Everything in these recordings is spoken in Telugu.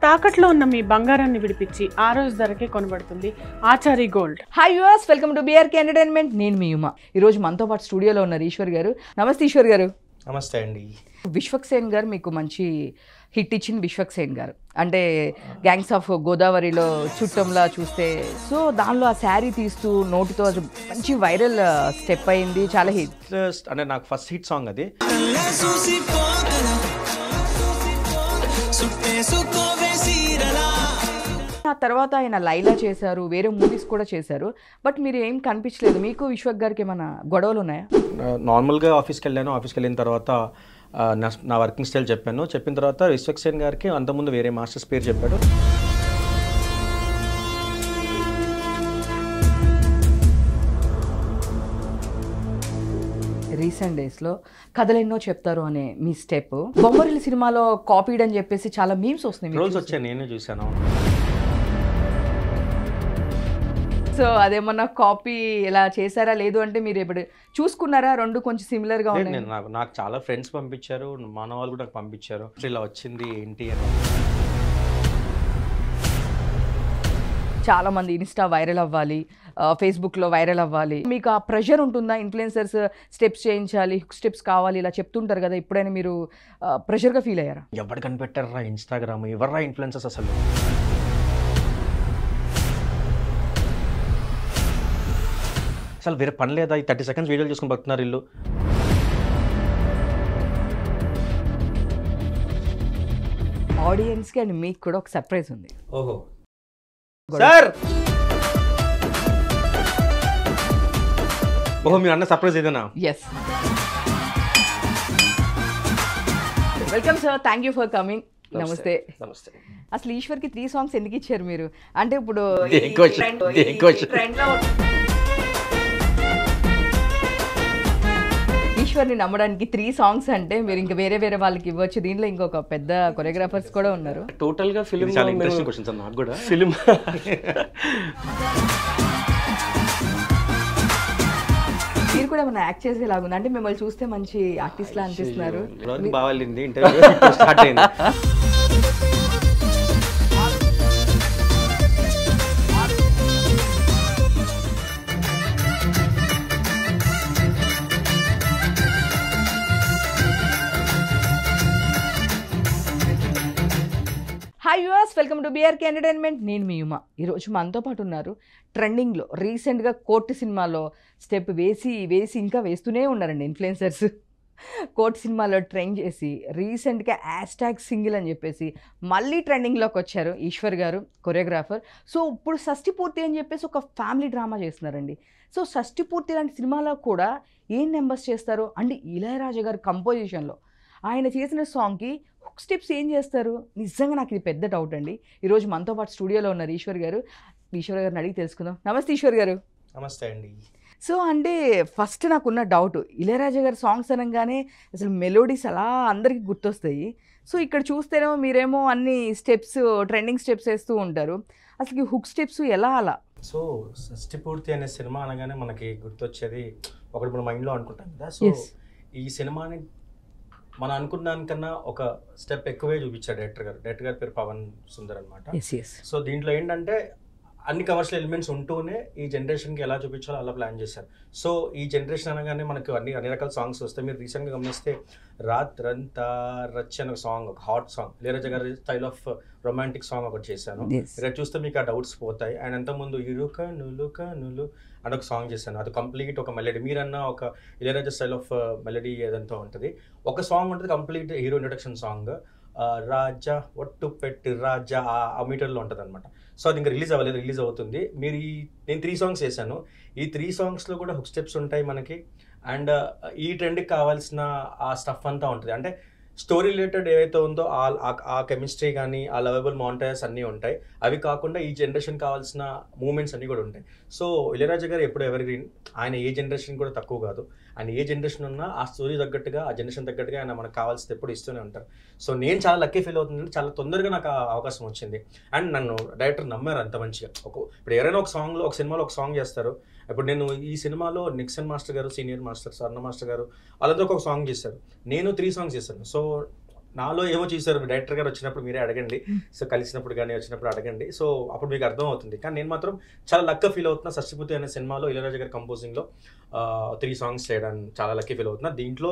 తాకట్లో ఉన్న మీ బంగారాన్ని విడిపించి ఆ రోజు ధరకే కొనబడుతుంది Achari gold. Hi viewers, welcome to BRK entertainment. నేను మీ ఉమా. ఈరోజు మనతో పాటు స్టూడియోలో ఉన్నారు ఈశ్వర్ గారు. నమస్తే ఈశ్వర్ గారు. నమస్తే అండి. విశ్వక్సేన్ గారు మీకు మంచి హిట్ ఇచ్చింది. విశ్వక్సేన్ గారు అంటే గ్యాంగ్స్ ఆఫ్ గోదావరిలో చుట్టంలా చూస్తే, సో దానిలో ఆ శారీ తీస్తూ నోటితో మంచి వైరల్ స్టెప్ అయింది, చాలా హిట్. అంటే నాకు ఫస్ట్ హిట్ సాంగ్ అది. ఆ తర్వాత ఆయన లైలా చేశారు, వేరే మూవీస్ కూడా చేశారు. బట్ మీరు ఏం కనిపించలేదు. మీకు విశ్వక్ గారికి ఏమైనా గొడవలు ఉన్నాయా? నార్మల్గా ఆఫీస్కి వెళ్ళాను. ఆఫీస్కి వెళ్ళిన తర్వాత నా వర్కింగ్ స్టైల్ చెప్పిన తర్వాత విశ్వక్సేన్ గారికి అంతకుముందు వేరే మాస్టర్స్ పేరు చెప్పాడు. రీసెంట్ డేస్లో కథలెన్నో చెప్తారు అనే మీ స్టెప్ బొమ్మరిల్లు సినిమాలో కాపీడ్ అని చెప్పేసి చాలా మీమ్స్ వస్తున్నాయి. రోల్స్ వచ్చాయి, నేనే చూశాను. సో అదేమన్నా కాపీ ఇలా చేశారా, లేదు అంటే మీరు ఇప్పుడు చూసుకున్నారా? రెండు కొంచెం సిమిలర్గా ఉన్నాయి. నాకు చాలా ఫ్రెండ్స్ పంపించారు, మన వాళ్ళు కూడా నాకు పంపించారు, ఇలా వచ్చింది ఏంటి అని. చాలా మంది ఇన్స్టా వైరల్ అవ్వాలి, ఫేస్బుక్లో వైరల్ అవ్వాలి. మీకు ఆ ప్రెషర్ ఉంటుందా? ఇన్ఫ్లుయెన్సర్స్ స్టెప్స్ చేయించాలి, స్టెప్స్ కావాలి ఇలా చెప్తుంటారు కదా, ఎప్పుడైనా మీరు ప్రెషర్గా ఫీల్ అయ్యారా? ఎవరు కనిపెట్టారా ఇన్స్టాగ్రామ్, ఎవర్రా ఇన్ఫ్లుయెన్సర్స్ అసలు? అసలు వేరే పని లేదా? ఈ 30 సెకండ్స్ వీడియోలు చూసుకుని బతున్నారు వీళ్ళు. ఆడియన్స్కి అండ్ మీకు కూడా ఒక సర్ప్రైజ్ ఉంది. ఓహో సార్, ఓహో మీ అన్న సర్ప్రైజ్ ఏదైనా? Yes, welcome sir, thank you for coming. నమస్తే. నమస్తే. అసలు ఈశ్వర్కి 3 సాంగ్స్ ఎందుకు ఇచ్చారు మీరు? అంటే ఇప్పుడు ఈశ్వర్ని నమ్మడానికి 3 సాంగ్స్ అంటే మీరు ఇంకా వేరే వేరే వాళ్ళకి ఇవ్వచ్చు. దీంట్లో ఇంకొక పెద్ద కొరియోగ్రాఫర్స్ కూడా ఉన్నారు. టోటల్ గా ఫిల్మ్ చాలా ఇంట్రెస్టింగ్ క్వశ్చన్స్ నాకు కూడా. ఫిల్మ్ మీరు కూడా ఏమైనా యాక్ట్ చేసేలాగుంది అంటే మిమ్మల్ని చూస్తే మంచి ఆర్టిస్ట్ లా అనిపిస్తున్నారు. బాగాలింది ఇంటర్వ్యూ స్టార్ట్ అయింది. Hi viewers, welcome to BRK entertainment. నేను మీ ఉమా. ఈరోజు మనతో పాటు ఉన్నారు ట్రెండింగ్లో రీసెంట్గా కోర్టు సినిమాలో స్టెప్ వేసి ఇంకా వేస్తూనే ఉన్నారండి ఇన్ఫ్లుయెన్సర్స్. కోర్టు సినిమాలో ట్రెండ్ చేసి రీసెంట్గా హ్యాష్‌ట్యాగ్ సింగిల్ అని చెప్పేసి మళ్ళీ ట్రెండింగ్లోకి వచ్చారు ఈశ్వర్ గారు, కొరియోగ్రాఫర్. సో ఇప్పుడు షష్టి పూర్తి అని చెప్పేసి ఒక ఫ్యామిలీ డ్రామా చేస్తున్నారండి. సో షష్టి పూర్తి లాంటి సినిమాలో కూడా ఏం నెంబర్స్ చేస్తారు అంటే ఇళయరాజా గారు కంపోజిషన్లో ఆయన చేసిన సాంగ్కి హుక్ స్టెప్స్ ఏం చేస్తారు? నిజంగా నాకు ఇది పెద్ద డౌట్ అండి. ఈరోజు మనతో పాటు స్టూడియోలో ఉన్నారు ఈశ్వర్ గారు. ఈశ్వర్ గారిని అడిగి తెలుసుకుందాం. నమస్తే ఈశ్వర్ గారు. నమస్తే అండి. సో అంటే ఫస్ట్ నాకున్న డౌట్, ఇళయరాజా గారి సాంగ్స్ అనగానే అసలు మెలోడీస్ అలా అందరికీ గుర్తొస్తాయి. సో ఇక్కడ చూస్తేనేమో మీరేమో అన్ని స్టెప్స్, ట్రెండింగ్ స్టెప్స్ వేస్తూ ఉంటారు. అసలు హుక్ స్టెప్స్ ఎలా అలా? సో షష్టి పూర్తి అనే సినిమా అనగానే మనకి గుర్తొచ్చేది ఒకటి మన మైండ్లో అనుకుంటాం కదా. సో ఈ సినిమాని మనం అనుకున్న దానికన్నా ఒక స్టెప్ ఎక్కువే చూపించాడు డైరెక్టర్ గారి పేరు పవన్ సుందర్ అనమాట. సో దీంట్లో ఏంటంటే అన్ని కమర్షియల్ ఎలిమెంట్స్ ఉంటూనే ఈ జనరేషన్కి ఎలా చూపించాలో అలా ప్లాన్ చేశారు. సో ఈ జనరేషన్ అనగానే మనకు అన్ని రకాల సాంగ్స్ వస్తాయి. మీరు రీసెంట్గా గమనిస్తే రాత్రంతా రచ్ అనే ఒక సాంగ్, ఒక హాట్ సాంగ్, ఇళయరాజా గారి స్టైల్ ఆఫ్ రొమాంటిక్ సాంగ్ ఒకటి చేశాను. ఇక్కడ చూస్తే మీకు ఆ డౌట్స్ పోతాయి. అండ్ అంతకుముందు ఇరుకనులు కనులు అని ఒక సాంగ్ చేశాను. అది కంప్లీట్ ఒక మెలడీ, మీరన్నా ఒక ఇళయరాజా స్టైల్ ఆఫ్ మెలడీ ఏదంతా ఉంటుంది. ఒక సాంగ్ ఉంటుంది కంప్లీట్ హీరో ఇంట్రొడక్షన్ సాంగ్, రాజా ఒట్టు పెట్టి రాజా ఆ మీటర్లో ఉంటుంది అనమాట. సో అది ఇంకా రిలీజ్ అవ్వలేదు, రిలీజ్ అవుతుంది. నేను 3 సాంగ్స్ చేశాను. ఈ 3 సాంగ్స్లో కూడా హుక్ స్టెప్స్ ఉంటాయి మనకి. అండ్ ఈ ట్రెండ్కి కావాల్సిన ఆ స్టఫ్ అంతా ఉంటుంది. అంటే స్టోరీ రిలేటెడ్ ఏవైతే ఉందో ఆ కెమిస్ట్రీ కానీ ఆ లవబుల్ మాంటేజెస్ అన్నీ ఉంటాయి. అవి కాకుండా ఈ జనరేషన్ కావాల్సిన మూమెంట్స్ అన్నీ కూడా ఉంటాయి. సో ఇళయరాజా గారు ఎప్పుడు ఎవరి గ్రీన్, ఆయన ఏ జనరేషన్ కూడా తక్కువ కాదు. ఆయన ఏ జనరేషన్ ఉన్నా ఆ స్టోరీ తగ్గట్టుగా, ఆ జనరేషన్ తగ్గట్టుగా ఆయన మనకు కావాల్సింది ఎప్పుడు ఇస్తూనే ఉంటారు. సో నేను చాలా లక్కీ ఫీల్ అవుతుందంటే చాలా తొందరగా నాకు అవకాశం వచ్చింది. అండ్ నన్ను డైరెక్టర్ నమ్మారు అంత మంచిగా. ఇప్పుడు ఎవరైనా ఒక సినిమాలో ఒక సాంగ్ చేస్తారు. ఇప్పుడు నేను ఈ సినిమాలో నిక్సన్ మాస్టర్ గారు, సీనియర్ మాస్టర్, స్వర్ణ మాస్టర్ గారు వాళ్ళందరూ ఒక సాంగ్ చేశారు. నేను 3 సాంగ్స్ చేశాను. సో నాలో ఏమో చూసారు డైరెక్టర్ గారు వచ్చినప్పుడు మీరే అడగండి, సో కలిసినప్పుడు కానీ వచ్చినప్పుడు అడగండి, సో అప్పుడు మీకు అర్థం అవుతుంది. కానీ నేను మాత్రం చాలా లక్కీ ఫీల్ అవుతున్నా. షష్టిపూర్తి అనే సినిమాలో ఇళయరాజా గారి కంపోజింగ్లో 3 songs చేయడానికి చాలా లక్కీ ఫీల్ అవుతున్నా. దీంట్లో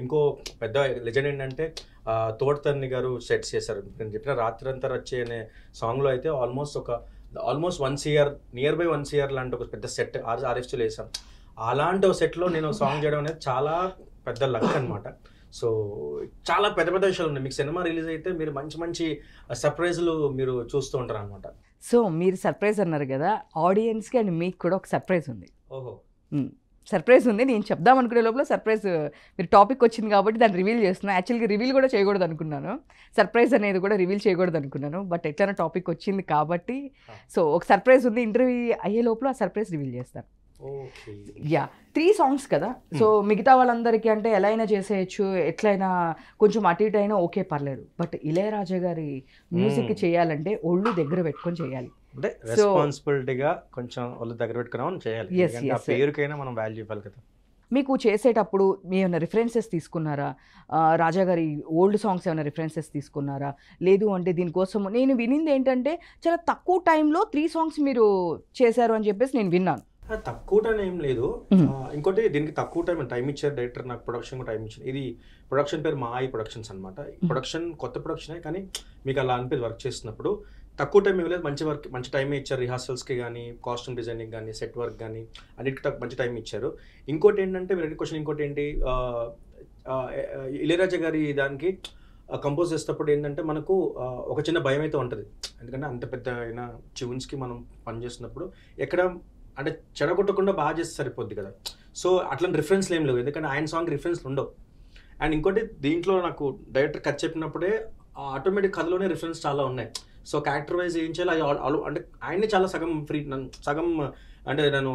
ఇంకో పెద్ద లెజెండ్ ఏంటంటే తోటతన్ని గారు సెట్స్ చేశారు. నేను చెప్పిన రాత్రంతా వచ్చే అనే సాంగ్లో అయితే almost 1 year, near by 1 year లాంటి ఒక పెద్ద సెట్ ఆర్ఎఫ్స్లో వేసాం. అలాంటి ఒక సెట్లో నేను సాంగ్ చేయడం అనేది చాలా పెద్ద లక్ అనమాట. సో చాలా పెద్ద పెద్ద విషయాలు ఉన్నాయి. మీకు సినిమా రిలీజ్ అయితే మీరు మంచి మంచి సర్ప్రైజ్లు మీరు చూస్తూ ఉంటారు అనమాట. సో మీరు సర్ప్రైజ్ అన్నారు కదా, ఆడియన్స్కి అండ్ మీకు కూడా ఒక సర్ప్రైజ్ ఉంది. ఓహో, సర్ప్రైజ్ ఉంది. నేను చెప్దాం అనుకునే లోపల సర్ప్రైజ్ మీరు టాపిక్ వచ్చింది కాబట్టి దాన్ని రివీల్ చేస్తున్నాను. యాక్చువల్గా రివీల్ కూడా చేయకూడదు అనుకున్నాను, సర్ప్రైజ్ అనేది కూడా రివీల్ చేయకూడదు అనుకున్నాను. బట్ ఎట్లైనా టాపిక్ వచ్చింది కాబట్టి సో ఒక సర్ప్రైజ్ ఉంది. ఇంటర్వ్యూ అయ్యే లోపల ఆ సర్ప్రైజ్ రివీల్ చేస్తాను. యా, 3 songs కదా. సో మిగతా వాళ్ళందరికీ అంటే ఎలా అయినా చేసేయచ్చు, ఎట్లయినా కొంచెం అటు ఇటు అయినా ఓకే పర్లేదు. బట్ ఇళయరాజా గారి మ్యూజిక్ చేయాలంటే ఒళ్ళు దగ్గర పెట్టుకొని చేయాలి. అంటే రెస్పాన్సిబిలిటీగా కొంచెం ఒళ్ళు దగ్గర పెట్టుకున్నాం చేయాలి. ఆ పేరుకైనా మనం వాల్యూ ఇవ్వాలి కదా. మీకు చేసేటప్పుడు మీ ఏమైనా రిఫరెన్సెస్ తీసుకున్నారా? రాజా గారి ఓల్డ్ సాంగ్స్ ఏమైనా రిఫరెన్సెస్ తీసుకున్నారా? లేదు అంటే దీనికోసం నేను వినింది ఏంటంటే చాలా తక్కువ టైంలో 3 songs మీరు చేశారు అని చెప్పేసి నేను విన్నాను. తక్కువ టైం ఏం లేదు. ఇంకోటి దీనికి తక్కువ టైం ఇచ్చారు డైరెక్టర్, నాకు ప్రొడక్షన్ కూడా టైం ఇచ్చారు. ఇది ప్రొడక్షన్ పేరు మాయి ప్రొడక్షన్స్ అనమాట. ప్రొడక్షన్ కొత్త ప్రొడక్షనే, కానీ మీకు అలా అనిపి వర్క్ చేస్తున్నప్పుడు తక్కువ టైం ఇవ్వలేదు, మంచి టైమే ఇచ్చారు. రిహార్సల్స్కి కానీ, కాస్ట్యూమ్ డిజైనింగ్ కానీ, సెట్ వర్క్ కానీ అన్నిటికీ మంచి టైం ఇచ్చారు. ఇంకోటి ఏంటంటే మీరు క్వశ్చన్, ఇంకోటి ఏంటి, ఇళయరాజా గారి దానికి కంపోజ్ చేసేటప్పుడు ఏంటంటే మనకు ఒక చిన్న భయం అయితే ఉంటుంది. ఎందుకంటే అంత పెద్ద అయిన ట్యూన్స్కి మనం పనిచేస్తున్నప్పుడు ఎక్కడ అంటే చెడగొట్టకుండా బాగా చేస్తే సరిపోద్ది కదా. సో అట్లాంటి రిఫరెన్స్లు ఏం లేవు, ఎందుకంటే ఆయన సాంగ్ రిఫరెన్స్లు ఉండవు. అండ్ ఇంకోటి దీంట్లో నాకు డైరెక్టర్ కథ చెప్పినప్పుడే ఆటోమేటిక్ కథలోనే రిఫరెన్స్ చాలా ఉన్నాయి. సో క్యారెక్టర్ వైజ్ ఏం చేయాలి అంటే ఆయనే చాలా సగం అంటే నన్ను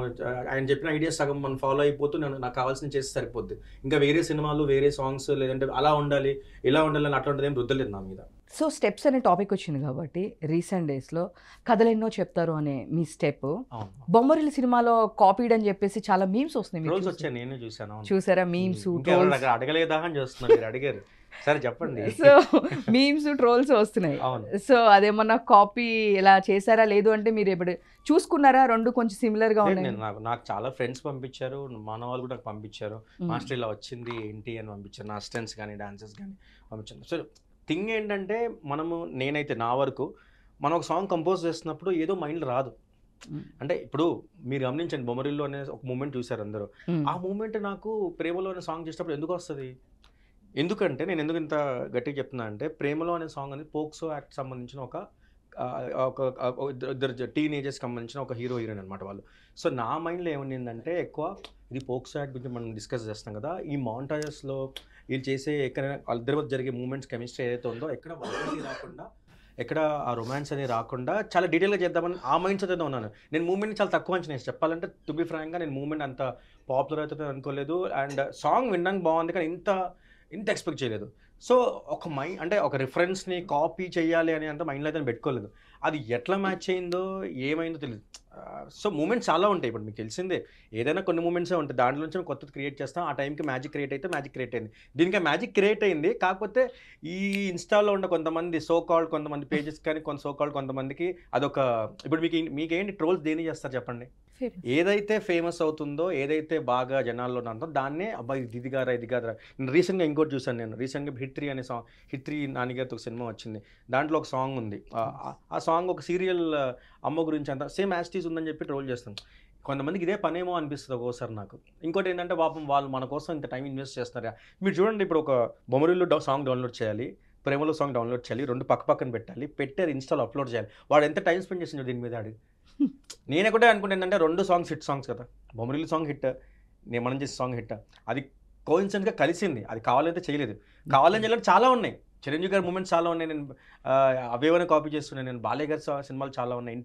ఆయన చెప్పిన ఐడియాస్ సగం మనం ఫాలో అయిపోతూ నాకు కావాల్సిన చేస్తే సరిపోద్ది. ఇంకా వేరే సినిమాలు, వేరే సాంగ్స్, లేదంటే అలా ఉండాలి ఇలా ఉండాలి అని అట్లాంటిది ఏం రుద్దలేదు నా మీద. సో స్టెప్స్ అనే టాపిక్ వచ్చింది కాబట్టి రీసెంట్ డేస్లో కథలెన్నో చెప్తారు అనే మీ స్టెప్ బొమ్మరిల్లు సినిమాలో కాపీడ్ అని చెప్పేసి చాలా మీమ్స్ వస్తున్నాయి. నేను చూసాను. చూసారా మీమ్స్? అడగలేదా అని చూస్తున్నారు, అడిగారు. సరే చెప్పండి. సో మీమ్స్ ట్రోల్స్ వస్తున్నాయి. సో అదేమన్నా కాపీ ఇలా చేశారా? లేదు అంటే మీరు ఎప్పుడు చూసుకున్నారా? రెండు కొంచెం సిమిలర్ గా ఉన్నాయి. నాకు చాలా ఫ్రెండ్స్ పంపించారు, మన వాళ్ళు కూడా నాకు పంపించారు. మాస్టర్ ఇలా వచ్చింది ఏంటి అని పంపించారు, నా అసిస్టెంట్స్ కానీ డాన్సర్స్ కానీ పంపించారు. సో థింగ్ ఏంటంటే నేనైతే నా వరకు మనం ఒక సాంగ్ కంపోజ్ చేస్తున్నప్పుడు ఏదో మైండ్ రాదు. అంటే ఇప్పుడు మీరు గమనించండి, బొమ్మరిల్లు అనే ఒక మూమెంట్ చూసారు అందరూ. ఆ మూమెంట్ నాకు ప్రేమలో అనే సాంగ్ చేసినప్పుడు ఎందుకు వస్తుంది? ఎందుకంటే నేను ఎందుకు ఇంత గట్టిగా చెప్తున్నా అంటే, ప్రేమలో అనే సాంగ్ అనేది పోక్సో యాక్ట్ సంబంధించిన ఒక ఇద్దరు టీనేజర్స్కి సంబంధించిన ఒక హీరో హీరోయిన్ అనమాట వాళ్ళు. సో నా మైండ్లో ఏమైందంటే, ఎక్కువ ఇది పోక్సో యాక్ట్ గురించి మనం డిస్కస్ చేస్తాం కదా, ఈ మాంటాజెస్లో వీళ్ళు చేసే ఎక్కడైనా వాళ్ళిద్దరి మధ్య జరిగే మూమెంట్స్, కెమిస్ట్రీ ఏదైతే ఉందో ఎక్కడ వాల్యూటీ రాకుండా, ఎక్కడ ఆ రొమాన్స్ అనేది రాకుండా చాలా డీటెయిల్గా చేద్దామని ఆ మైండ్ సెట్ అయితే ఉన్నాను. నేను మూమెంట్ చాలా తక్కువ అంచనా చెప్పాలంటే, టు బి ఫ్రాంక్గా నేను మూమెంట్ అంత పాపులర్ అవుతుంది అనుకోలేదు. అండ్ సాంగ్ వినడానికి బాగుంది, కానీ ఇంత ఎక్స్పెక్ట్ చేయలేదు. సో ఒక అంటే ఒక రిఫరెన్స్ని కాపీ చేయాలి అని అంత మైండ్లో అయితే పెట్టుకోలేదు. అది ఎట్లా మ్యాచ్ అయిందో ఏమైందో తెలియదు. సో మూమెంట్స్ చాలా ఉంటాయి. ఇప్పుడు మీకు తెలిసిందే, ఏదైనా కొన్ని మూమెంట్సే ఉంటాయి, దాంట్లో నుంచి కొత్తది క్రియేట్ చేస్తాం. ఆ టైంకి మ్యాజిక్ క్రియేట్ అయితే మ్యాజిక్ క్రియేట్ అయింది. దీనికి మ్యాజిక్ క్రియేట్ అయింది. కాకపోతే ఈ ఇన్స్టాలో ఉన్న కొంతమంది కొంతమంది పేజెస్ కానీ కొంతమందికి అదొక, ఇప్పుడు మీకేంటి ట్రోల్స్ దేని చేస్తారు చెప్పండి? ఏదైతే ఫేమస్ అవుతుందో, ఏదైతే బాగా జనాల్లో ఉందో దాన్నే అబ్బాయి ఇది కాదా ఇది కాదా. నేను రీసెంట్గా ఇంకోటి చూసాను. నేను రీసెంట్గా హిట్ 3 అనే సాంగ్, హిట్ 3 నానిగారితో ఒక సినిమా వచ్చింది. దాంట్లో ఒక సాంగ్ ఉంది. ఆ సాంగ్ ఒక సీరియల్ అమ్మ గురించి అంతా సేమ్ యాస్టీస్ ఉందని చెప్పి ట్రోల్ చేస్తాం. కొంతమందికి ఇదే పనేమో అనిపిస్తుంది ఒక్కోసారి నాకు. ఇంకోటి ఏంటంటే, పాపం వాళ్ళు మన కోసం ఇంత టైం ఇన్వెస్ట్ చేస్తున్నారు. మీరు చూడండి, ఇప్పుడు ఒక బొమ్మరిల్లు సాంగ్ డౌన్లోడ్ చేయాలి, ప్రేమలో సాంగ్ డౌన్లోడ్ చేయాలి, రెండు పక్కన పెట్టాలి, పెట్టారు ఇన్స్టాల్ అప్లోడ్ చేయాలి. వాడు ఎంత టైం స్పెండ్ చేసిండు దీని మీద అడిగి. నేను ఒకటే అనుకుంటే ఏంటంటే, 2 సాంగ్స్ హిట్ సాంగ్స్ కదా, బొమ్మరిల్లు సాంగ్ హిట్, మనం చేసే సాంగ్ హిట్. అది కోఇన్సిడెంట్గా కలిసింది. అది కావాలంటే చేయలేదు. కావాలని చేయలేదు చాలా ఉన్నాయి. చిరంజీవి గారి మూమెంట్స్ చాలా ఉన్నాయి. నేను అవేమైనా కాపీ చేస్తున్నాను. నేను బాలయ్య గారి సినిమాలు చాలా ఉన్నాయి.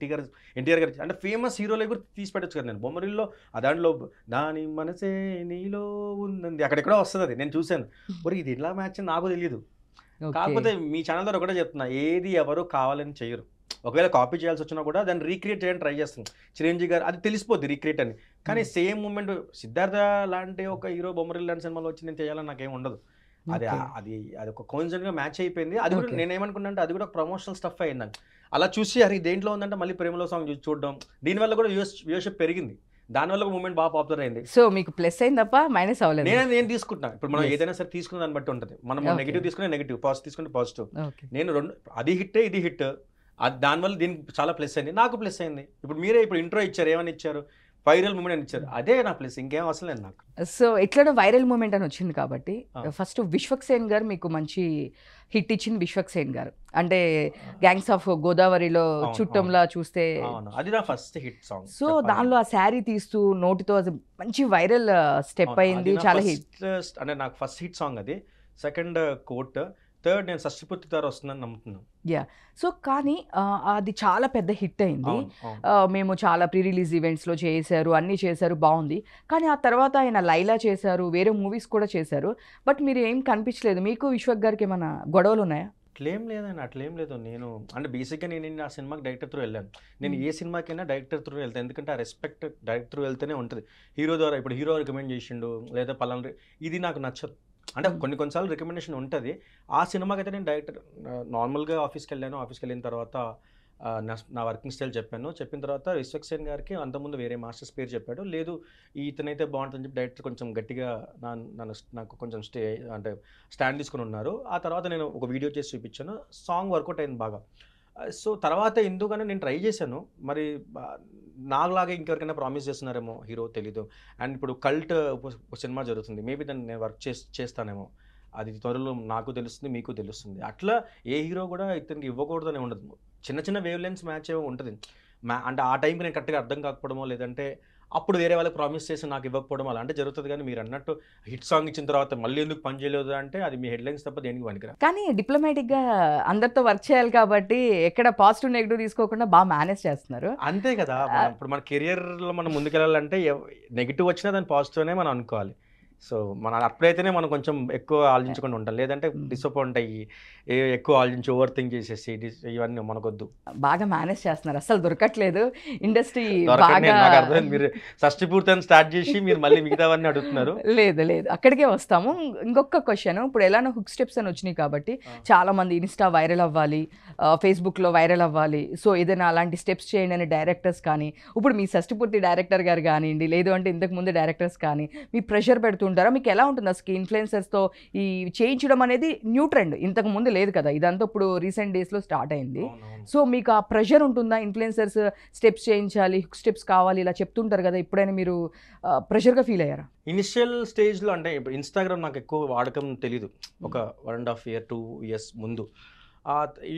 ఎన్టీఆర్ గారి అంటే ఫేమస్ హీరోలు కూడా తీసి పెట్టచ్చు కదా. నేను బొమ్మరిల్లో దాంట్లో దాని మనసే నీలో ఉందండి అక్కడెక్కడో వస్తుంది. అది నేను చూశాను. మరి ఇది ఎలా మ్యాచ్ నాకు తెలియదు. కాకపోతే మీ ఛానల్ ద్వారా ఒకటే చెప్తున్నా, ఏది ఎవరు కావాలని చేయరు. ఒకవేళ కాపీ చేయాల్సి వచ్చినా కూడా దాన్ని రీక్రియేట్ చేయడానికి ట్రై చేస్తుంది. చిరంజీవి గారు అది తెలిసిపోద్ది రీక్రియేట్ అని. కానీ సేమ్ మూమెంట్ సిద్ధార్థ లాంటి ఒక హీరో బొమ్మరిల్లు లాంటి సినిమాలో వచ్చి నేను చేయాలని నాకేం ఉండదు. అది Okay. అది అది ఒక కోయిన్సిడెంట్ గా మ్యాచ్ అయిపోయింది. అది కూడా Okay. నేను ఏమనుకున్నా అంటే అది కూడా ఒక ప్రమోషనల్ స్టఫ్ అయిందండి. అలా చూసి అరే దేంట్లో ఉందంటే మళ్ళీ ప్రేమలో సాంగ్ చూడడం, దీనివల్ల కూడా వ్యూవర్షిప్ పెరిగింది. దానివల్ల మూమెంట్ బాగా పాపులర్ అయింది. సో మీకు ప్లస్ అయింది తప్ప మైనస్ అవ్వలేదు. నేను తీసుకుంటాను. ఇప్పుడు మనం Yes. ఏదైనా సరే తీసుకున్న దాన్ని బట్టి ఉంటుంది. మనం Okay. నెగిటివ్ తీసుకునే నెగిటివ్, పాజిటివ్ తీసుకుంటే పాజిటివ్. ఓకే. నేను రెండు అది హిట్ ఇది హిట్, అది దానివల్ల దీనికి చాలా ప్లస్ అయింది, నాకు ప్లస్ అయింది. ఇప్పుడు మీరే ఇప్పుడు ఇంట్రో ఇచ్చారు, ఏమని ఇచ్చారు, వైరల్ మూమెంట్ అని ఇచ్చారు, అదే నా ప్లస్, ఇంకేం అవసరం లేదు నాకు. సో ఎట్లా వైరల్ మూమెంట్ అని వచ్చింది కాబట్టి Ah. ఫస్ట్ విశ్వక్సేన్ గారు మీకు మంచి హిట్ ఇచ్చింది. విశ్వక్సేన్ గారు అంటే గ్యాంగ్స్ ఆఫ్ గోదావరిలో అవును, చుట్టంలా చూస్తే, అవును, అది నా ఫస్ట్ హిట్ సాంగ్. సో దానిలో ఆ శారీ తీస్తూ నోటితో అది మంచి వైరల్ స్టెప్ అయింది, చాలా హిట్. అంటే నాకు ఫస్ట్ హిట్ సాంగ్ అది. సెకండ్ కోట్, థర్డ్ నేను షష్టిపూర్తి తార వస్తుందని నమ్ముతున్నాను. సో కానీ అది చాలా పెద్ద హిట్ అయింది. అవును, అవును. మేము చాలా ప్రీ రిలీజ్ ఈవెంట్స్లో చేశారు, అన్నీ చేశారు, బాగుంది. కానీ ఆ తర్వాత ఆయన లైలా చేశారు, వేరే మూవీస్ కూడా చేశారు, బట్ మీరు ఏం కనిపించలేదు. మీకు విశ్వక్ గారికి ఏమైనా గొడవలు ఉన్నాయా? అట్లేం లేదండి, అట్లేం లేదు. నేను అంటే బేసిక్గా నేను ఆ సినిమాకి డైరెక్టర్ త్రూ వెళ్ళాను. నేను ఏ సినిమాకైనా డైరెక్టర్ త్రూ వెళ్తాను, ఎందుకంటే ఆ రెస్పెక్ట్ డైరెక్టర్ త్రూ వెళ్తేనే ఉంటుంది. హీరో ద్వారా ఇప్పుడు హీరో రికమెండ్ చేసిండు లేదా పలానా ఇది నాకు నచ్చదు. అంటే కొన్నిసార్లు రికమెండేషన్ ఉంటుంది. ఆ సినిమాకి అయితే నేను డైరెక్టర్ నార్మల్గా ఆఫీస్కి వెళ్ళాను. ఆఫీస్కి వెళ్ళిన తర్వాత నా వర్కింగ్ స్టైల్ చెప్పిన తర్వాత విశ్వక్సేన్ గారికి అంతకుముందు వేరే మాస్టర్స్ పేరు చెప్పాడు. లేదు ఇతనైతే బాగుంటుందని చెప్పి డైరెక్టర్ కొంచెం గట్టిగా నాకు కొంచెం స్టాండ్ తీసుకుని ఉన్నారు. ఆ తర్వాత నేను ఒక వీడియో చేసి చూపించాను, సాంగ్ వర్కౌట్ అయింది బాగా. సో తర్వాత ఎందుకని నేను ట్రై చేశాను, మరి నాకులాగా ఇంకెవరికైనా ప్రామిస్ చేస్తున్నారేమో హీరో తెలీదు. అండ్ ఇప్పుడు కల్ట్ సినిమా జరుగుతుంది, మేబీ దాన్ని నేను వర్క్ చేస్తానేమో, అది త్వరలో నాకు తెలుస్తుంది, మీకు తెలుస్తుంది. అట్లా ఏ హీరో కూడా ఇతనికి ఇవ్వకూడదని ఉండదు. చిన్న చిన్న వేవ్ లెన్స్ మ్యాచ్ ఏమో ఉంటుంది. అంటే ఆ టైంకి నేను కరెక్ట్గా అర్థం కాకపోవడమో, లేదంటే అప్పుడు వేరే వాళ్ళకి ప్రామిస్ చేసి నాకు ఇవ్వకపోవడం అలాంటి జరుగుతుంది. కానీ మీరు అన్నట్టు హిట్ సాంగ్ ఇచ్చిన తర్వాత మళ్ళీ ఎందుకు పని చేయలేదు అంటే అది మీ హెడ్లైన్స్ తప్ప దేనికి పనికిరా. కానీ డిప్లొమాటిక్గా అందరితో వర్క్ చేయాలి కాబట్టి ఎక్కడ పాజిటివ్ నెగిటివ్ తీసుకోకుండా బాగా మేనేజ్ చేస్తున్నారు. అంతే కదా, ఇప్పుడు మన కెరియర్లో మనం ముందుకెళ్ళాలంటే నెగిటివ్ వచ్చినా దాని పాజిటివ్ అనే మనం అనుకోవాలి. సో మన అప్పుడైతేనే మనం కొంచెం ఎక్కువ ఆలోచించకుండా ఉంటాం, లేదంటే డిసప్పాయింట్ అయ్యి ఎక్కువ ఆలోచించి ఓవర్ థింక్ చేసేసి ఇవన్నీ మనకొద్దు. బాగా మేనేజ్ చేస్తున్నారు, అసలు దొరకట్లేదు ఇండస్ట్రీ. నాకు అర్థమైంది, మీరు షష్టి పూర్తి స్టార్ట్ చేసి మీరు మళ్ళీ మిగతావన్నీ అడుగుతున్నారు. లేదు అక్కడికే వస్తాము. ఇంకొక క్వశ్చన్, ఇప్పుడు ఎలానో హుక్ స్టెప్స్ అని వచ్చినాయి కాబట్టి చాలా మంది ఇన్స్టా వైరల్ అవ్వాలి, ఫేస్బుక్లో వైరల్ అవ్వాలి, సో ఏదైనా అలాంటి స్టెప్స్ చేయండి అని డైరెక్టర్స్ కానీ, ఇప్పుడు మీ షష్టిపూర్తి డైరెక్టర్ గారు కానివ్వండి, లేదు అంటే ఇంతకు ముందు డైరెక్టర్స్ కానీ మీ ప్రెషర్ పెడుతుంటారా? మీకు ఎలా ఉంటుంది అసలు ఇన్ఫ్లుయెన్సర్స్తో ఈ చేయించడం అనేది? న్యూ ట్రెండ్, ఇంతకు ముందు లేదు కదా, ఇదంతా ఇప్పుడు రీసెంట్ డేస్లో స్టార్ట్ అయింది. సో మీకు ఆ ప్రెషర్ ఉంటుందా? ఇన్ఫ్లుయెన్సర్స్ స్టెప్స్ చేయించాలి, హుక్ స్టెప్స్ కావాలి ఇలా చెప్తుంటారు కదా, ఎప్పుడైనా మీరు ప్రెషర్గా ఫీల్ అయ్యారా? ఇనిషియల్ స్టేజ్లో అంటే ఇప్పుడు ఇన్స్టాగ్రామ్ నాకు ఎక్కువ వాడకం తెలీదు, ఒక 1.5 year 2 years ముందు.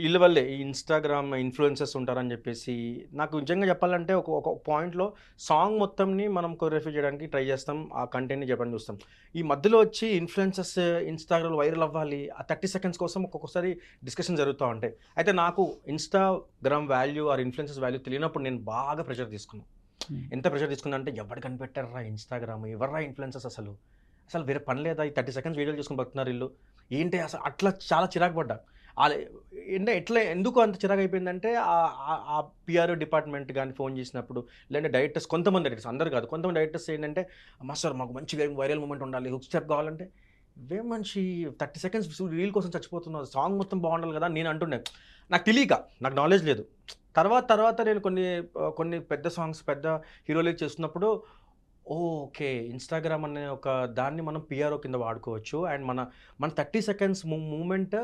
వీళ్ళ వల్లే ఈ ఇన్స్టాగ్రామ్ ఇన్ఫ్లుయెన్సర్స్ ఉంటారని చెప్పేసి నాకు నిజంగా చెప్పాలంటే ఒక పాయింట్లో సాంగ్ మొత్తంని మనం కొరియోగ్రఫీ చేయడానికి ట్రై చేస్తాం, ఆ కంటెంట్ని చెప్పడానికి చూస్తాం. ఈ మధ్యలో వచ్చి ఇన్ఫ్లుయెన్సర్స్ ఇన్స్టాగ్రామ్లో వైరల్ అవ్వాలి, ఆ 30 seconds కోసం ఒక్కొక్కసారి డిస్కషన్ జరుగుతూ ఉంటాయి. అయితే నాకు Instagram value or influencers value తెలియనప్పుడు నేను బాగా ప్రెషర్ తీసుకున్నాను. ఎంత ప్రెషర్ తీసుకున్నా అంటే ఎవరు కనిపెట్టారా ఇన్స్టాగ్రామ్, ఎవర్రా ఇన్ఫ్లుయెన్సర్స్, అసలు వేరే పని లేదా, ఈ 30 seconds వీడియోలు చేసుకుని బతున్నారు వీళ్ళు ఏంటి, అసలు అట్లా చాలా చిరాకు పడ్డా. ఎందుకు అంత చిరాకు అయిపోయిందంటే ఆ పిఆర్ డిపార్ట్మెంట్ కానీ ఫోన్ చేసినప్పుడు, లేదంటే డైరెక్టర్స్, కొంతమంది డైరెక్టర్స్, అందరు కాదు, కొంతమంది డైరెక్టర్స్ ఏంటంటే మాస్టర్ మాకు మంచి వైరల్ మూమెంట్ ఉండాలి, హుక్ స్టెప్ కావాలంటే ఇవే మంచి 30 seconds రీల్ కోసం చచ్చిపోతున్నావు, సాంగ్ మొత్తం బాగుండాలి కదా నేను అంటుండే. నాకు తెలియక, నాకు నాలెడ్జ్ లేదు. తర్వాత నేను కొన్ని పెద్ద సాంగ్స్ పెద్ద హీరోలకి చేస్తున్నప్పుడు ఓకే ఇన్స్టాగ్రామ్ అనే ఒక దాన్ని మనం పిఆర్ఓ కింద వాడుకోవచ్చు. అండ్ మన 30 seconds మూమెంట్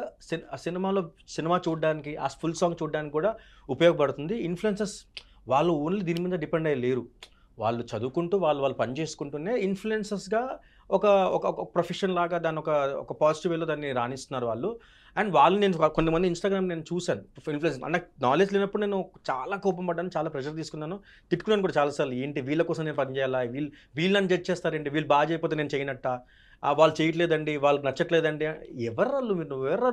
సినిమా చూడడానికి, ఆ ఫుల్ సాంగ్ చూడడానికి కూడా ఉపయోగపడుతుంది. ఇన్ఫ్లుయెన్సర్స్ వాళ్ళు ఓన్లీ దీని మీద డిపెండ్ అయ్యి లేరు, వాళ్ళు చదువుకుంటూ వాళ్ళు పని చేసుకుంటూనే ఇన్ఫ్లుయెన్సర్స్గా ఒక ప్రొఫెషన్ లాగా దాన్ని ఒక పాజిటివ్ వేలో దాన్ని రాణిస్తున్నారు వాళ్ళు. అండ్ వాళ్ళు నేను కొంతమంది ఇన్స్టాగ్రామ్ నేను చూశాను ఇన్ఫ్లుయెన్స్, నాకు నాలెడ్జ్ లేనప్పుడు నేను చాలా కోపం పడ్డాను, చాలా ప్రెషర్ తీసుకున్నాను, తిట్టుకున్నాను కూడా చాలాసార్లు. ఏంటి వీళ్ళ కోసం నేను పని చేయాలా, వీళ్ళని జడ్జ్ చేస్తారండి, వీళ్ళు బాగా చేయకపోతే నేను చేయనట్ట, వాళ్ళు చేయట్లేదండి, వాళ్ళకి నచ్చట్లేదండి,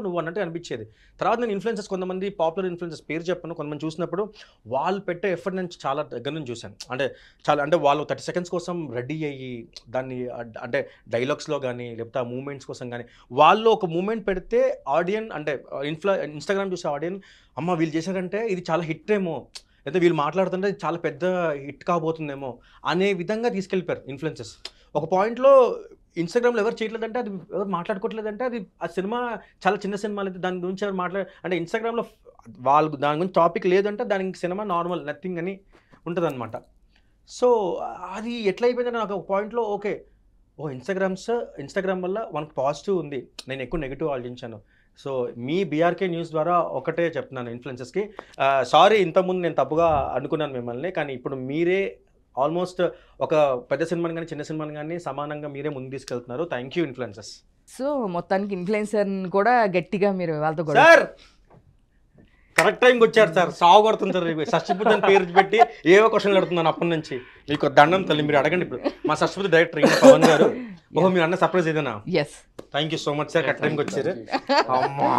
నువ్వు అన్నట్టు అనిపించేది. తర్వాత నేను ఇన్ఫ్లుయెన్సర్స్, కొంతమంది పాపులర్ ఇన్ఫ్లుయెన్సర్స్ పేరు చెప్పాను, కొంతమంది చూసినప్పుడు వాళ్ళు పెట్టే ఎఫర్ట్ నేను చాలా దగ్గర నుంచి చూశాను. అంటే వాళ్ళు 30 seconds కోసం రెడీ అయ్యి దాన్ని అంటే డైలాగ్స్లో కానీ లేకపోతే ఆ మూమెంట్స్ కోసం కానీ వాళ్ళు ఒక మూమెంట్ పెడితే ఆడియన్స్ అంటే ఇన్స్టాగ్రామ్ చూసే ఆడియన్స్ అమ్మ వీళ్ళు చేశారంటే ఇది చాలా హిట్ ఏమో, అయితే వీళ్ళు మాట్లాడుతుంటే చాలా పెద్ద హిట్ కాబోతుందేమో అనే విధంగా తీసుకెళ్ళిపోయారు ఇన్ఫ్లుయెన్సర్స్. ఒక పాయింట్లో ఇన్స్టాగ్రామ్లో ఎవరు చేయట్లేదంటే అది ఎవరు మాట్లాడుకోవట్లేదంటే అది ఆ సినిమా చాలా చిన్న సినిమాలు అయితే దాని గురించి ఎవరు అంటే ఇన్స్టాగ్రామ్లో వాళ్ళు దాని గురించి టాపిక్ లేదంటే దానికి సినిమా నార్మల్ నథింగ్ అని ఉంటుంది అనమాట. సో అది ఎట్లా అయిపోయిందంటే నాకు ఒక పాయింట్లో ఓకే ఇన్స్టాగ్రామ్ వల్ల మనకు పాజిటివ్ ఉంది, నేను ఎక్కువ నెగిటివ్ ఆలోచించాను. సో మీ బీఆర్కే న్యూస్ ద్వారా ఒకటే చెప్తున్నాను ఇన్ఫ్లుయెన్సర్స్కి, సారీ ఇంతకుముందు నేను తప్పుగా అనుకున్నాను మిమ్మల్ని, కానీ ఇప్పుడు మీరే ఆల్మోస్ట్ ఒక పెద్ద సినిమాని కానీ చిన్న సినిమాని కానీ సమానంగా మీరే ముందు తీసుకెళ్తున్నారు. Thank you influencers. సో మొత్తానికి ఇన్ఫ్లుయెన్సర్ని కూడా గట్టిగా మీరు వాళ్ళతో కూడా సార్ కరెక్ట్ టైంకి వచ్చారు సార్, సాగు కొడుతుంది సార్. షష్టిపూర్తి అని పేరు పెట్టి ఏవో క్వశ్చన్లు అడుగుతున్నాను అప్పటి నుంచి. మీకు దండం తల్లి, మీరు అడగండి. ఇప్పుడు మా షష్టిపూర్తి డైరెక్టర్ పవన్ గారు, ఓహో మీరు అన్న సర్ప్రైజ్ ఏదైనా. Yes, thank you so much sir, correct టైంకి వచ్చారు. అమ్మా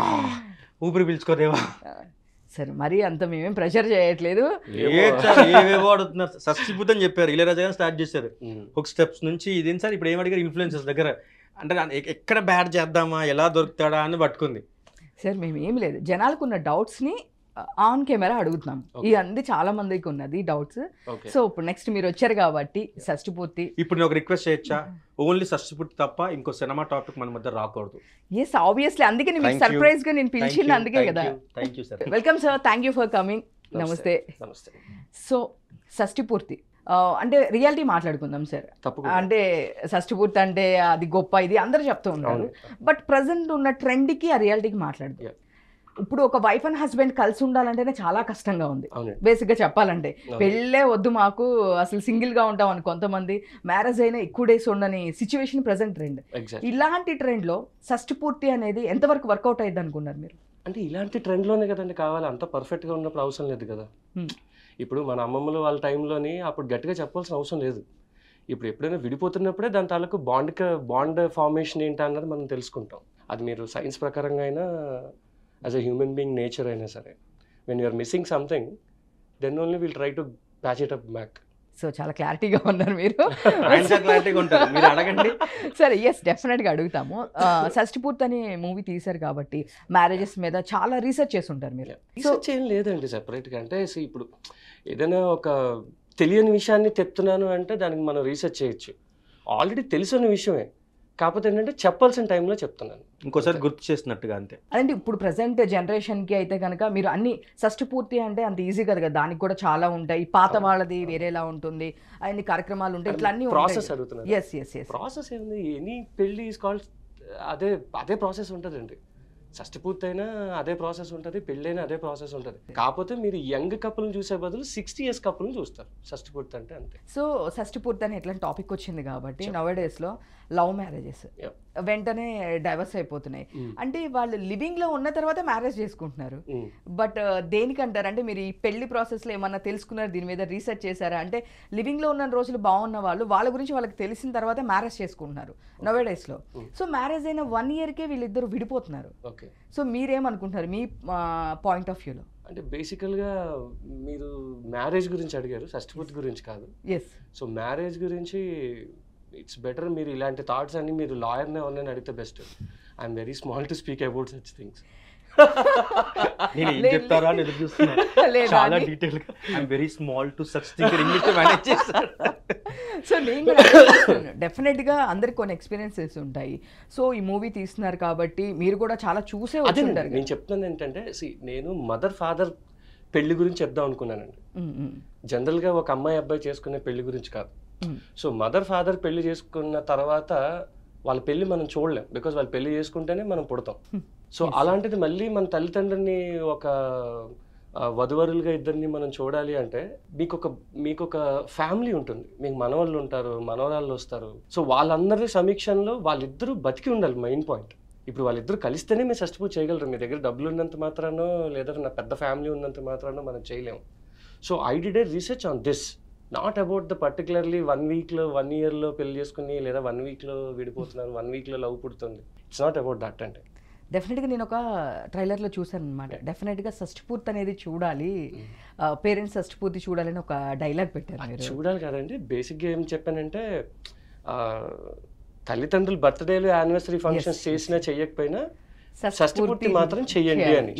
ఊపిరి పీల్చుకోదేవా సరే, మరి అంత మేమేం ప్రెషర్ చేయట్లేదు. ఏవేవో అడుగుతున్నారు. షష్టిపూర్తి అని చెప్పారు, ఇళయరాజా గారు స్టార్ట్ చేశారు ఒక స్టెప్స్ నుంచి. ఇదేం సార్ ఇప్పుడు ఏం అడిగారు ఇన్ఫ్లుయెన్సర్స్ దగ్గర అంటే ఎక్కడ బ్యాడ్ చేద్దామా, ఎలా దొరుకుతాడా అని పట్టుకుంది. సార్ మేము ఏమి లేదు, జనాలకు ఉన్న డౌట్స్ని ఆన్ కెమెరా అడుగుతున్నాం. ఇవన్నీ చాలా మందికి ఉన్నది డౌట్స్. సో ఇప్పుడు నెక్స్ట్ మీరు వచ్చారు కాబట్టి షష్టిపూర్తి, ఇప్పుడు నేను ఒక రిక్వెస్ట్ చేయొచ్చా? ఓన్లీ షష్టిపూర్తి తప్ప ఇంకో సినిమా టాపిక్ మన మధ్య రాకూడదు. ఎస్ ఆబ్వియస్లీ, అందుకే మీకు సర్ప్రైజ్ గా నేను పిలిచింది అందుకే కదా. Thank you sir. Welcome sir, thank you for coming. నమస్తే. నమస్తే. సో షష్టిపూర్తి అంటే రియాలిటీ మాట్లాడుకుందాం సార్. అంటే షష్టిపూర్తి అంటే అది గొప్ప, ఇది అందరూ చెప్తూ ఉంటారు. బట్ ప్రజెంట్ ఉన్న ట్రెండ్కి ఆ రియాలిటీకి మాట్లాడుతాం. ఇప్పుడు ఒక వైఫ్ అండ్ హస్బెండ్ కలిసి ఉండాలంటేనే చాలా కష్టంగా ఉంది బేసిక్గా చెప్పాలంటే. పెళ్ళే వద్దు మాకు, అసలు సింగిల్గా ఉంటాం అని కొంతమంది, మ్యారేజ్ అయినా ఎక్కువ డేస్ ఉండని సిచ్యువేషన్ ప్రజెంట్ ట్రెండ్. ఇలాంటి ట్రెండ్లో షష్టిపూర్తి అనేది ఎంతవరకు వర్కౌట్ అయ్యింది అనుకున్నారు మీరు? అంటే ఇలాంటి ట్రెండ్లోనే కదండి కావాలి, అంత పర్ఫెక్ట్గా ఉన్నప్పుడు అవసరం లేదు కదా. ఇప్పుడు మన అమ్మమ్మలు వాళ్ళ టైంలోని అప్పుడు గట్టిగా చెప్పాల్సిన అవసరం లేదు. ఇప్పుడు ఎప్పుడైనా విడిపోతున్నప్పుడే దాని తాలూకు బాండ్ ఫార్మేషన్ ఏంటి అన్నది మనం తెలుసుకుంటాం. అది మీరు సైన్స్ ప్రకారంగా అయినా as a human being nature అయినా సరే, when you're missing something then only will try to patch it up back. So చాలా క్లారిటీగా ఉన్నారు మీరు. క్లారిటీగా ఉంటారు, మీరు అడగండి. సరే, ఎస్ డెఫినెట్గా అడుగుతాము. షష్టిపూర్తి అనే మూవీ తీశారు కాబట్టి మ్యారేజెస్ మీద చాలా రీసెర్చ్ చేసి ఉంటారు మీరు. రీసెర్చ్ ఏం లేదండి సెపరేట్గా. అంటే ఇప్పుడు ఏదైనా ఒక తెలియని విషయాన్ని చెప్తున్నాను అంటే దానికి మనం రీసెర్చ్ చేయొచ్చు. ఆల్రెడీ తెలిసిన విషయమే, కాకపోతే ఏంటంటే చెప్పాల్సిన టైంలో చెప్తున్నాను, ఇంకోసారి గుర్తు చేసినట్టుగా అంతే. అదండి ఇప్పుడు ప్రజెంట్ జనరేషన్కి అయితే కనుక మీరు అన్ని షష్టిపూర్తి అంటే అంత ఈజీ కదా కదా, దానికి కూడా చాలా ఉంటాయి. పాత వాళ్ళది వేరేలా ఉంటుంది, అన్ని కార్యక్రమాలు ఉంటాయి, ఇట్లా అన్ని ప్రాసెస్ అడుగుతున్నారు. ఎస్ ఎస్ ఎస్ ప్రాసెస్ ఏముంది, ఎనీ పెళ్ళి ఈజ్ కాల్డ్ అదే ప్రాసెస్ ఉంటుందండి. షష్టిపూర్తి అయినా అదే ప్రాసెస్ ఉంటుంది, పెళ్ళైనా అదే ప్రాసెస్ ఉంటుంది. కాకపోతే మీరు యంగ్ కపుల్ని చూసే బదులు 60 years కపుల్ని చూస్తారు షష్టిపూర్తి అంటే, అంతే. సో షష్టిపూర్తి అని ఎట్లాంటి టాపిక్ వచ్చింది కాబట్టి నవ్ డేస్లో లవ్ మ్యారేజెస్ వెంటనే డైవర్స్ అయిపోతున్నాయి. అంటే వాళ్ళు లివింగ్లో ఉన్న తర్వాత మ్యారేజ్ చేసుకుంటున్నారు. బట్ దేనికంటారు అంటే మీరు ఈ పెళ్లి ప్రాసెస్లో ఏమన్నా తెలుసుకున్నారు, దీని మీద రీసెర్చ్ చేశారా? అంటే లివింగ్లో ఉన్న రోజులు బాగున్న వాళ్ళు వాళ్ళ గురించి వాళ్ళకి తెలిసిన తర్వాత మ్యారేజ్ చేసుకుంటున్నారు నవ్ డేస్లో. సో మ్యారేజ్ అయిన 1 yearకే వీళ్ళిద్దరు విడిపోతున్నారు. సో మీరేమనుకుంటున్నారు మీ పాయింట్ ఆఫ్ వ్యూలో? అంటే బేసికల్గా మీరు మ్యారేజ్ గురించి అడిగారు, షష్టిపూర్తి గురించి కాదు. ఎస్. సో మ్యారేజ్ గురించి ఇట్స్ బెటర్ మీరు ఇలాంటి థాట్స్ అన్ని మీరు లాయర్ని ఎవరినైనా అడిగితే best. I'm very small to speak about such things. నేను ఏం చెప్తారా అని ఎదురు చూస్తున్నా చాలా డీటెయిల్గా. I'm very small to such things ఇంగ్లీష్లో మేనేజ్ చేస్తాను. సో నేను కూడా డెఫినెట్గా అందరికి కొన్ని ఎక్స్పీరియన్సెస్ ఉంటాయి. సో ఈ మూవీ తీస్తున్నారు కాబట్టి మీరు కూడా చాలా చూసే ఉంటారు. నేను చెప్తున్నాను ఏంటంటే, నేను మదర్ ఫాదర్ పెళ్లి గురించి చెప్దాం అనుకున్నానండి. జనరల్గా ఒక అమ్మాయి అబ్బాయి చేసుకునే పెళ్లి గురించి కాదు. సో మదర్ ఫాదర్ పెళ్లి చేసుకున్న తర్వాత వాళ్ళ పెళ్లి మనం చూడలేం, బికాజ్ వాళ్ళు పెళ్లి చేసుకుంటేనే మనం పుడతాం. సో అలాంటిది మళ్ళీ మన తల్లిదండ్రుల్ని ఒక వధువరులుగా ఇద్దరిని మనం చూడాలి అంటే మీకు ఒక ఫ్యామిలీ ఉంటుంది, మీకు మనవాళ్ళు ఉంటారు, మనవరాళ్ళు వస్తారు. సో వాళ్ళందరి సమీక్షంలో వాళ్ళిద్దరూ బతికి ఉండాలి, మెయిన్ పాయింట్. ఇప్పుడు వాళ్ళిద్దరూ కలిస్తేనే మీరు షష్టిపూర్తి చేయగలరు. మీ దగ్గర డబ్బులు ఉన్నంత మాత్రానో లేదా నా పెద్ద ఫ్యామిలీ ఉన్నంత మాత్రానో మనం చేయలేము. So I did a research on this, not about the particularly 1 weekలో 1 yearలో పెళ్లి చేసుకుని లేదా 1 weekలో విడిపోతున్నాను, 1 weekలో లవ్ పుడుతుంది. ఇట్స్ నాట్ అబౌట్ దట్ అంటే. డెఫినెట్గా నేను ఒక ట్రైలర్లో చూశాను అనమాట. డెఫినెట్గా షష్టిపూర్తి అనేది చూడాలి, పేరెంట్స్ షష్టిపూర్తి చూడాలని ఒక డైలాగ్ పెట్టారు. చూడాలి కదండి. బేసిక్గా ఏం చెప్పానంటే, తల్లిదండ్రులు బర్త్డేలు యానివర్సరీ ఫంక్షన్స్ చేసినా చెయ్యకపోయినా షష్టిపూర్తి మాత్రం చెయ్యండి అని.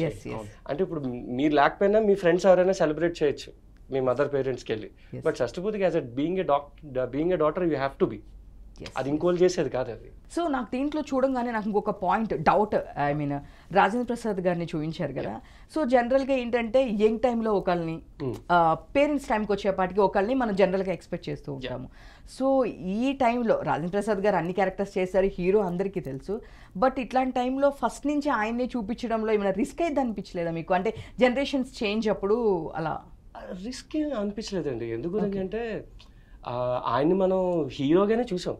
అంటే ఇప్పుడు మీరు లేకపోయినా మీ ఫ్రెండ్స్ ఎవరైనా సెలబ్రేట్ చేయొచ్చు మీ మదర్ పేరెంట్స్కి వెళ్ళి. బట్ షష్టిపూర్తికి as being a daughter you have to be. అది ఇంకోళ్ళు చేసేది కాదు అది. సో నాకు దీంట్లో చూడంగానే నాకు ఇంకొక point doubt, I mean Rajendra Prasad గారిని చూపించారు కదా, సో జనరల్గా ఏంటంటే యంగ్ టైంలో ఒకళ్ళని, పేరెంట్స్ టైంకి వచ్చేపాటికి ఒకళ్ళని మనం జనరల్గా ఎక్స్పెక్ట్ చేస్తూ ఉంటాము. సో ఈ టైంలో రాజేంద్ర ప్రసాద్ గారు అన్ని క్యారెక్టర్స్ చేశారు, హీరో అందరికీ తెలుసు, బట్ ఇట్లాంటి టైంలో ఫస్ట్ నుంచి ఆయన్నే చూపించడంలో ఏమైనా రిస్క్ అయితే అనిపించలేదా మీకు? అంటే జనరేషన్స్ చేంజ్ అప్పుడు అలా రిస్క్ ఏం అనిపించలేదండి. ఎందుకు అంటే ఆయన్ని మనం హీరోగానే చూసాం.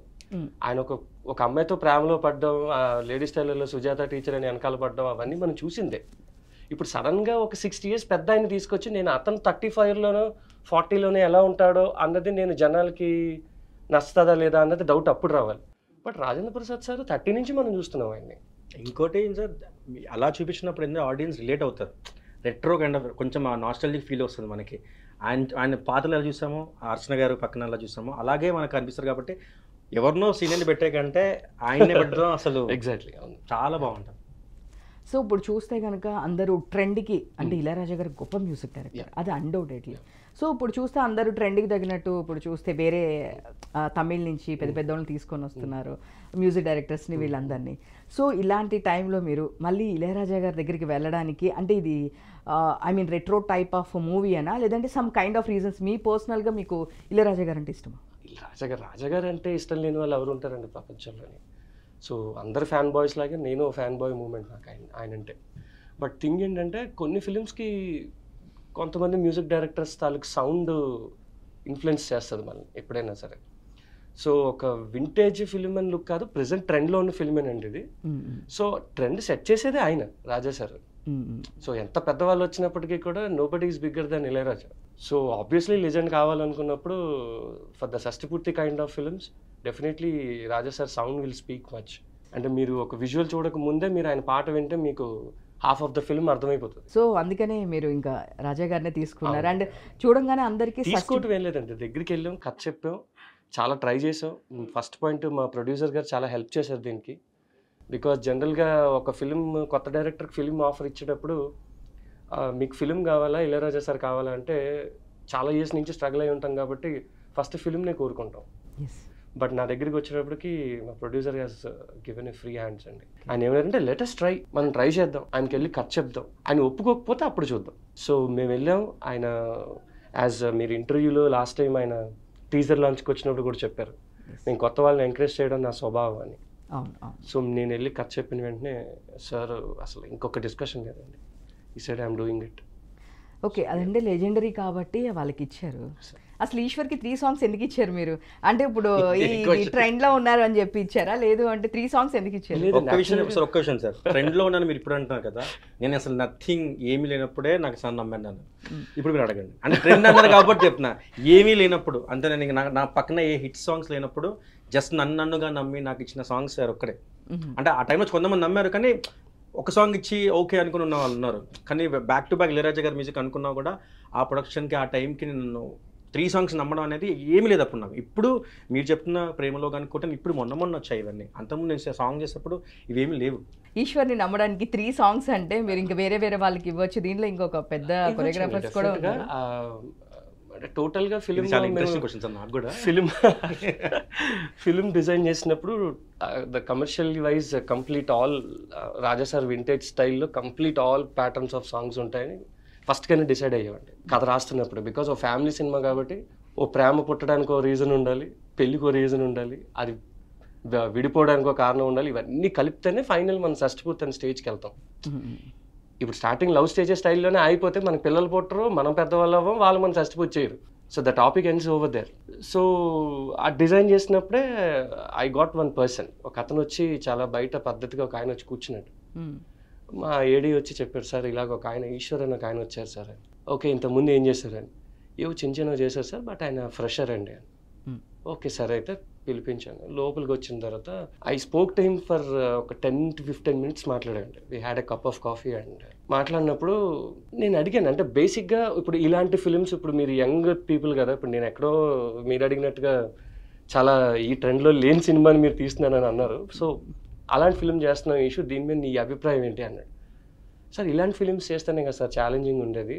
ఆయన ఒక అమ్మాయితో ప్రేమలో పడ్డం, లేడీస్ టైలర్లో సుజాత టీచర్ అని వెనకాల పడ్డం, అవన్నీ మనం చూసిందే. ఇప్పుడు సడన్గా ఒక 60 years పెద్ద ఆయన తీసుకొచ్చి నేను అతను 35లోనో 40లోనే ఎలా ఉంటాడో అన్నది నేను జనాలకి నచ్చుతుందా లేదా అన్నది డౌట్ అప్పుడు రావాలి. బట్ రాజేంద్ర ప్రసాద్ సార్ 30 నుంచి మనం చూస్తున్నాం ఆయన్ని. ఇంకోటి సార్, అలా చూపించినప్పుడు ఎందుకు ఆడియన్స్ రిలేట్ అవుతారు, రెట్రో కైండ్ ఆఫ్ కొంచెం ఆ నాస్టాలజిక్ ఫీల్ వస్తుంది మనకి. ఆయన పాటలు ఎలా చూసామో, అర్చన గారు పక్కన ఎలా చూసామో అలాగే మనకు అనిపిస్తారు. కాబట్టి ఎవరినో సీనియర్ని పెట్టే కంటే ఆయన్నే పెట్టడం అసలు ఎగ్జాక్ట్లీ చాలా బాగుంటుంది. సో ఇప్పుడు చూస్తే కనుక అందరూ ట్రెండ్కి, అంటే ఇళయరాజా గారు గొప్ప మ్యూజిక్ డైరెక్టర్, అది అన్డౌటెడ్లీ. సో ఇప్పుడు చూస్తే అందరూ ట్రెండ్కి తగినట్టు ఇప్పుడు చూస్తే వేరే తమిళ్ నుంచి పెద్ద వాళ్ళని తీసుకొని వస్తున్నారు మ్యూజిక్ డైరెక్టర్స్ని, వీళ్ళందరినీ. సో ఇలాంటి టైంలో మీరు మళ్ళీ ఇళయరాజా గారి దగ్గరికి వెళ్ళడానికి, అంటే ఇది I mean retro type of movie అనా, లేదంటే సమ్ కైండ్ ఆఫ్ రీజన్స్ మీ పర్సనల్గా మీకు ఇళయరాజా గారు అంటే ఇష్టమా? రాజాగారు అంటే ఇష్టం లేని వాళ్ళు ఎవరు ఉంటారండి ప్రపంచంలోని. సో అందరు ఫ్యాన్ బాయ్స్ లాగే నేను ఫ్యాన్ బాయ్ మూమెంట్ నాకు ఆయన అంటే. బట్ థింగ్ ఏంటంటే కొన్ని ఫిలిమ్స్కి కొంతమంది మ్యూజిక్ డైరెక్టర్స్ తాలూకు సౌండ్ ఇన్ఫ్లుయెన్స్ చేస్తుంది మనల్ని ఎప్పుడైనా సరే. సో ఒక వింటేజ్ ఫిలిం అని లుక్ కాదు, ప్రెసెంట్ ట్రెండ్లో ఉన్న ఫిలిమేనండి ఇది. సో ట్రెండ్ సెట్ చేసేదే ఆయన, రాజా సార్. సో ఎంత పెద్దవాళ్ళు వచ్చినప్పటికీ కూడా nobody is bigger than Ilaiyaraaja. So obviously legend కావాలనుకున్నప్పుడు for the Shashtipoorthi kind of films definitely Raja sir sound will speak much. అంటే మీరు ఒక విజువల్ చూడక ముందే మీరు ఆయన పాట వింటే మీకు హాఫ్ ఆఫ్ ద ఫిల్మ్ అర్థమైపోతుంది. సో అందుకనే మీరు ఇంకా రాజా గారినే తీసుకున్నారు. అండ్ చూడంగానే అందరికీ తీసుకోవటం ఏం లేదండి, దగ్గరికి వెళ్ళాం, కథ చెప్పాం, చాలా ట్రై చేసాం. ఫస్ట్ పాయింట్ మా ప్రొడ్యూసర్ గారు చాలా హెల్ప్ చేశారు దీనికి. బికాజ్ జనరల్గా ఒక ఫిలిం కొత్త డైరెక్టర్కి ఫిలిం ఆఫర్ ఇచ్చేటప్పుడు మీకు ఫిలిం కావాలా ఇళయరాజా సార్ కావాలా అంటే చాలా ఇయర్స్ నుంచి స్ట్రగుల్ అయి ఉంటాం కాబట్టి ఫస్ట్ ఫిలింనే కోరుకుంటాం. బట్ నా దగ్గరికి వచ్చేటప్పటికి మా producer has given a free hands అండి. ఆయన ఏమంటారంటే లెటెస్ట్ ట్రై, మనం ట్రై చేద్దాం, ఆయనకి వెళ్ళి కట్ చెప్దాం, ఆయన ఒప్పుకోకపోతే అప్పుడు చూద్దాం. సో మేము వెళ్ళాం. ఆయన యాజ్ మీరు ఇంటర్వ్యూలో లాస్ట్ టైం ఆయన టీజర్ లాంచ్కి వచ్చినప్పుడు కూడా చెప్పారు, నేను కొత్త వాళ్ళని ఎంకరేజ్ చేయడం నా స్వభావం అని. సో నేను వెళ్ళి కట్ చెప్పిన వెంటనే సార్ అసలు ఇంకొక డిస్కషన్ లేదండి, ఈ side I'm doing it. Okay, అదంటే లెజెండరీ కాబట్టి వాళ్ళకి ఇచ్చారు. అసలు ఈశ్వర్కి 3 songs ఎందుకు ఇచ్చారు మీరు? అంటే ఇప్పుడు ఈ ట్రెండ్ లో ఉన్నారు అని చెప్పి ఇచ్చారా, లేదు అంటే 3 songs ఎందుకు ఇచ్చారు? ఒక్క విషయం సార్, ట్రెండ్ లో ఉన్నాను మీరు ఇప్పుడు అంటున్నారు కదా, నేను అసలు నథింగ్ ఏమీ లేనప్పుడే నాకు సార్ నమ్మాను. ఇప్పుడు మీరు అడగండి, అంటే ట్రెండ్ అన్నారు కాబట్టి చెప్తున్నా, ఏమీ లేనప్పుడు అంటే నేను నా పక్కన ఏ హిట్ సాంగ్స్ లేనప్పుడు జస్ట్ నన్నుగా నమ్మి నాకు ఇచ్చిన సాంగ్స్ సార్ ఒక్కడే. అంటే ఆ టైంలో కొంతమంది నమ్మారు, కానీ ఒక సాంగ్ ఇచ్చి ఓకే అనుకుని ఉన్న వాళ్ళు ఉన్నారు. కానీ బ్యాక్ టు బ్యాక్ ఇళయరాజా గారి మ్యూజిక్ అనుకున్నా కూడా ఆ ప్రొడక్షన్కి ఆ టైంకి నేను 3 songs నమ్మడం అనేది ఏమీ లేదు అప్పుడు నాకు. ఇప్పుడు మీరు చెప్తున్న ప్రేమలో కనుక్కుంటే ఇప్పుడు మొన్న వచ్చాయి ఇవన్నీ. అంతకుముందు నేను సాంగ్ చేసేటప్పుడు ఇవేమీ లేవు. ఈశ్వర్ని నమ్మడానికి 3 songs అంటే మీరు ఇంకా వేరే వాళ్ళకి ఇవ్వచ్చు. దీంట్లో ఇంకొక పెద్ద కొరియోగ్రాఫర్స్ కూడా ఉన్నారు. అంటే టోటల్గా ఫిలిం డిజైన్ చేసినప్పుడు the commercial wise complete all Raja sir vintage స్టైల్లో complete all patterns of songs ఉంటాయని ఫస్ట్గానే డిసైడ్ అయ్యామండి కథ రాస్తున్నప్పుడు. బికాజ్ ఓ ఫ్యామిలీ సినిమా కాబట్టి ఓ ప్రేమ పుట్టడానికి ఓ రీజన్ ఉండాలి, పెళ్ళికి ఓ రీజన్ ఉండాలి, అది విడిపోవడానికి ఒక కారణం ఉండాలి. ఇవన్నీ కలిపితేనే ఫైనల్ మనం షష్టిపూర్తి అనే స్టేజ్కి వెళ్తాం. ఇప్పుడు స్టార్టింగ్ లవ్ స్టేజెస్ స్టైల్లోనే ఆగిపోతే మనకి పిల్లలు పుట్టరు, మనం పెద్దవాళ్ళు అవ్వం, వాళ్ళు మనం షష్టిపూర్తి చేయరు. So the topic ends over there. So ఆ డిజైన్ చేసినప్పుడే ఐ గాట్ వన్ పర్సన్, ఒక అతను వచ్చి చాలా బయట పద్ధతిగా ఒక ఆయన వచ్చి కూర్చున్నాడు. మా ఏడీ వచ్చి చెప్పారు, సార్ ఇలాగ ఒక ఆయన ఈశ్వర్ అని ఒక ఆయన వచ్చారు సార్ అని. ఓకే, ఇంతకుముందు ఏం చేశారని? ఏవో చిన్న చేశారు సార్, బట్ ఆయన ఫ్రెషర్ అండి అని. ఓకే సార్, అయితే పిలిపించాను. లోపలికి వచ్చిన తర్వాత I spoke to him for ఒక 10 to 15 minutes మాట్లాడండి. We had a cup of coffee and మాట్లాడినప్పుడు నేను అడిగాను, అంటే బేసిక్గా ఇప్పుడు ఇలాంటి ఫిలిమ్స్ ఇప్పుడు మీరు యంగ్ పీపుల్ కదా, ఇప్పుడు నేను ఎక్కడో మీరు అడిగినట్టుగా చాలా ఈ ట్రెండ్లో లేని సినిమాని మీరు తీస్తున్నానని అన్నారు. సో అలాంటి ఫిలిం చేస్తున్నాం ఇష్యూ, దీని మీద నీ అభిప్రాయం ఏంటి అన్నాడు. సార్ ఇలాంటి ఫిలిమ్స్ చేస్తేనే కదా సార్ ఛాలెంజింగ్ ఉండేది.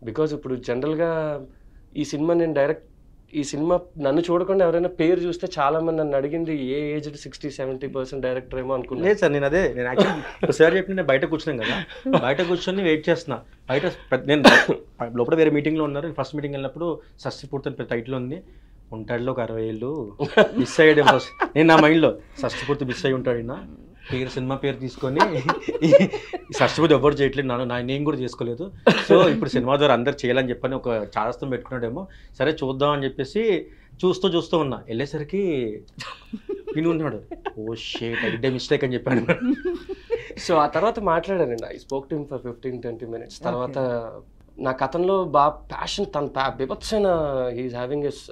బికాజ్ ఇప్పుడు జనరల్గా ఈ సినిమా నేను డైరెక్ట్ ఈ సినిమా నన్ను చూడకుండా ఎవరైనా పేరు చూస్తే చాలా మంది నన్ను అడిగింది ఏ ఏజ్ 60-70% డైరెక్టర్ ఏమో అనుకున్నాను. లేదు సార్, నేను యాక్చువల్లీ సార్ చెప్పి నేను బయట కూర్చున్నాను కదా, బయట కూర్చొని వెయిట్ చేస్తున్నా. బయట నేను లోపల వేరే మీటింగ్లో ఉన్నారు. ఫస్ట్ మీటింగ్ వెళ్ళినప్పుడు షష్టి పూర్తి టైటిల్ ఉంది, ఉంటాడులో ఒక 60 ఏళ్ళు మిస్ అయ్యాడు. నేను నా మైండ్లో షష్టి పూర్తి మిస్ అయ్యి ఉంటాడు నా పేరు, సినిమా పేరు తీసుకొని షష్టి పూర్తి ఎవరు చేయట్లేదు, నేను కూడా చేసుకోలేదు. సో ఇప్పుడు సినిమా ద్వారా అందరు చేయాలని చెప్పని ఒక చాదస్తం పెట్టుకున్నాడేమో, సరే చూద్దాం అని చెప్పేసి చూస్తూ ఉన్నా. వెళ్ళేసరికి విని ఉన్నాడు, ఓ షేట్ ఐ మిస్టేక్ అని చెప్పాను. సో ఆ తర్వాత మాట్లాడానండి. I spoke to him for 15-20 minutes. తర్వాత నా కథంలో బాగా ప్యాషన్, తన బిభత్సైన he's having as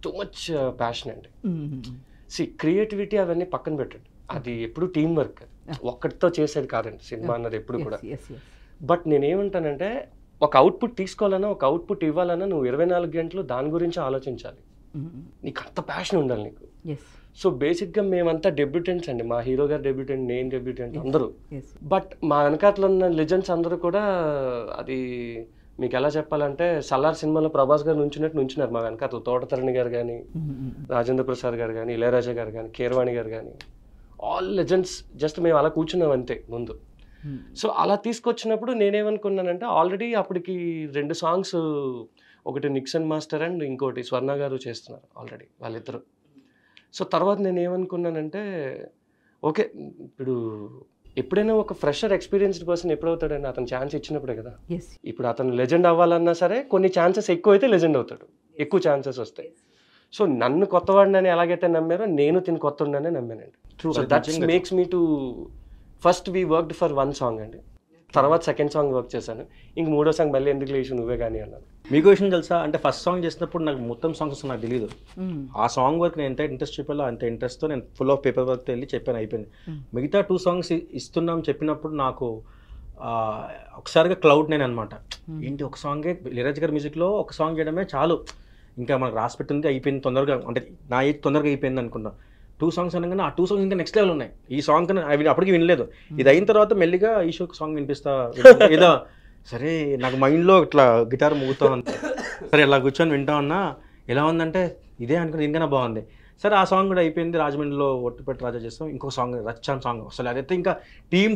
too much passion అండి. క్రియేటివిటీ అవన్నీ పక్కన పెట్టండి, అది ఎప్పుడు టీం వర్క్, ఒక్కటితో చేసేది కాదండి సినిమా అన్నది ఎప్పుడు కూడా. బట్ నేనేమంటానంటే ఒక అవుట్పుట్ తీసుకోవాలన్నా, ఒక అవుట్పుట్ ఇవ్వాలన్నా నువ్వు 24 గంటలు దాని గురించి ఆలోచించాలి. నీకు అంత ప్యాషన్ ఉండాలి నీకు. సో బేసిక్గా మేమంతా డెబ్యూటెంట్స్ అండి. మా హీరో గారు డెబ్యూటెంట్, నేను డెబ్యూటెంట్, అందరూ. బట్ మా వెనకాతలో ఉన్న లెజెండ్స్ అందరూ కూడా, అది మీకు ఎలా చెప్పాలంటే సలార్ సినిమాలో ప్రభాస్ గారు నుంచున్నారు మా వెనకాతలో. తోటతరణి గారు కానీ, రాజేంద్ర ప్రసాద్ గారు కానీ, ఇళయరాజా గారు కానీ, కీరవాణి గారు కానీ, ఆల్ లెజెండ్స్. జస్ట్ మేము అలా కూర్చున్నాం అంతే ముందు. సో అలా తీసుకొచ్చినప్పుడు నేనేమనుకున్నానంటే, ఆల్రెడీ అప్పటికి 2 సాంగ్స్, ఒకటి నిక్సన్ మాస్టర్ అండ్ ఇంకోటి స్వర్ణ గారు చేస్తున్నారు ఆల్రెడీ వాళ్ళిద్దరు. సో తర్వాత నేనేమనుకున్నానంటే, ఓకే ఇప్పుడు ఎప్పుడైనా ఒక ఫ్రెషర్ ఎక్స్పీరియన్స్డ్ పర్సన్ ఎప్పుడవుతాడని అతను ఛాన్స్ ఇచ్చినప్పుడే కదా. ఇప్పుడు అతను లెజెండ్ అవ్వాలన్నా సరే కొన్ని ఛాన్సెస్ ఎక్కువ అయితే లెజెండ్ అవుతాడు, ఎక్కువ ఛాన్సెస్ వస్తాయి. సో నన్ను కొత్తవాడిని ఎలాగైతే నమ్మారో నేను తిని కొత్తవాడినే నమ్మానండి. So that makes me to first we worked for 1 song అండి. తర్వాత సెకండ్ సాంగ్ వర్క్ చేశాను. ఇంక 3వ సాంగ్ మళ్ళీ ఎందుకు లేచి నువ్వే కానీ అన్నాను. మీకు విషయం తెలుసా అంటే, ఫస్ట్ సాంగ్ చేసినప్పుడు నాకు మొత్తం సాంగ్స్ నాకు తెలియదు. ఆ సాంగ్ వర్క్ నేను ఎంత ఇంట్రెస్ట్ చెప్పాలో అంత ఇంట్రెస్ట్తో నేను ఫుల్ ఆఫ్ పేపర్ వర్క్తో వెళ్ళి చెప్పాను, అయిపోయింది. మిగతా 2 సాంగ్స్ ఇస్తున్నాం చెప్పినప్పుడు నాకు ఒకసారిగా క్లౌడ్ నేను అనమాట. ఏంటి ఒక సాంగే ఇళయరాజా గారి మ్యూజిక్లో ఒక సాంగ్ చేయడమే చాలు, ఇంకా మనకు రాసి పెట్టింది అయిపోయింది తొందరగా, అంటే నా ఏజ్ తొందరగా అయిపోయింది అనుకున్నా. 2 సాంగ్స్ అనగానే ఆ 2 సాంగ్స్ ఇంకా నెక్స్ట్ లెవెల్ ఉన్నాయి. ఈ సాంగ్ కన్నా అవి అప్పటికి వినలేదు. ఇది అయిన తర్వాత మెల్లిగా ఈ షోకి సాంగ్ వినిపిస్తా ఏదో సరే నాకు మైండ్లో ఇట్లా గిటార్ మోగుతా ఉంది. సరే ఇలా కూర్చొని వింటా ఉన్నా, ఎలా ఉందంటే ఇదే అనుకుని దీనికన్నా బాగుంది. సరే ఆ సాంగ్ కూడా అయిపోయింది. రాజమండ్రిలో ఒట్టుపెట్టి రాజా చేస్తాం, ఇంకో సాంగ్ రచ్చాన్ సాంగ్. అసలు అదైతే ఇంకా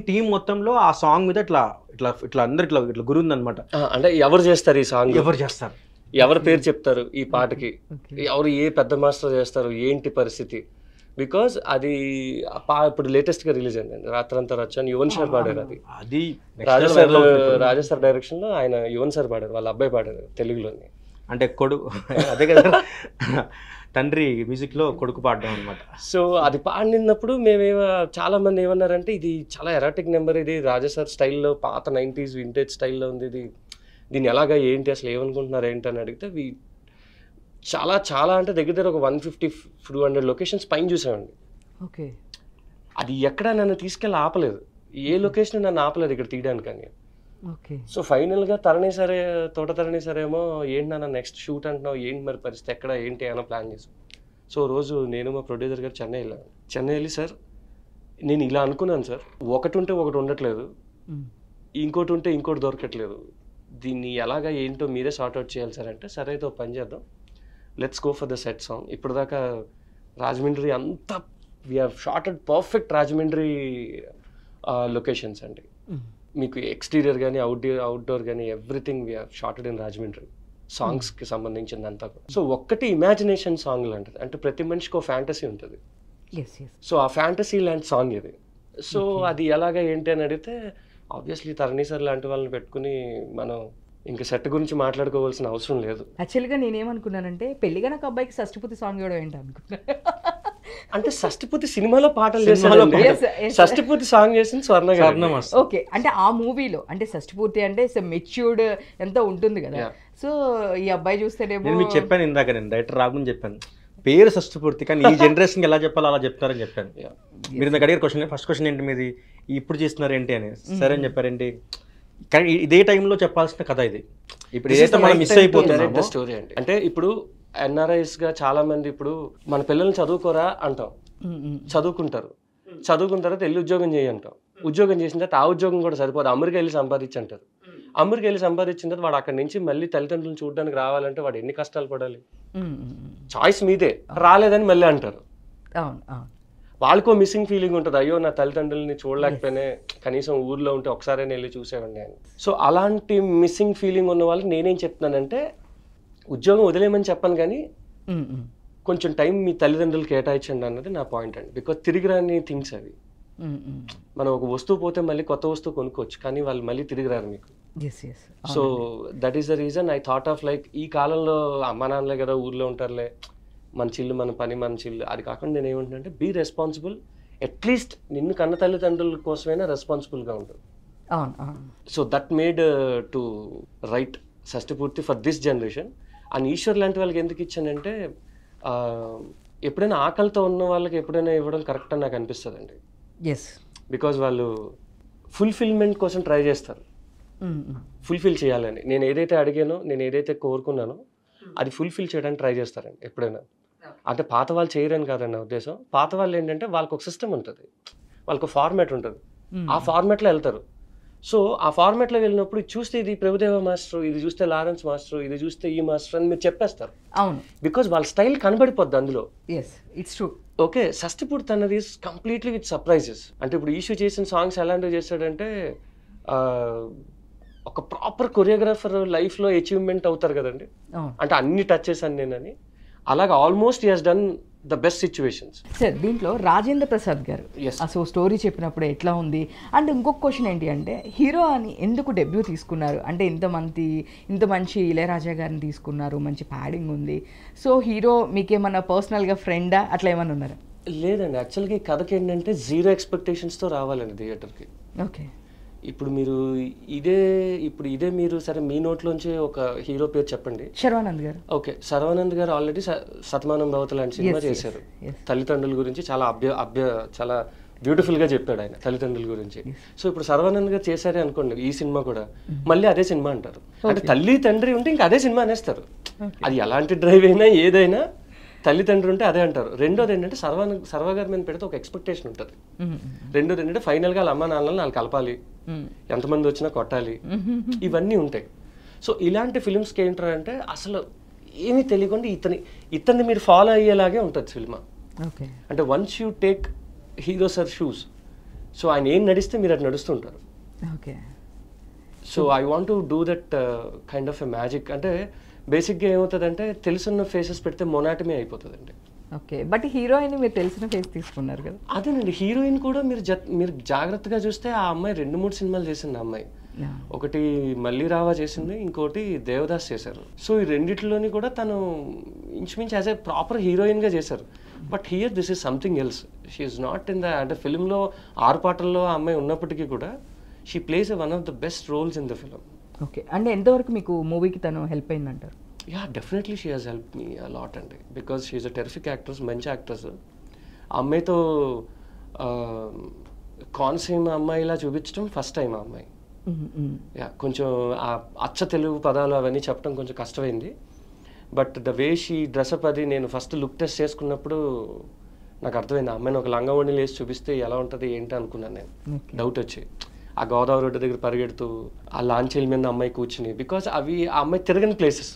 టీం మొత్తంలో ఆ సాంగ్ మీద ఇట్లా ఇట్లా ఇట్లా అందరు ఇట్లా గురుంది అనమాట. అంటే ఎవరు చేస్తారు ఈ సాంగ్, ఎవరు చేస్తారు, ఎవరి పేరు చెప్తారు ఈ పాటకి, ఎవరు ఏ పెద్ద మాస్టర్ చేస్తారు, ఏంటి పరిస్థితి. బికాజ్ అది ఇప్పుడు లేటెస్ట్గా రిలీజ్ అయిందండి రాత్రంతా రచ్చాన్. యువన్ సార్ పాడారు. అది రాజా సార్ డైరెక్షన్లో ఆయన యువన్ సార్ పాడారు, వాళ్ళ అబ్బాయి పాడారు తెలుగులోని. అంటే కొడుకు అదే కదా తండ్రి మ్యూజిక్లో కొడుకు పాడడం అనమాట. సో అది పాడినప్పుడు చాలా మంది ఏమన్నారంటే, ఇది చాలా ఎరాటిక్ నెంబర్, ఇది రాజా సార్ స్టైల్లో పాత 90s వింటేజ్ స్టైల్లో ఉంది, ఇది దీన్ని ఎలాగా ఏంటి అసలు ఏమనుకుంటున్నారు ఏంటి అని అడిగితే, చాలా అంటే దగ్గర ఒక 150-200 లొకేషన్స్ పైన చూసామండి. ఓకే, అది ఎక్కడ నన్ను తీసుకెళ్ళి ఆపలేదు, ఏ లొకేషన్ నన్ను ఆపలేదు ఇక్కడ తీయడానికి. ఓకే. సో ఫైనల్గా తోటతరణి సరేమో ఏంటి నాన్న నెక్స్ట్ షూట్ అంటున్నావు, ఏంటి మరి పరిస్థితి ఎక్కడ ఏంటి అన్న ప్లాన్ చేసాం. సో రోజు నేను మా ప్రొడ్యూసర్ గారు చెన్నై వెళ్ళి, సార్ నేను ఇలా అనుకున్నాను సార్, ఒకటి ఉంటే ఒకటి ఉండట్లేదు, ఇంకోటి ఉంటే ఇంకోటి దొరకట్లేదు, దీన్ని ఎలాగా ఏంటో మీరే సార్ట్అవుట్ చేయాలి సార్ అంటే, సరే అయితే పని చేద్దాం, let's go for the set song. ఇప్పుడు దాకా రాజమండ్రి అంతా we have sorted perfect Rajahmundry locations అండి. మీకు ఎక్స్టీరియర్ కానీ అవుట్డోర్ కానీ everything we have sorted in Rajahmundry. సాంగ్స్కి సంబంధించిందంతా కూడా. సో ఒక్కటి ఇమాజినేషన్ సాంగ్ లాంటిది, అంటే ప్రతి మనిషికి ఒక ఫ్యాంటసీ ఉంటుంది. సో ఆ ఫ్యాంటసీ లాంటి సాంగ్ ఇది. సో అది ఎలాగా ఏంటి అని అడిగితే, ఆబ్వియస్లీ తరణి సార్ లాంటి వాళ్ళని పెట్టుకుని మనం ఇంకా సెట్ గురించి మాట్లాడుకోవాల్సిన అవసరం లేదు. యాక్చువల్గా నేనేమనుకున్నానంటే, పెళ్లిగా నాకు అబ్బాయికి షష్టిపూర్తి సాంగ్ ఇవ్వడం ఏంటి అనుకున్నా. అంటే షష్టిపూర్తి సినిమాలో పాటలు చేశారు, షష్టిపూర్తి సాంగ్ చేసింది స్వర్ణ గారు. ఓకే, అంటే ఆ మూవీలో అంటే షష్టిపూర్తి అంటే మెచ్యూర్డ్ ఎంత ఉంటుంది కదా. సో ఈ అబ్బాయి చూస్తేనేమో మీకు చెప్పాను ఇందాక, నేను డైరెక్టర్ రాకుండా చెప్పాను పేరు షష్టిపూర్తి, కానీ ఈ జనరేషన్కి ఎలా చెప్పాలో అలా చెప్తారని చెప్పాను. మీరు నాకు అడిగారు క్వశ్చన్, ఫస్ట్ క్వశ్చన్ ఏంటి మీది, ఇప్పుడు చేస్తున్నారు ఏంటి అని. సరే అని చెప్పారేంటి, కానీ ఇదే టైంలో చెప్పాల్సిన కథ ఇది. ఇప్పుడు ఏదైతే మనం మిస్ అయిపోతుంది స్టోరీ అంటే, అంటే ఇప్పుడు NRIs గా చాలా మంది ఇప్పుడు మన పిల్లల్ని చదువుకోరా అంటాం, చదువుకుంటారు, చదువుకున్న తర్వాత వెళ్ళి ఉద్యోగం చేయి అంటాం, ఉద్యోగం చేసిన తర్వాత ఆ ఉద్యోగం కూడా సరిపోదు, అమెరికా వెళ్ళి సంపాదించి అంటారు. అమెరికా వెళ్ళి సంపాదించిన తర్వాత వాడు అక్కడి నుంచి మళ్ళీ తల్లిదండ్రులను చూడడానికి రావాలంటే వాడు ఎన్ని కష్టాలు పడాలి? చాయిస్ మీదే, రాలేదని మళ్ళీ అంటారు. అవును అవును. వాళ్ళకో మిస్సింగ్ ఫీలింగ్ ఉంటుంది, అయ్యో నా తల్లిదండ్రులని చూడలేకపోయినా కనీసం ఊర్లో ఉంటే ఒకసారైనా వెళ్ళి చూసేవాడిని అని. సో అలాంటి మిస్సింగ్ ఫీలింగ్ ఉన్న వాళ్ళకి నేనేం చెప్తున్నానంటే, ఉద్యోగం వదిలేయమని చెప్పను కానీ కొంచెం టైం మీ తల్లిదండ్రులు కేటాయించండి అన్నది నా పాయింట్ అండి. బికాజ్ తిరిగి రాని థింగ్స్ అవి. మనం ఒక వస్తువు పోతే మళ్ళీ కొత్త వస్తువు కొనుక్కోవచ్చు, కానీ వాళ్ళు మళ్ళీ తిరిగి రారు మీకు. So that is the reason I thought of like, ఈ కాలంలో అమ్మా నాన్నలే కదా ఊర్లో ఉంటారులే, మన చిల్లు మన పని మన చిల్లు, అది కాకుండా నేను ఏమంటున్నానంటే బీ రెస్పాన్సిబుల్. అట్లీస్ట్ నిన్ను కన్న తల్లిదండ్రుల కోసమైనా రెస్పాన్సిబుల్గా ఉంటుంది. So that made to write Shashtipoorthi for this generation. And Eshwar లాంటి వాళ్ళకి ఎందుకు ఇచ్చానంటే, ఎప్పుడైనా ఆకలితో ఉన్న వాళ్ళకి ఎప్పుడైనా ఇవ్వడం కరెక్ట్ అని నాకు అనిపిస్తుంది అండి. బికాజ్ వాళ్ళు ఫుల్ఫిల్మెంట్ కోసం ట్రై చేస్తారు, ఫుల్ఫిల్ చేయాలని. నేను ఏదైతే అడిగానో, నేను ఏదైతే కోరుకున్నానో అది ఫుల్ఫిల్ చేయడానికి ట్రై చేస్తారండి ఎప్పుడైనా. అంటే పాత వాళ్ళు చేయరని కాదండి నా ఉద్దేశం. పాత వాళ్ళు ఏంటంటే వాళ్ళకి ఒక సిస్టమ్ ఉంటుంది, వాళ్ళకి ఒక ఫార్మాట్ ఉంటుంది, ఆ ఫార్మాట్లో వెళ్తారు. సో ఆ ఫార్మాట్లో వెళ్ళినప్పుడు చూస్తే ఇది ప్రభుదేవ మాస్టర్, ఇది చూస్తే లారెన్స్ మాస్టర్, ఇది చూస్తే ఈ మాస్టర్ అని మీరు చెప్పేస్తారు. అవును, బికాజ్ వాళ్ళ స్టైల్ కనబడిపోద్ది అందులో. It's true. ఓకే, షష్టిపూర్తి అన్నది కంప్లీట్లీ విత్ సర్ప్రైజెస్. అంటే ఇప్పుడు ఈషు చేసిన సాంగ్స్ ఎలాంటివి చేస్తాడంటే, ఒక ప్రాపర్ కొరియోగ్రాఫర్ లైఫ్లో అచీవ్మెంట్ అవుతారు కదండి, అంటే అన్ని టచ్ చేశాను నేనని. అలాగే almost he has done the best situations. Sir దీంట్లో రాజేంద్ర ప్రసాద్ గారు అసలు స్టోరీ చెప్పినప్పుడు ఎట్లా ఉంది? అండ్ ఇంకొక క్వశ్చన్ ఏంటి అంటే, హీరో అని ఎందుకు డెబ్యూ తీసుకున్నారు? అంటే ఇంత మంచి ఇళయరాజా గారిని తీసుకున్నారు, మంచి ప్యాడింగ్ ఉంది. సో హీరో మీకేమన్నా పర్సనల్గా ఫ్రెండా అట్లా ఏమన్నా ఉన్నారా? లేదండి, యాక్చువల్గా ఈ కథకి ఏంటంటే 0 ఎక్స్పెక్టేషన్స్తో రావాలండి థియేటర్కి. ఓకే, ఇప్పుడు మీరు ఇదే మీరు సరే మీ నోట్లోంచి ఒక హీరో పేరు చెప్పండి. శర్వానంద్ గారు. ఓకే, శర్వానంద్ గారు ఆల్రెడీ శతమానం భవతి లాంటి సినిమా చేశారు. తల్లిదండ్రుల గురించి చాలా బ్యూటిఫుల్గా చెప్పాడు ఆయన తల్లిదండ్రుల గురించి. సో ఇప్పుడు శర్వానంద్ గారు చేశారే అనుకోండి ఈ సినిమా కూడా, మళ్ళీ అదే సినిమా అంటారు. అంటే తల్లి తండ్రి ఉంటే ఇంకా అదే సినిమా అనేస్తారు. అది ఎలాంటి డ్రైవ్ అయినా ఏదైనా తల్లిదండ్రులు ఉంటే అదే అంటారు. రెండోది ఏంటంటే సర్వ గారి మీద పెడితే ఒక ఎక్స్పెక్టేషన్ ఉంటుంది. రెండోది ఏంటంటే ఫైనల్గా వాళ్ళ అమ్మ నాన్నలను వాళ్ళు కలపాలి, ఎంతమంది వచ్చినా కొట్టాలి, ఇవన్నీ ఉంటాయి. సో ఇలాంటి ఫిల్మ్స్కి ఏంటారంటే అసలు ఏమీ తెలియకుండా ఇతన్ని మీరు ఫాలో అయ్యేలాగే ఉంటుంది సినిమా. అంటే once you take hero sir shoes, so ఆయన ఏం నడిస్తే మీరు అది నడుస్తుంటారు. So I want to do that kind of a magic. అంటే బేసిక్గా ఏమవుతుందంటే తెలుసున్న ఫేసెస్ పెడితే మొనాటమే అయిపోతుందండి. ఓకే, బట్ హీరోయిన్ మీరు తెలిసిన ఫేస్ తీసుకున్నారు కదా. అదేనండి, హీరోయిన్ కూడా మీరు జాగ్రత్తగా చూస్తే ఆ అమ్మాయి 2-3 సినిమాలు చేసింది. ఆ అమ్మాయి ఒకటి మళ్ళీ రావా చేసింది, ఇంకోటి దేవదాస్ చేశారు. సో ఈ రెండిట్లోని కూడా తను ఇంచుమించు యాజ్ ఏ ప్రాపర్ హీరోయిన్గా చేశారు. But here this is something else. She is not in the, అంటే ఫిల్మ్లో 6 పాటల్లో ఆ అమ్మాయి ఉన్నప్పటికీ కూడా she plays one of the best roles in the film. Okay, అంటే ఎంతవరకు మీకు మూవీకి తను హెల్ప్ అయిందంటారు? Yeah, definitely she has help me a lot అండి, because she is a terrific actress, మంచి యాక్ట్రెస్. ఆ అమ్మాయితో కాన్సీమ్ అమ్మాయిలా చూపించడం ఫస్ట్ టైం ఆ అమ్మాయి. యా, కొంచెం ఆ అచ్చ తెలుగు పదాలు అవన్నీ చెప్పడం కొంచెం కష్టమైంది. But the way she dress up, అది నేను ఫస్ట్ లుక్ టెస్ట్ చేసుకున్నప్పుడు నాకు అర్థమైంది. ఆ అమ్మాయిని ఒక లంగా ఓణీలు వేసి చూపిస్తే ఎలా ఉంటుంది ఏంటి అనుకున్నాను నేను. డౌట్ వచ్చి ఆ గోదావరి రోడ్డు దగ్గర పరిగెడుతూ ఆ లాంచీల మీద అమ్మాయి కూర్చుని, బికాజ్ అవి ఆ అమ్మాయి తిరగని ప్లేసెస్.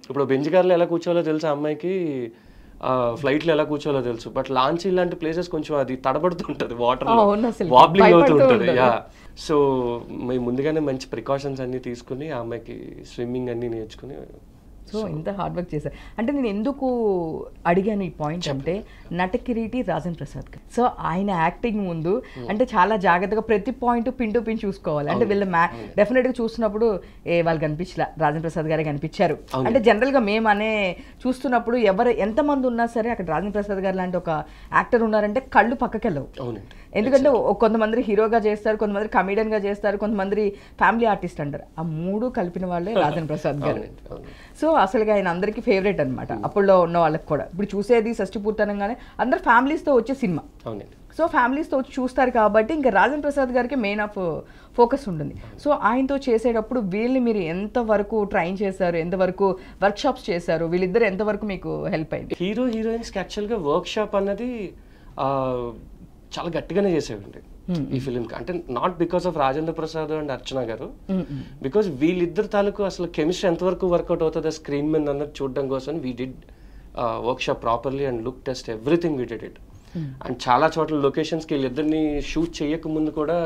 ఇప్పుడు బెంచ్ కార్లో ఎలా కూర్చోవాలో తెలుసు ఆ అమ్మాయికి, ఫ్లైట్లో ఎలా కూర్చోవాలో తెలుసు. బట్ లాంచీ లాంటి ప్లేసెస్ కొంచెం అది తడబడుతుంటుంది, వాటర్లో వాబ్లింగ్ అవుతూ ఉంటుంది. యా, సో మేము ముందుగానే మంచి ప్రికాషన్స్ అన్నీ తీసుకుని ఆ అమ్మాయికి స్విమ్మింగ్ అన్నీ నేర్చుకుని. సో ఇంత హార్డ్ వర్క్ చేశారు. అంటే నేను ఎందుకు అడిగాను ఈ పాయింట్ అంటే, నటకిరీటి రాజేంద్ర ప్రసాద్ గారు. సో ఆయన యాక్టింగ్ ముందు అంటే చాలా జాగ్రత్తగా ప్రతి పాయింట్ పిన్ టు పిన్ చూసుకోవాలి. అంటే వీళ్ళ డెఫినెట్గా చూస్తున్నప్పుడు వాళ్ళు కనిపించలే, రాజేంద్ర ప్రసాద్ గారే కనిపించారు. అంటే జనరల్గా మేము అనే చూస్తున్నప్పుడు ఎంతమంది ఉన్నా సరే అక్కడ రాజేంద్ర ప్రసాద్ గారు లాంటి ఒక యాక్టర్ ఉన్నారంటే కళ్ళు పక్కకెళ్ళవు. ఎందుకంటే కొంతమంది హీరోగా చేస్తారు, కొంతమంది కమీడియన్గా చేస్తారు, కొంతమంది ఫ్యామిలీ ఆర్టిస్ట్ అంటారు. ఆ 3 కలిపిన వాళ్ళే రాజేంద్ర ప్రసాద్ గారు. సో అసలుగా ఆయన అందరికీ ఫేవరెట్ అనమాట అప్పుడులో ఉన్న వాళ్ళకి కూడా. ఇప్పుడు చూసేది షష్టిపూర్తి అనగానే అందరు ఫ్యామిలీస్తో వచ్చే సినిమా. సో ఫ్యామిలీస్తో వచ్చి చూస్తారు కాబట్టి ఇంకా రాజేంద్ర ప్రసాద్ గారికి మెయిన్ ఆఫ్ ఫోకస్ ఉంటుంది. సో ఆయనతో చేసేటప్పుడు వీళ్ళని మీరు ఎంతవరకు ట్రైన్ చేశారు, ఎంతవరకు వర్క్ షాప్స్ చేశారు, వీళ్ళిద్దరు ఎంతవరకు మీకు హెల్ప్ అయింది? హీరోయిన్స్కి యాక్చువల్గా వర్క్ షాప్ అన్నది చాలా గట్టిగానే చేసేవండి. ఈ ఫిలింకి. అంటే not because of Rajendra Prasad and Archana garu, because వీళ్ళిద్దరు తాలూకు అసలు కెమిస్ట్రీ ఎంతవరకు వర్కౌట్ అవుతుంది స్క్రీన్ మీద అన్నది చూడడం కోసం we did work shop properly and look test everything we did it. And చాలా చోట్ల లొకేషన్స్కి వీళ్ళిద్దరిని షూట్ చేయక ముందు కూడా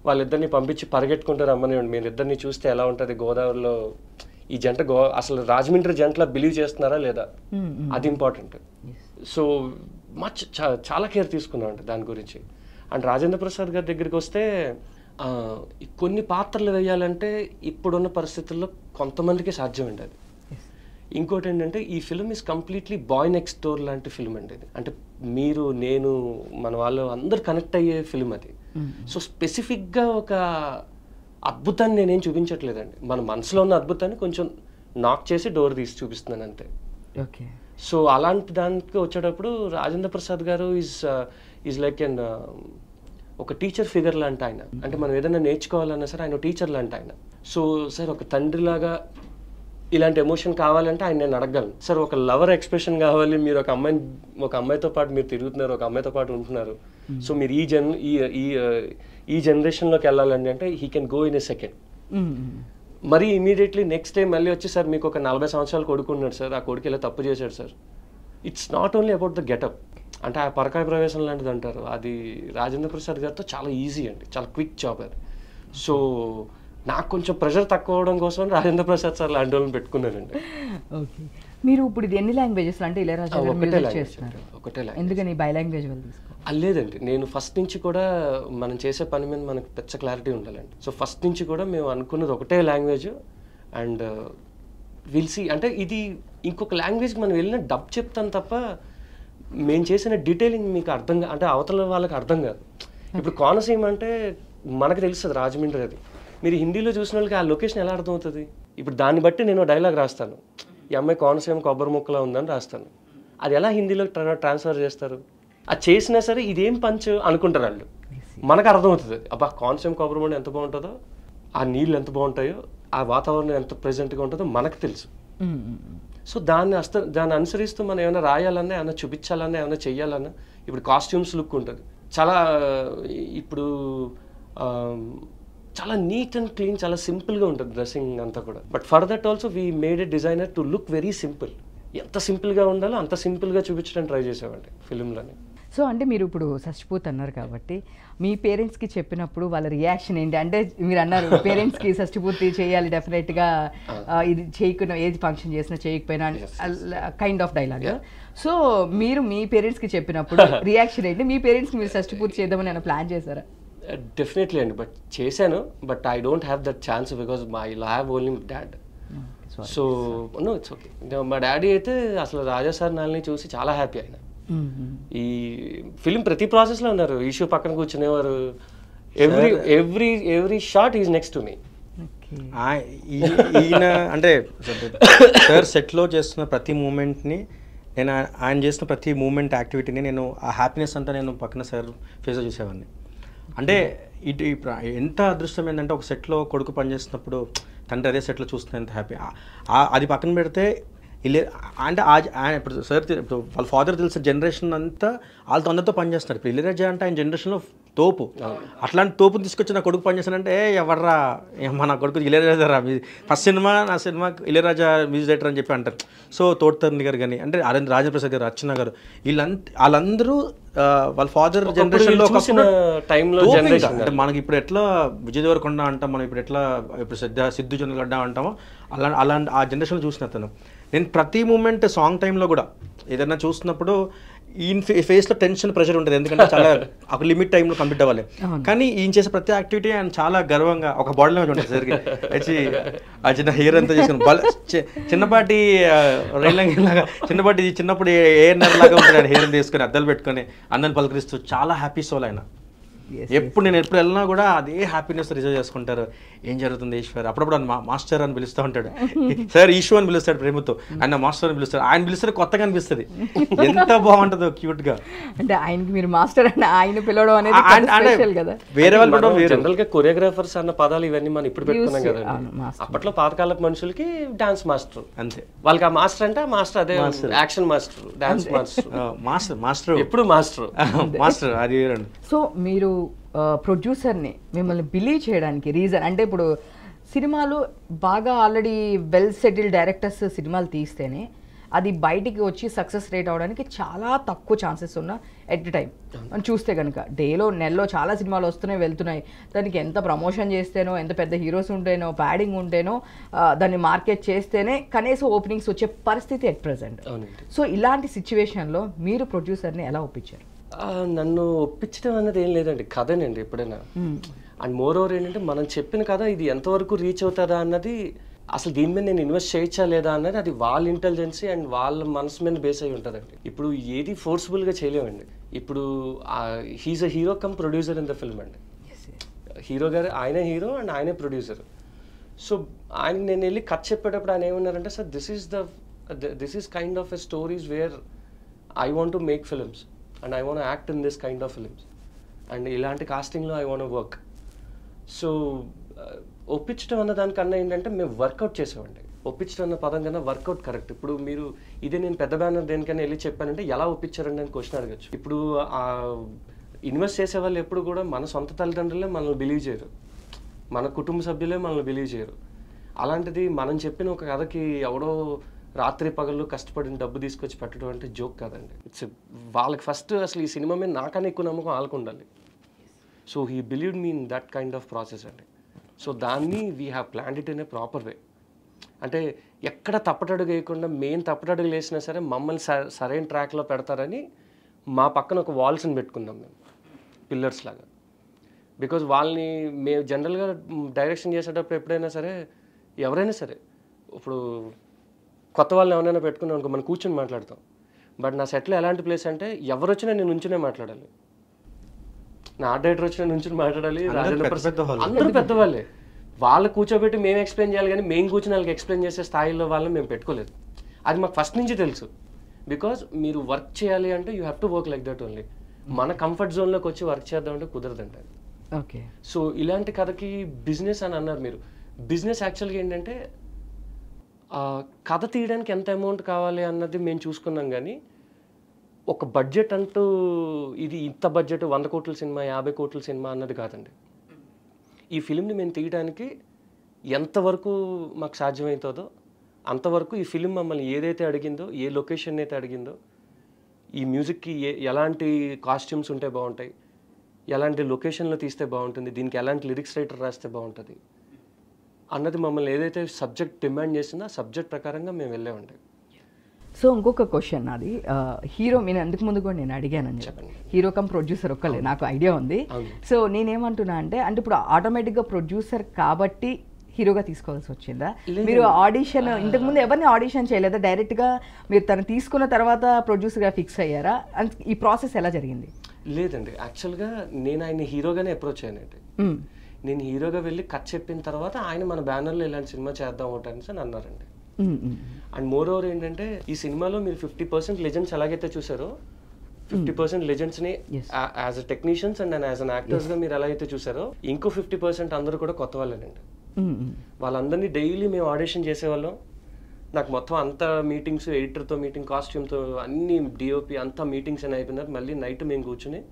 వాళ్ళిద్దరిని పంపించి పరిగెట్టుకుంటారు రమ్మని, మీరు ఇద్దరిని చూస్తే ఎలా ఉంటుంది గోదావరిలో ఈ జంట అసలు రాజమండ్రి జంటలా బిలీవ్ చేస్తున్నారా లేదా, అది ఇంపార్టెంట్. సో చాలా కేర్ తీసుకున్నాం అంటే దాని గురించి. అండ్ రాజేంద్ర ప్రసాద్ గారి దగ్గరికి వస్తే కొన్ని పాత్రలు వేయాలంటే ఇప్పుడున్న పరిస్థితుల్లో కొంతమందికి సాధ్యం అండి అది. ఇంకోటి ఏంటంటే ఈ film is completely boy next door లాంటి ఫిల్మ్ అండి ఇది. అంటే మీరు నేను మన వాళ్ళు అందరు కనెక్ట్ అయ్యే ఫిల్మ్ అది. సో స్పెసిఫిక్గా ఒక అద్భుతాన్ని నేనేం చూపించట్లేదండి, మన మనసులో ఉన్న అద్భుతాన్ని కొంచెం నాక్ చేసి డోర్ తీసి చూపిస్తున్నాను అంతే. ఓకే. సో అలాంటి దానికి వచ్చేటప్పుడు రాజేంద్ర ప్రసాద్ గారు ఈజ్ లైక్ ఎన్ ఒక టీచర్ ఫిగర్ లాంటి ఆయన. అంటే మనం ఏదైనా నేర్చుకోవాలన్నా సరే ఆయన టీచర్ లాంటి ఆయన. సో సార్ ఒక తండ్రిలాగా ఇలాంటి ఎమోషన్ కావాలంటే ఆయన నేను అడగలను. సార్ ఒక లవర్ ఎక్స్ప్రెషన్ కావాలి, మీరు ఒక అమ్మాయితో పాటు మీరు తిరుగుతున్నారు, ఒక అమ్మాయితో పాటు ఉంటున్నారు, సో మీరు ఈ జనరేషన్లోకి వెళ్ళాలండి అంటే he can go in a second. మరి ఇమీడియట్లీ నెక్స్ట్ డే మళ్ళీ వచ్చి సార్ మీకు ఒక 40 సంవత్సరాలు కొడుకున్నాడు సార్, ఆ కొడుకు ఇలా తప్పు చేశాడు sir. It's not only about the getup, అంటే ఆ పరకాయ ప్రవేశం లాంటిది అంటారు, అది రాజేంద్ర ప్రసాద్ గారితో చాలా ఈజీ అండి, చాలా క్విక్ జాబ్ అది. సో నాకు కొంచెం ప్రెషర్ తక్కువ అవడం కోసం రాజేంద్ర ప్రసాద్ సార్ లాంటి వాళ్ళని పెట్టుకున్నానండి. ఓకే. మీరు ఇప్పుడు ఇది ఎన్ని లాంగ్వేజెస్ అంటే ఇళయరాజా గారు మ్యూజిక్ చేస్తున్నారు? ఒకటే లాంగ్వేజ్. ఎందుకని బై లాంగ్వేజ్ వాళ్ళు తీసుకో? లేదండి, నేను ఫస్ట్ నుంచి కూడా మనం చేసే పని మీద మనకు పెద్ద క్లారిటీ ఉండాలండి. సో ఫస్ట్ నుంచి కూడా మేము అనుకున్నది ఒకటే లాంగ్వేజ్. అండ్ విల్సి అంటే ఇది ఇంకొక లాంగ్వేజ్కి మనం వెళ్ళిన డబ్ చెప్తాను తప్ప మేము చేసిన డీటెయిలింగ్ మీకు అంటే అవతల వాళ్ళకి అర్థం కాదు. ఇప్పుడు కోనసీమ అంటే మనకు తెలుస్తుంది రాజమండ్రి, అది మీరు హిందీలో చూసిన వాళ్ళకి ఆ లొకేషన్ ఎలా అర్థమవుతుంది? ఇప్పుడు దాన్ని బట్టి నేను డైలాగ్ రాస్తాను, ఈ అమ్మాయి కోనసీమ కొబ్బరి ముక్కలా ఉందని రాస్తాను, అది ఎలా హిందీలో ట్రాన్స్ఫర్ చేస్తారు? అది చేసినా సరే ఇదేం పంచ్ అనుకుంటారు వాళ్ళు, మనకు అర్థమవుతుంది అబ్బా కోనసీమ కొబ్బరి ముక్క ఎంత బాగుంటుందో, ఆ నీళ్ళు ఎంత బాగుంటాయో, ఆ వాతావరణం ఎంత ప్రెజెంట్గా ఉంటుందో మనకు తెలుసు. సో దాన్ని అనుసరిస్తూ మనం ఏమైనా రాయాలన్నా, ఏమైనా చూపించాలన్నా, ఏమైనా చెయ్యాలన్నా, ఇప్పుడు కాస్ట్యూమ్స్ లుక్ ఉంటుంది చాలా, ఇప్పుడు చాలా నీట్ అండ్ క్లీన్, చాలా సింపుల్గా ఉంటుంది డ్రెస్సింగ్ అంతా కూడా. But for that also we made a designer to look very simple. ఎంత సింపుల్గా ఉండాలో అంత సింపుల్గా చూపించడానికి ట్రై చేసేవాడి ఫిలింలోని. సో అంటే మీరు ఇప్పుడు షష్టిపూర్తి అన్నారు కాబట్టి మీ పేరెంట్స్కి చెప్పినప్పుడు వాళ్ళ రియాక్షన్ ఏంటి? అంటే మీరు అన్నారు పేరెంట్స్కి షష్టిపూర్తి చేయాలి డెఫినెట్గా, ఇది చేయకుండా ఏది ఫంక్షన్ చేసినా చేయకపోయినా కైండ్ ఆఫ్ డైలాగ్. సో మీరు మీ పేరెంట్స్కి చెప్పినప్పుడు రియాక్షన్ ఏంటి? మీ పేరెంట్స్కి మీరు షష్టిపూర్తి చేద్దామని నేను ప్లాన్ చేశారా? డెఫినెట్లీ అండి, బట్ చేశాను. But I don't have that chance because I have only dad. So no it's okay. మా డాడీ అయితే అసలు రాజా సార్ నాల్ని చూసి చాలా హ్యాపీ అయినా. ఈ ఫిలిం ప్రతి ప్రాసెస్లో ఉన్నారు, ఇష్యూ పక్కన కూర్చునేవారు, every shot is next to me. ఈయన అంటే సార్ సెట్లో చేస్తున్న ప్రతి మూమెంట్ని, నేను ఆయన చేసిన ప్రతి మూమెంట్ యాక్టివిటీని నేను ఆ హ్యాపీనెస్ అంతా నేను పక్కన సార్ ఫేస్లో చూసేవాడిని. అంటే ఇటు ఎంత అదృష్టం ఏంటంటే ఒక సెట్లో కొడుకు పనిచేస్తున్నప్పుడు తండ్రి అదే సెట్లో చూస్తున్నా ఎంత హ్యాపీ. అది పక్కన పెడితే అంటే ఇప్పుడు సార్ ఇప్పుడు వాళ్ళ ఫాదర్ తెలిసిన జనరేషన్ అంతా వాళ్ళతో అందరితో పనిచేస్తున్నారు. ఇప్పుడు ఇళయరాజా అంటే ఆయన జనరేషన్లో తోపు, అట్లాంటి తోపుని తీసుకొచ్చి నా కొడుకు పనిచేస్తానంటే ఎవర్రా నా కొడుకు ఇళయరాజా రా, ఫస్ట్ సినిమా నా సినిమా ఇళయరాజా మ్యూజిక్ డైరెక్టర్ అని చెప్పి అంటారు. సో తోటతరణి గారు కానీ, అంటే రాజేంద్ర ప్రసాద్ గారు, అర్చన గారు, వాళ్ళందరూ వాళ్ళ ఫాదర్ జనరేషన్లో అంటే మనకి ఇప్పుడు ఎట్లా విజయ్ దేవరకొండ అంటాం, మనం ఇప్పుడు ఎట్లా ఇప్పుడు సిద్ధు జొన్నగడ్డ అంటామో అలాంటి ఆ జనరేషన్లో చూసిన అతను. నేను ప్రతి మూమెంట్ సాంగ్ టైంలో కూడా ఏదైనా చూస్తున్నప్పుడు ఈయన ఫేస్లో టెన్షన్ ప్రెషర్ ఉంటుంది, ఎందుకంటే చాలా ఒక లిమిట్ టైంలో కంప్లీట్ అవ్వాలి. కానీ ఈయన చేసే ప్రతి యాక్టివిటీ ఆయన చాలా గర్వంగా ఒక బాడీ లాంగ్వేజ్ ఉంటుంది సరికి వచ్చి ఆ చిన్న హెయిర్ అంతా చేసుకుని చిన్నపాటి రైలాగా చిన్నప్పుడు ఏఎన్ఆర్ లాగా ఉంటుంది ఆయన హెయిర్ తీసుకొని అద్దాలు పెట్టుకొని అందరిని పలకరిస్తూ చాలా హ్యాపీ సోల్ ఆయన. ఎప్పుడు నేను ఎప్పుడు వెళ్ళినా కూడా అదే హ్యాపీనెస్ రిజర్వ్ చేసుకుంటారు. ఏం జరుగుతుంది ఈశ్వర్, అప్పుడప్పుడు మాస్టర్ అని పిలుస్తూ ఉంటాడు, సార్ ఈశ్వర్ అని పిలుస్తాడు ప్రేమతో, ఆయన మాస్టర్ అని పిలుస్తాడు. ఆయన పిలిస్తే కొత్తగా అనిపిస్తుంది, ఎంత బాగుంటుందో క్యూట్ గా. అంటే ఆయనకి మీరు మాస్టర్ అని ఆయన పిలవడం అనేది కదా, వేరే వాళ్ళు జనరల్ గా కొరియోగ్రాఫర్స్ అన్న పదాలు ఇవన్నీ మనం ఇప్పుడు పెట్టుకున్నాం కదా. అప్పట్లో పాతకాలపు మనుషులకి డాన్స్ మాస్టర్ అంతే, వాళ్ళకి ఆ మాస్టర్ అంటే మాస్టర్ అదే action master, dance master, master ఎప్పుడు మాస్టర్ మాస్టర్ అది. సో మీరు ప్రొడ్యూసర్ని మిమ్మల్ని బిలీవ్ చేయడానికి రీజన్ అంటే ఇప్పుడు సినిమాలు బాగా ఆల్రెడీ వెల్ సెటిల్ డైరెక్టర్స్ సినిమాలు తీస్తేనే అది బయటికి వచ్చి సక్సెస్ రేట్ అవడానికి చాలా తక్కువ ఛాన్సెస్ ఉన్న ఎట్ టైం మనం చూస్తే కనుక నెలలో చాలా సినిమాలు వస్తున్నాయి వెళ్తున్నాయి, దానికి ఎంత ప్రమోషన్ చేస్తేనో ఎంత పెద్ద హీరోస్ ఉంటేనో ప్యాడింగ్ ఉంటేనో దాన్ని మార్కెట్ చేస్తేనే కనీసం ఓపెనింగ్స్ వచ్చే పరిస్థితి ఎట్ ప్రెసెంట్. సో ఇలాంటి సిచ్యువేషన్లో మీరు ప్రొడ్యూసర్ని ఎలా ఒప్పించారు? నన్ను ఒప్పించడం అన్నది ఏం లేదండి, కథనండి ఎప్పుడైనా. అండ్ మోర్ ఓవర్ ఏంటంటే మనం చెప్పిన కథ ఇది ఎంతవరకు రీచ్ అవుతుందా అన్నది, అసలు దీని మీద నేను ఇన్వెస్ట్ చేయొచ్చా లేదా అన్నది అది వాళ్ళ ఇంటెలిజెన్సీ అండ్ వాళ్ళ మనసు మీద బేస్ అయి ఉంటుందండి. ఇప్పుడు ఏది ఫోర్స్ఫుల్గా చేయలేమండి. ఇప్పుడు he's a hero cum producer in the film అండి. హీరో గారు ఆయనే హీరో అండ్ ఆయనే ప్రొడ్యూసర్. సో ఆయన నేను వెళ్ళి కథ చెప్పేటప్పుడు ఆయన ఏమన్నారంటే, sir this is kind of a stories where I want to make films and I want act in this kind of films and ఇలాంటి కాస్టింగ్లో ఐ వాంట్ వర్క్. సో ఒప్పించడం అన్న దానికన్నా ఏంటంటే మేము వర్కౌట్ చేసామండి. ఒప్పించడం అన్న పదం కన్నా వర్కౌట్ కరెక్ట్. ఇప్పుడు మీరు ఇదే నేను పెద్ద బ్యానర్ దేనికైనా వెళ్ళి చెప్పానంటే ఎలా ఒప్పించారండి అని క్వశ్చన్ అడగచ్చు. ఇప్పుడు ఇన్వెస్ట్ చేసే వాళ్ళు ఎప్పుడు కూడా మన సొంత తల్లిదండ్రులే మనల్ని బిలీవ్ చేయరు, మన కుటుంబ సభ్యులే మనల్ని బిలీవ్ చేయరు. అలాంటిది మనం చెప్పిన ఒక కథకి ఎవడో రాత్రి పగళ్ళు కష్టపడిన డబ్బు తీసుకొచ్చి పెట్టడం అంటే జోక్ కాదండి. ఇట్స్ వాళ్ళకి ఫస్ట్ అసలు ఈ సినిమా మీద నాకన్నా ఎక్కువ నమ్మకం వాళ్ళకు ఉండాలి. So he believed me in that kind of process అండి. సో దాన్ని we have planned it in a proper way. అంటే ఎక్కడ తప్పటడుగు వేయకుండా మెయిన్ తప్పటడుగులు వేసినా సరే మమ్మల్ని సరైన ట్రాక్లో పెడతారని మా పక్కన ఒక వాల్స్ని పెట్టుకున్నాం మేము, పిల్లర్స్ లాగా. బికాజ్ వాళ్ళని మేము జనరల్గా డైరెక్షన్ చేసేటప్పుడు ఎప్పుడైనా సరే ఎవరైనా సరే ఇప్పుడు కొత్త వాళ్ళని ఎవరైనా పెట్టుకున్నాం అనుకో మనం కూర్చొని మాట్లాడతాం. బట్ నా సెట్లో ఎలాంటి ప్లేస్ అంటే ఎవరు వచ్చినా నేను నుంచునే మాట్లాడాలి, నా ఆర్ట్ డైరెక్టర్ వచ్చిన నుంచి మాట్లాడాలి, అందరూ పెద్దవాళ్ళే. వాళ్ళు కూర్చోబెట్టి మేము ఎక్స్ప్లెయిన్ చేయాలి కానీ మేము కూర్చొని వాళ్ళకి ఎక్స్ప్లెయిన్ చేసే స్థాయిలో వాళ్ళని మేము పెట్టుకోలేదు. అది మాకు ఫస్ట్ నుంచి తెలుసు. బికాజ్ మీరు వర్క్ చేయాలి అంటే you have to work like that only. మన కంఫర్ట్ జోన్లోకి వచ్చి వర్క్ చేద్దామంటే కుదరదంట. ఓకే. సో ఇలాంటి కథకి బిజినెస్ అని అన్నారు మీరు. బిజినెస్ యాక్చువల్గా ఏంటంటే కథ తీయడానికి ఎంత అమౌంట్ కావాలి అన్నది మేము చూసుకున్నాం కానీ ఒక బడ్జెట్ అంటూ ఇది ఇంత బడ్జెట్ 100 కోట్ల సినిమా 50 కోట్ల సినిమా అన్నది కాదండి. ఈ ఫిలింని మేము తీయడానికి ఎంతవరకు మాకు సాధ్యమవుతుందో అంతవరకు ఈ ఫిలిం మమ్మల్ని ఏదైతే అడిగిందో, ఏ లొకేషన్ అయితే అడిగిందో, ఈ మ్యూజిక్కి ఎలాంటి కాస్ట్యూమ్స్ ఉంటే బాగుంటాయి, ఎలాంటి లొకేషన్లో తీస్తే బాగుంటుంది, దీనికి ఎలాంటి లిరిక్స్ రైటర్ రాస్తే బాగుంటుంది అన్నది మమ్మల్ని ఏదైతే సబ్జెక్ట్ డిమాండ్ చేసిందో ఆ సబ్జెక్ట్ ప్రకారంగా మేము వెళ్ళామండి. సో ఇంకొక క్వశ్చన్ అది హీరో నేను అందుకు ముందు కూడా నేను అడిగానని చెప్పండి. హీరో కమ్ ప్రొడ్యూసర్ ఒక్కలే నాకు ఐడియా ఉంది. సో నేనేమంటున్నా అంటే ఇప్పుడు ఆటోమేటిక్గా ప్రొడ్యూసర్ కాబట్టి హీరోగా తీసుకోవాల్సి వచ్చిందా? మీరు ఆడిషన్ ఇంతకుముందు ఎవరిని ఆడిషన్ చేయలేదా? డైరెక్ట్గా మీరు తను తీసుకున్న తర్వాత ప్రొడ్యూసర్గా ఫిక్స్ అయ్యారా? ఈ ప్రాసెస్ ఎలా జరిగింది? లేదండి, యాక్చువల్గా నేను ఆయన హీరోగానే అప్రోచ్ అయ్యానండి. నేను హీరోగా వెళ్ళి కట్ చెప్పిన తర్వాత ఆయన మన బ్యానర్లో ఇలాంటి సినిమా చేద్దాం ఒకటని అని అన్నారండి. అండ్ మోర్ ఓవర్ ఏంటంటే ఈ సినిమాలో మీరు 50% లెజెండ్స్ ఎలాగైతే చూసారో 50% లెజెండ్స్ని as a technicians and as an యాక్టర్స్గా మీరు ఎలా అయితే చూసారో ఇంకో 50% అందరూ కూడా కొత్త వాళ్ళేనండి. వాళ్ళందరినీ డైలీ మేము ఆడిషన్ చేసేవాళ్ళం. నాకు మొత్తం అంతా మీటింగ్స్, ఎడిటర్తో మీటింగ్, కాస్ట్యూమ్తో అన్ని డిఓపి అంతా మీటింగ్స్ అని అయిపోయినారు. మళ్ళీ నైట్ మేము కూర్చుని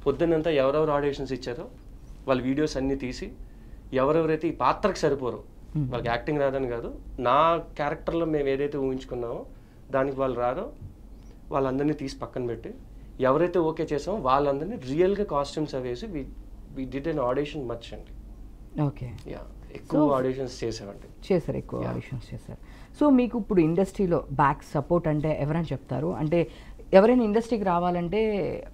పొద్దున్నంతా ఎవరెవరు ఆడిషన్స్ ఇచ్చారో వాళ్ళ వీడియోస్ అన్నీ తీసి ఎవరెవరైతే ఈ పాత్రకు సరిపోరో, వాళ్ళకి యాక్టింగ్ రాదని కాదు, నా క్యారెక్టర్లో మేము ఏదైతే ఊహించుకున్నామో దానికి వాళ్ళు రారో వాళ్ళందరినీ తీసి పక్కన పెట్టి ఎవరైతే ఓకే చేసామో వాళ్ళందరినీ రియల్గా కాస్ట్యూమ్స్ అవి వేసి we did an audition much అండి. ఓకే. యా, ఎక్కువ ఆడిషన్స్ చేసామండి. చేశారు, ఎక్కువ ఆడిషన్స్ చేశారు. సో మీకు ఇప్పుడు ఇండస్ట్రీలో బ్యాక్ సపోర్ట్ అంటే ఎవరైనా చెప్తారు అంటే ఎవరైనా ఇండస్ట్రీకి రావాలంటే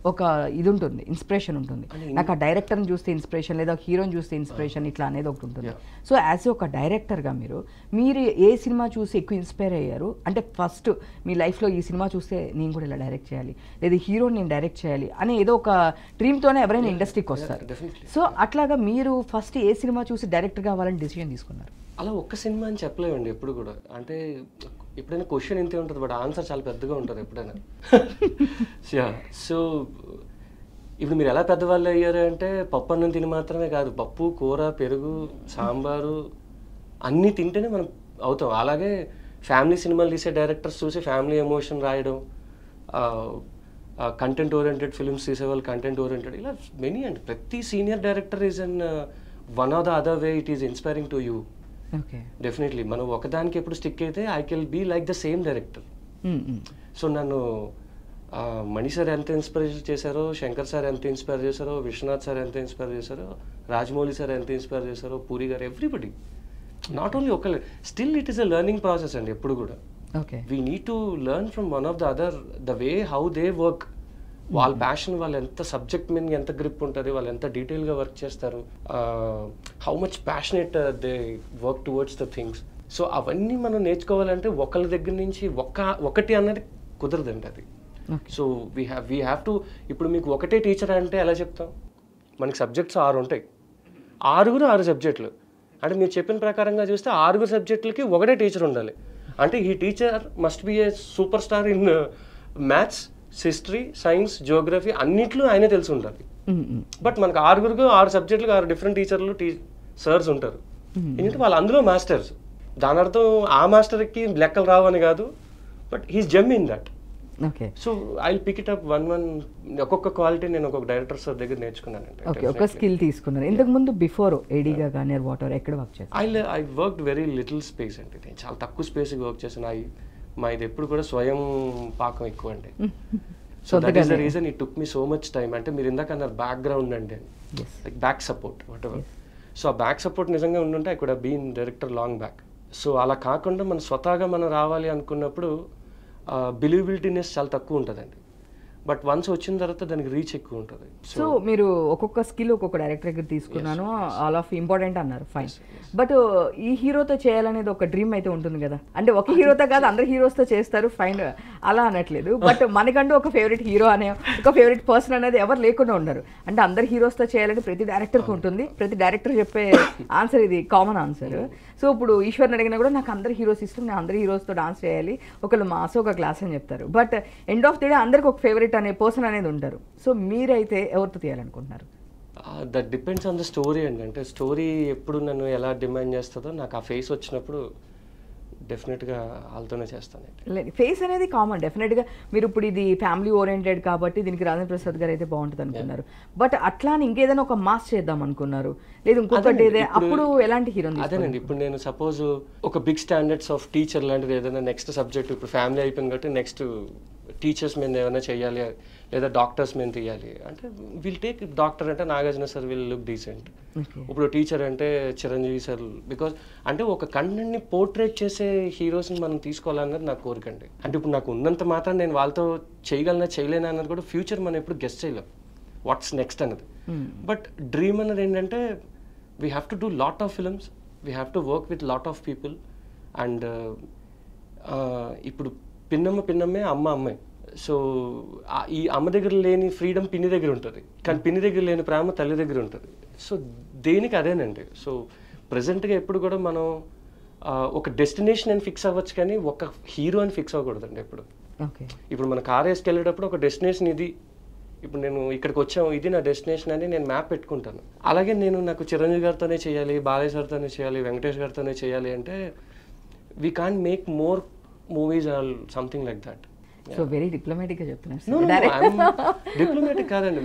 ఒక ఇది ఉంటుంది, ఇన్స్పిరేషన్ ఉంటుంది. నాకు ఆ డైరెక్టర్ని చూస్తే ఇన్స్పిరేషన్, లేదా హీరోని చూస్తే ఇన్స్పిరేషన్, ఇట్లా అనేది ఒకటి ఉంటుంది. సో యాజ్ ఒక డైరెక్టర్గా మీరు ఏ సినిమా చూసి ఎక్కువ ఇన్స్పైర్ అయ్యారు? అంటే ఫస్ట్ మీ లైఫ్లో ఈ సినిమా చూస్తే నేను కూడా ఇలా డైరెక్ట్ చేయాలి, లేదా హీరోని నేను డైరెక్ట్ చేయాలి అనే ఏదో ఒక డ్రీమ్తోనే ఎవరైనా ఇండస్ట్రీకి వస్తారు. సో అట్లాగా మీరు ఫస్ట్ ఏ సినిమా చూసి డైరెక్టర్ కావాలని డెసిషన్ తీసుకున్నారు? అలా ఒక్క సినిమా అని చెప్పలేమండి ఎప్పుడు కూడా. అంటే ఎప్పుడైనా క్వశ్చన్ ఇంతే ఉంటుంది, బట్ ఆన్సర్ చాలా పెద్దగా ఉంటుంది ఎప్పుడైనా. సో ఇప్పుడు మీరు ఎలా పెద్దవాళ్ళు అయ్యారు అంటే పప్పు అన్నం తిని మాత్రమే కాదు, పప్పు, కూర, పెరుగు, సాంబారు అన్నీ తింటేనే మనం అవుతాం. అలాగే ఫ్యామిలీ సినిమాలు తీసే డైరెక్టర్స్ చూసి ఫ్యామిలీ ఎమోషన్ రాయడం, కంటెంట్ ఓరియంటెడ్ ఫిల్మ్స్ తీసేవాళ్ళు కంటెంట్ ఓరియంటెడ్, ఇలా మెనీ అండి. ప్రతి senior director is an one or the other way it is inspiring to you. Okay, definitely మనం ఒకదానికి ఎప్పుడు స్టిక్ అయితే I can be like the same director. So నన్ను మణి సార్ ఎంత ఇన్స్పైర్ చేశారో, శంకర్ సార్ ఎంత ఇన్స్పైర్ చేశారో, విశ్వనాథ్ సార్ ఎంత ఇన్స్పైర్ చేశారో, రాజమౌళి సార్ ఎంత ఇన్స్పైర్ చేశారో, పూరి గారు, ఎవ్రీబడి. నాట్ ఓన్లీ ఒకళ్ళు. Still it is a learning process అండి ఎప్పుడు కూడా. Okay, we need to learn from one of the other, the way how they work. వాళ్ళ ప్యాషన్, వాళ్ళు ఎంత సబ్జెక్ట్ మీద ఎంత గ్రిప్ ఉంటుంది, వాళ్ళు ఎంత డీటెయిల్గా వర్క్ చేస్తారు, how much passionate they work towards the things. So అవన్నీ మనం నేర్చుకోవాలంటే ఒకళ్ళ దగ్గర నుంచి ఒకటి అన్నది కుదరదండి అది. So we have to. ఇప్పుడు మీకు ఒకటే టీచర్ అంటే ఎలా చెప్తాం? మనకి సబ్జెక్ట్స్ 6 ఉంటాయి, 6 సబ్జెక్టులు. అంటే మీరు చెప్పిన ప్రకారంగా చూస్తే 6 సబ్జెక్టులకి ఒకటే టీచర్ ఉండాలి. అంటే ఈ teacher must be A super star in maths, history, science, Geography అన్నిట్లో ఆయనే తెలిసి ఉండాలి. బట్ మనకు 6 సబ్జెక్టులకు 6 డిఫరెంట్ టీచర్లు సర్స్ ఉంటారు. ఎందుకంటే వాళ్ళు అందులో మాస్టర్స్. దాని అర్థం ఆ మాస్టర్కి లెక్కలు రావని కాదు, but he's gem in that. Okay, so I pick it up one ఒక్కొక్క క్వాలిటీ నేను ఒక్కొక్క డైరెక్టర్ సార్ దగ్గర నేర్చుకున్నానండి. ఓకే, ఒక స్కిల్ తీసుకున్నారు. ఇంతకు ముందు బిఫోర్ ఏడీగా కానీ వాటర్ ఎక్కడ వర్క్ చేస్తారు? I work very little space అండి. నేను చాలా తక్కువ స్పేస్కి వర్క్ చేశాను. మా ఇది ఎప్పుడు కూడా స్వయం పాకం ఎక్కువ అండి. So that is the reason it took me so much time. అంటే మీరు ఇందాక అన్నారు బ్యాక్గ్రౌండ్ అండి, like back support whatever. So ఆ బ్యాక్ సపోర్ట్ నిజంగా ఉండుంటే I could have been director long back. So అలా కాకుండా మనం స్వతహాగా మనం రావాలి అనుకున్నప్పుడు బిలీవబిలిటీనెస్ చాలా తక్కువ ఉంటుందండి. బట్ వన్స్ వచ్చిన తర్వాత దానికి రీచ్ ఎక్కువ ఉంటుంది. సో మీరు ఒక్కొక్క స్కిల్ ఒక్కొక్క డైరెక్టర్ దగ్గర తీసుకున్నాను, ఆల్ ఆఫ్ ఇంపార్టెంట్ అన్నారు, ఫైన్. బట్ ఈ హీరోతో చేయాలనేది ఒక డ్రీమ్ అయితే ఉంటుంది కదా. అంటే ఒక హీరోతో కాదు, అందరు హీరోస్తో చేస్తారు, ఫైన్, అలా అనట్లేదు. బట్ మనకంటూ ఒక ఫేవరెట్ హీరో అనే ఒక ఫేవరెట్ పర్సన్ అనేది ఎవరు లేకుండా ఉన్నారు. అంటే అందరు హీరోస్తో చేయాలని ప్రతి డైరెక్టర్కి ఉంటుంది. ప్రతి డైరెక్టర్ చెప్పే ఆన్సర్ ఇది కామన్ ఆన్సర్. సో ఇప్పుడు ఈశ్వర్ని అడిగినా కూడా నాకు అందరు హీరోస్ ఇష్టం, నేను అందరు హీరోస్తో డాన్స్ చేయాలి, ఒకళ్ళు మాస్ ఒక క్లాస్ అని చెప్తారు. But end of the day అందరికి ఒక ఫేవరెట్ అనే పర్సన్ అనేది ఉంటారు. సో మీరైతే ఎవరితో తీయాలనుకుంటున్నారు? That depends on the story అండి. అంటే స్టోరీ ఎప్పుడు నన్ను ఎలా డిమాండ్ చేస్తుందో, నాకు ఆ ఫేస్ వచ్చినప్పుడు డెఫినెట్గా వాళ్ళతోనే చేస్తాను. ఫేస్ అనేది కామన్ డెఫినెట్గా. మీరు ఇప్పుడు ఇది ఫ్యామిలీ ఓరియంటెడ్ కాబట్టి దీనికి రాజేంద్ర ప్రసాద్ గారు అయితే బాగుంటుంది అనుకున్నారు. బట్ అట్లా ఇంకేదైనా ఒక మాస్ చేద్దాం అనుకున్నారు, లేదు ఇంకొకటి అప్పుడు ఎలాంటి హీరో? అదేనండి, ఇప్పుడు నేను సపోజ్ ఒక బిగ్ స్టాండర్డ్స్ ఆఫ్ టీచర్ లాంటిది ఏదైనా నెక్స్ట్ సబ్జెక్ట్, ఇప్పుడు ఫ్యామిలీ అయిపోయింది కాబట్టి నెక్స్ట్ టీచర్స్ మీద ఏమైనా చేయాలి, లేదా డాక్టర్స్ మీద తీయాలి అంటే విల్ టేక్ డాక్టర్ అంటే Nagarjuna sir will look decent. ఇప్పుడు టీచర్ అంటే చిరంజీవి సార్. బికాజ్ అంటే ఒక కంటెంట్ని పోర్ట్రేట్ చేసే హీరోస్ని మనం తీసుకోవాలన్నది నా కోరిక అండి. అంటే ఇప్పుడు నాకు ఉన్నంత మాత్రం నేను వాళ్ళతో చేయగలనా చేయలేనా అన్నది కూడా ఫ్యూచర్ మనం ఎప్పుడు గెస్ట్ చేయలేం, వాట్స్ నెక్స్ట్ అన్నది. బట్ డ్రీమ్ అన్నది ఏంటంటే we have to do lot of films, we have to work with lot of people. And ఇప్పుడు పిన్నమ్మే అమ్మాయి. సో ఈ అమ్మ దగ్గర లేని ఫ్రీడమ్ పిన్ని దగ్గర ఉంటుంది, కానీ పిన్ని దగ్గర లేని ప్రేమ తల్లి దగ్గర ఉంటుంది. సో దేనికి అదేనండి. సో ప్రజెంట్గా ఎప్పుడు కూడా మనం ఒక డెస్టినేషన్ అని ఫిక్స్ అవ్వచ్చు, కానీ ఒక హీరో అని ఫిక్స్ అవ్వకూడదండి ఎప్పుడు. ఇప్పుడు మన కార్ వేసుకెళ్ళేటప్పుడు ఒక డెస్టినేషన్ ఇది, ఇప్పుడు నేను ఇక్కడికి వచ్చాము, ఇది నా డెస్టినేషన్ అని నేను మ్యాప్ పెట్టుకుంటాను. అలాగే నాకు చిరంజీవి గారితోనే చేయాలి, బాలయ్య గారితోనే చేయాలి, వెంకటేష్ గారితోనే చేయాలి అంటే we can't make more movies or something like that. So very డిప్లొమాటిక్గా చెప్తున్నారు. డిప్లొమాటిక్ కాదండి.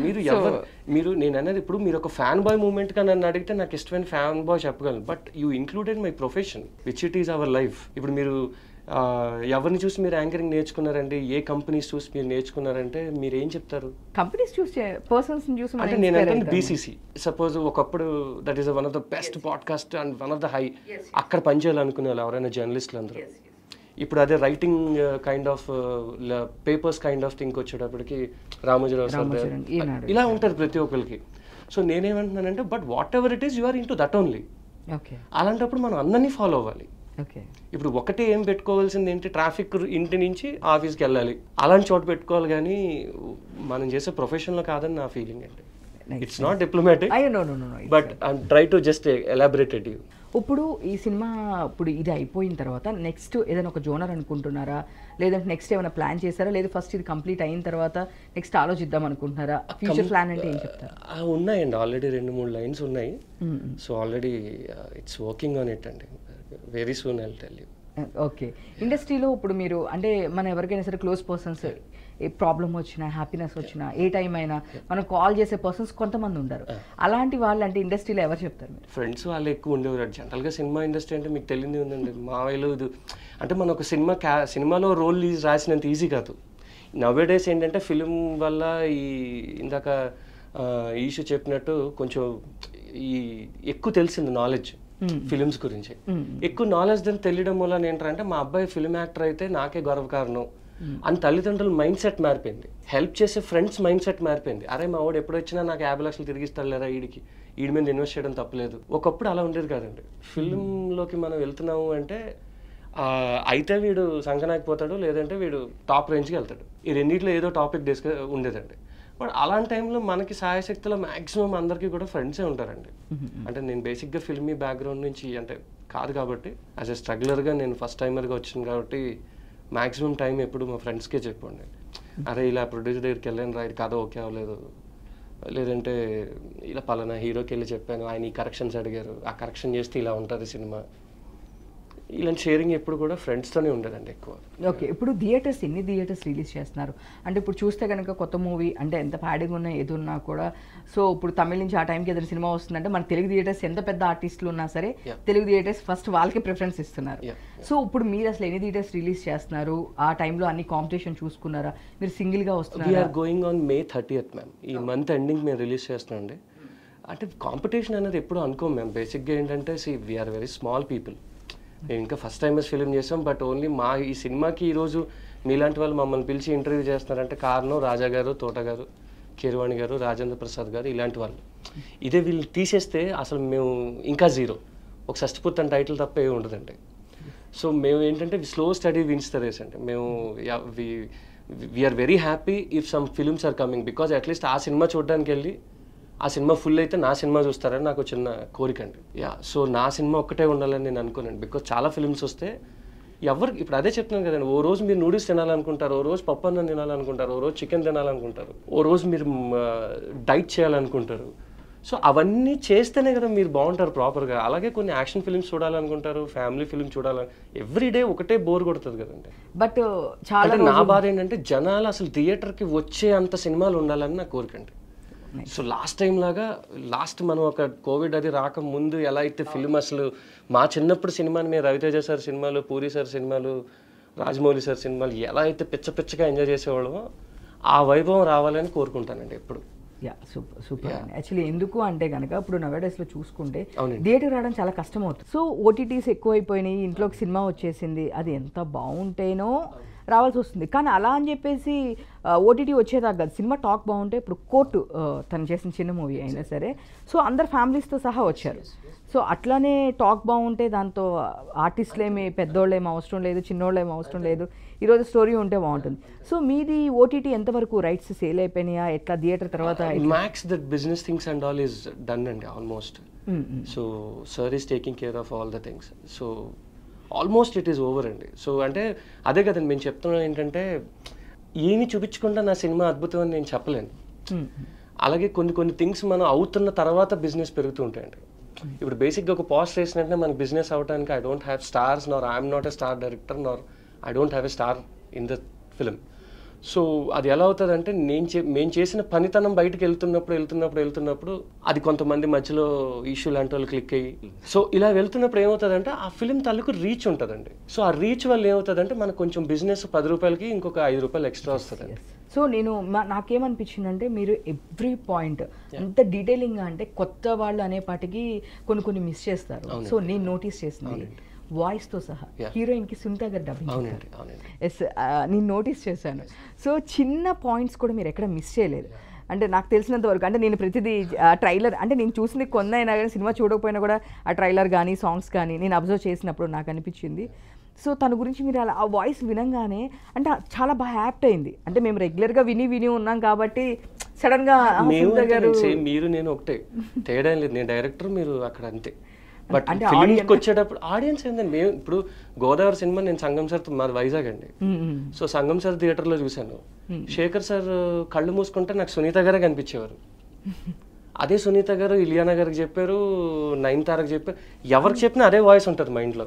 మీరు నేను అన్నది ఇప్పుడు మీరు ఒక ఫ్యాన్ బాయ్ మూమెంట్గా నన్ను అడిగితే నాకు ఇష్టమైన ఫ్యాన్ బాయ్ చెప్పగలను. But you included my profession which it is our life. ఇప్పుడు మీరు ఎవరిని చూసి మీరు యాంకరింగ్ నేర్చుకున్నారండి, ఏ కంపెనీస్ చూసి మీరు నేర్చుకున్నారంటే మీరు ఏం చెప్తారు? కంపెనీస్ చూసి, పర్సన్స్ చూసి. అంటే నేను అంటే బీసీసీ సపోజ్ ఒకప్పుడు that is one of the best podcast and one of the high, అక్కడ పనిచేయాలనుకునే వాళ్ళు ఎవరైనా జర్నలిస్టులు అందరూ. ఇప్పుడు అదే writing kind of papers kind of think వచ్చేటప్పటికి రామోజీరావు సార్ ఇలా ఉంటారు ప్రతి ఒక్కరికి. సో నేనేమంటున్నానంటే but whatever it is you are into that only. అలాంటప్పుడు మనం అందరినీ ఫాలో అవ్వాలి. ఇప్పుడు ఒకటే ఏం పెట్టుకోవాల్సింది ఏంటి, ట్రాఫిక్ ఇంటి నుంచి ఆఫీస్కి వెళ్ళాలి అలాంటి చోట పెట్టుకోవాలి, కానీ మనం చేసే ప్రొఫెషన్లో కాదని నా ఫీలింగ్ అండి. It's not diplomatic, but I try to just elaborated you. ఇప్పుడు ఈ సినిమా ఇప్పుడు ఇది అయిపోయిన తర్వాత నెక్స్ట్ ఏదైనా ఒక జోనర్ అనుకుంటున్నారా, లేదంటే నెక్స్ట్ ఏమైనా ప్లాన్ చేశారా, లేదా ఫస్ట్ ఇది కంప్లీట్ అయిన తర్వాత నెక్స్ట్ ఆలోచిద్దాం అనుకుంటున్నారా? ఫ్యూచర్ ప్లాన్ అంటే ఏం చెప్తారు? ఉన్నాయండి, ఆల్రెడీ 2-3 లైన్స్ ఉన్నాయి. So already it's working on it అండి. Very soon I will tell you. Okay. ఇండస్ట్రీలో ఇప్పుడు మీరు అంటే మన ఎవరికైనా సరే క్లోజ్ పర్సన్స్ ఏ ప్రాబ్లం వచ్చినా హ్యాపీనెస్ వచ్చినా ఏ టైం అయినా మనం కాల్ చేసే పర్సన్స్ కొంతమంది ఉంటారు. అలాంటి వాళ్ళు అంటే ఇండస్ట్రీలో ఎవరు చెప్తారు మీరు? ఫ్రెండ్స్ వాళ్ళు ఎక్కువ ఉండేవారు. జనరల్గా సినిమా ఇండస్ట్రీ అంటే మీకు తెలియదు ఉందండి, మావయ్యలు ఇది అంటే మన ఒక సినిమాలో రోల్ రాసినంత ఈజీ కాదు. నవేడేస్ ఏంటంటే ఫిలిం వల్ల ఈ ఇందాక ఈషు చెప్పినట్టు కొంచెం ఈ ఎక్కువ తెలిసింది నాలెడ్జ్ ఫిలిమ్స్ గురించి. ఎక్కువ నాలెడ్జ్ దాన్ని తెలియడం వల్ల ఏంటంటే మా అబ్బాయి ఫిలిం యాక్టర్ అయితే నాకే గర్వకారణం అని తల్లిదండ్రుల మైండ్ సెట్ మారిపోయింది. హెల్ప్ చేసే ఫ్రెండ్స్ మైండ్ సెట్ మారిపోయింది. అరే మా వాడు ఎప్పుడు వచ్చినా నాకు 50 లక్షలు తిరిగిస్తాడు లేదా, వీడి మీద ఇన్వెస్ట్ చేయడం తప్పలేదు. ఒకప్పుడు అలా ఉండేది కాదండి. ఫిల్మ్లోకి మనం వెళ్తున్నాము అంటే అయితే వీడు సంకనాకపోతాడు, లేదంటే వీడు టాప్ రేంజ్కి వెళ్తాడు. ఈ రెండింటిలో ఏదో టాపిక్ ఉండేదండి. బట్ అలాంటి టైంలో మనకి సాయశక్తిలో మ్యాక్సిమం అందరికీ కూడా ఫ్రెండ్సే ఉంటారండి. అంటే నేను బేసిక్గా ఫిల్మీ బ్యాక్గ్రౌండ్ నుంచి అంటే కాదు కాబట్టి యాజ్ ఎ స్ట్రగ్లర్గా నేను ఫస్ట్ టైమర్గా వచ్చాను కాబట్టి మ్యాక్సిమం టైం ఎప్పుడు మా ఫ్రెండ్స్కే చెప్పండి. అరే ఇలా ప్రొడ్యూసర్ దగ్గరికి వెళ్ళాను రా, ఇది కథ ఓకే అవ్వలేదు, లేదంటే ఇలా పలానా హీరోకి వెళ్ళి చెప్పాను, ఆయన ఈ కరెక్షన్స్ అడిగారు, ఆ కరెక్షన్ చేస్తే ఇలా ఉంటుంది సినిమా. ఇలాంటి షేరింగ్ ఎప్పుడు కూడా ఫ్రెండ్స్తోనే ఉండదండి ఎక్కువ. ఓకే. ఇప్పుడు థియేటర్స్ ఎన్ని థియేటర్స్ రిలీజ్ చేస్తున్నారు అంటే ఇప్పుడు చూస్తే కనుక కొత్త మూవీ అంటే ఎంత ప్యాడింగ్ ఉన్నా ఏది ఉన్నా కూడా సో ఇప్పుడు తమిళ నుంచి ఆ టైంకి ఏదైనా సినిమా వస్తుందంటే మన తెలుగు థియేటర్స్ ఎంత పెద్ద ఆర్టిస్టులు ఉన్నా సరే తెలుగు థియేటర్స్ ఫస్ట్ వాళ్ళకి ప్రిఫరెన్స్ ఇస్తున్నారు. సో ఇప్పుడు మీరు అసలు ఎన్ని థియేటర్స్ రిలీజ్ చేస్తున్నారు? ఆ టైంలో అన్ని కాంపిటీషన్ చూసుకున్నారా? మీరు సింగిల్గా వస్తున్నారు? We're going on May 30th ma'am. ఈ మంత్ ఎండింగ్ మేము రిలీజ్ చేస్తున్నాం అండి. అంటే కాంపిటీషన్ అనేది ఎప్పుడు అనుకోం మ్యామ్. బేసిక్గా ఏంటంటే వీఆర్ వెరీ స్మాల్ పీపుల్. మేము ఇంకా ఫస్ట్ టైమర్స్ ఫిలిం చేసాం. బట్ ఓన్లీ మా ఈ సినిమాకి ఈరోజు మీలాంటి వాళ్ళు మమ్మల్ని పిలిచి ఇంటర్వ్యూ చేస్తున్నారంటే కారణం రాజా గారు, తోట గారు, కీరవాణి గారు, రాజేంద్ర ప్రసాద్ గారు, ఇలాంటి వాళ్ళు. ఇదే వీళ్ళు తీసేస్తే అసలు మేము ఇంకా జీరో, ఒక షష్టిపూర్తి టైటిల్ తప్ప ఏమి ఉండదండి. సో మేము ఏంటంటే slow study wins the race అంటే మేము we're very happy if some films are coming because at least ఆ సినిమా చూడడానికి వెళ్ళి ఆ సినిమా ఫుల్ అయితే నా సినిమా చూస్తారని నాకు చిన్న కోరిక అండి. సో నా సినిమా ఒక్కటే ఉండాలని నేను అనుకోనండి. బికాజ్ చాలా ఫిల్మ్స్ వస్తే ఎవరికి ఇప్పుడు అదే చెప్తున్నాను కదండి, ఓ రోజు మీరు నూడిల్స్ తినాలనుకుంటారు, ఓ రోజు పప్పు అన్నం తినాలనుకుంటారు, ఓ రోజు చికెన్ తినాలనుకుంటారు, ఓ రోజు మీరు డైట్ చేయాలనుకుంటారు. సో అవన్నీ చేస్తేనే కదా మీరు బాగుంటారు ప్రాపర్గా. అలాగే కొన్ని యాక్షన్ ఫిల్మ్స్ చూడాలనుకుంటారు, ఫ్యామిలీ ఫిల్మ్ చూడాలని, ఎవ్రీడే ఒకటే బోర్ కొడుతుంది కదండి. బట్ చాలా నా బాధ ఏంటంటే జనాలు అసలు థియేటర్కి వచ్చే అంత సినిమాలు ఉండాలని నా కోరికండి. సో లాస్ట్ మనం ఒక కోవిడ్ అది రాకముందు ఎలా అయితే ఫిల్మ్ అసలు మా చిన్నప్పుడు సినిమాని మేము రవితేజ సార్ సినిమాలు, పూరి సార్ సినిమాలు, రాజమౌళి సార్ సినిమాలు ఎలా అయితే పిచ్చగా ఎంజాయ్ చేసేవాళ్ళమో ఆ వైభవం రావాలని కోరుకుంటానండి ఎప్పుడు. సూపర్ అండి. యాక్చువల్లీ ఎందుకు అంటే కనుక ఇప్పుడు నవేడేస్లో చూసుకుంటే థియేటర్ రావడం చాలా కష్టం అవుతుంది. సో ఓటీటీస్ ఎక్కువైపోయినాయి, ఇంట్లోకి సినిమా వచ్చేసింది, అది ఎంత బాగుంటేనో రావాల్సి వస్తుంది. కానీ అలా అని చెప్పేసి ఓటీటీ వచ్చేదాకా కాదు, సినిమా టాక్ బాగుంటే ఇప్పుడు కోర్టు తను చేసిన చిన్న మూవీ అయినా సరే సో అందరు ఫ్యామిలీస్తో సహా వచ్చారు. సో అట్లానే టాక్ బాగుంటే దాంతో ఆర్టిస్టులు ఏమి పెద్దోళ్ళు ఏమి అవసరం లేదు, చిన్నోళ్ళు ఏమి అవసరం లేదు, ఈరోజు స్టోరీ ఉంటే బాగుంటుంది. సో మీది ఓటీటీ ఎంతవరకు రైట్స్ సేల్ అయిపోయినాయా, ఎట్లా థియేటర్ తర్వాత? Max that business things and all is done అండి almost. So sir is taking care of all the things. So almost it is over అండి. సో అంటే అదే కదండి మేము చెప్తున్నాం ఏంటంటే ఏమి చూపించకుండా నా సినిమా అద్భుతం అని నేను చెప్పలేను. అలాగే కొన్ని థింగ్స్ మనం అవుతున్న తర్వాత బిజినెస్ పెరుగుతూ ఉంటాయండి. ఇప్పుడు బేసిక్గా ఒక పోస్ట్ వేసినట్టే మనకి బిజినెస్ అవ్వడానికి I don't have stars, Nar I'm not a star director, Nar I don't have a star in the film. So అది ఎలా అవుతుందంటే మేము చేసిన పనితనం బయటకు వెళ్తున్నప్పుడు అది కొంతమంది మధ్యలో ఇష్యూ లాంటి వాళ్ళు క్లిక్ అయ్యి సో ఇలా వెళ్తున్నప్పుడు ఏమవుతుందంటే ఆ ఫిలిం తాలూకు రీచ్ ఉంటుందండి. సో ఆ రీచ్ వల్ల ఏమవుతుందంటే మనకు కొంచెం బిజినెస్ 10 రూపాయలకి ఇంకొక 5 రూపాయలు ఎక్స్ట్రా వస్తుందండి. సో నాకేమనిపించిందంటే మీరు ఎవ్రీ పాయింట్ అంత డీటెయిలింగ్గా అంటే కొత్త వాళ్ళు అనేపాటికి కొన్ని మిస్ చేస్తారు. సో నేను నోటీస్ చేసినాను వాయిస్తో సహా హీరోయిన్కి సునీత గారు డబ్బింగ్ ఎస్ నేను నోటీస్ చేశాను. సో చిన్న పాయింట్స్ కూడా మీరు ఎక్కడ మిస్ చేయలేదు అంటే నాకు తెలిసినంత వరకు. అంటే నేను ప్రతిదీ ట్రైలర్ అంటే నేను చూసింది కొన్నైనా కానీ సినిమా చూడకపోయినా కూడా ఆ ట్రైలర్ కానీ సాంగ్స్ కానీ నేను అబ్జర్వ్ చేసినప్పుడు నాకు అనిపించింది. సో తన గురించి మీరు అలా ఆ వాయిస్ వినంగానే అంటే చాలా బాగా యాప్ట్ అయింది. అంటే మేము రెగ్యులర్గా విని ఉన్నాం కాబట్టి సడన్గా మీరు నేను ఒకటే తేడా లేదు, నేను డైరెక్టర్ మీరు అక్కడ అంతే. బట్ ఫిలింకి వచ్చేటప్పుడు ఆడియన్స్ ఏంటంటే మేము ఇప్పుడు గోదావరి సినిమా నేను సంగం సార్ మాది వైజాగ్ అండి. సో సంగం సార్ థియేటర్లో చూశాను. శేఖర్ సార్ కళ్ళు మూసుకుంటే నాకు సునీత గారే కనిపించేవారు. అదే సునీత గారు ఇలియానా గారికి చెప్పారు, నయనతారకు చెప్పారు, ఎవరికి చెప్పినా అదే వాయిస్ ఉంటుంది మైండ్లో.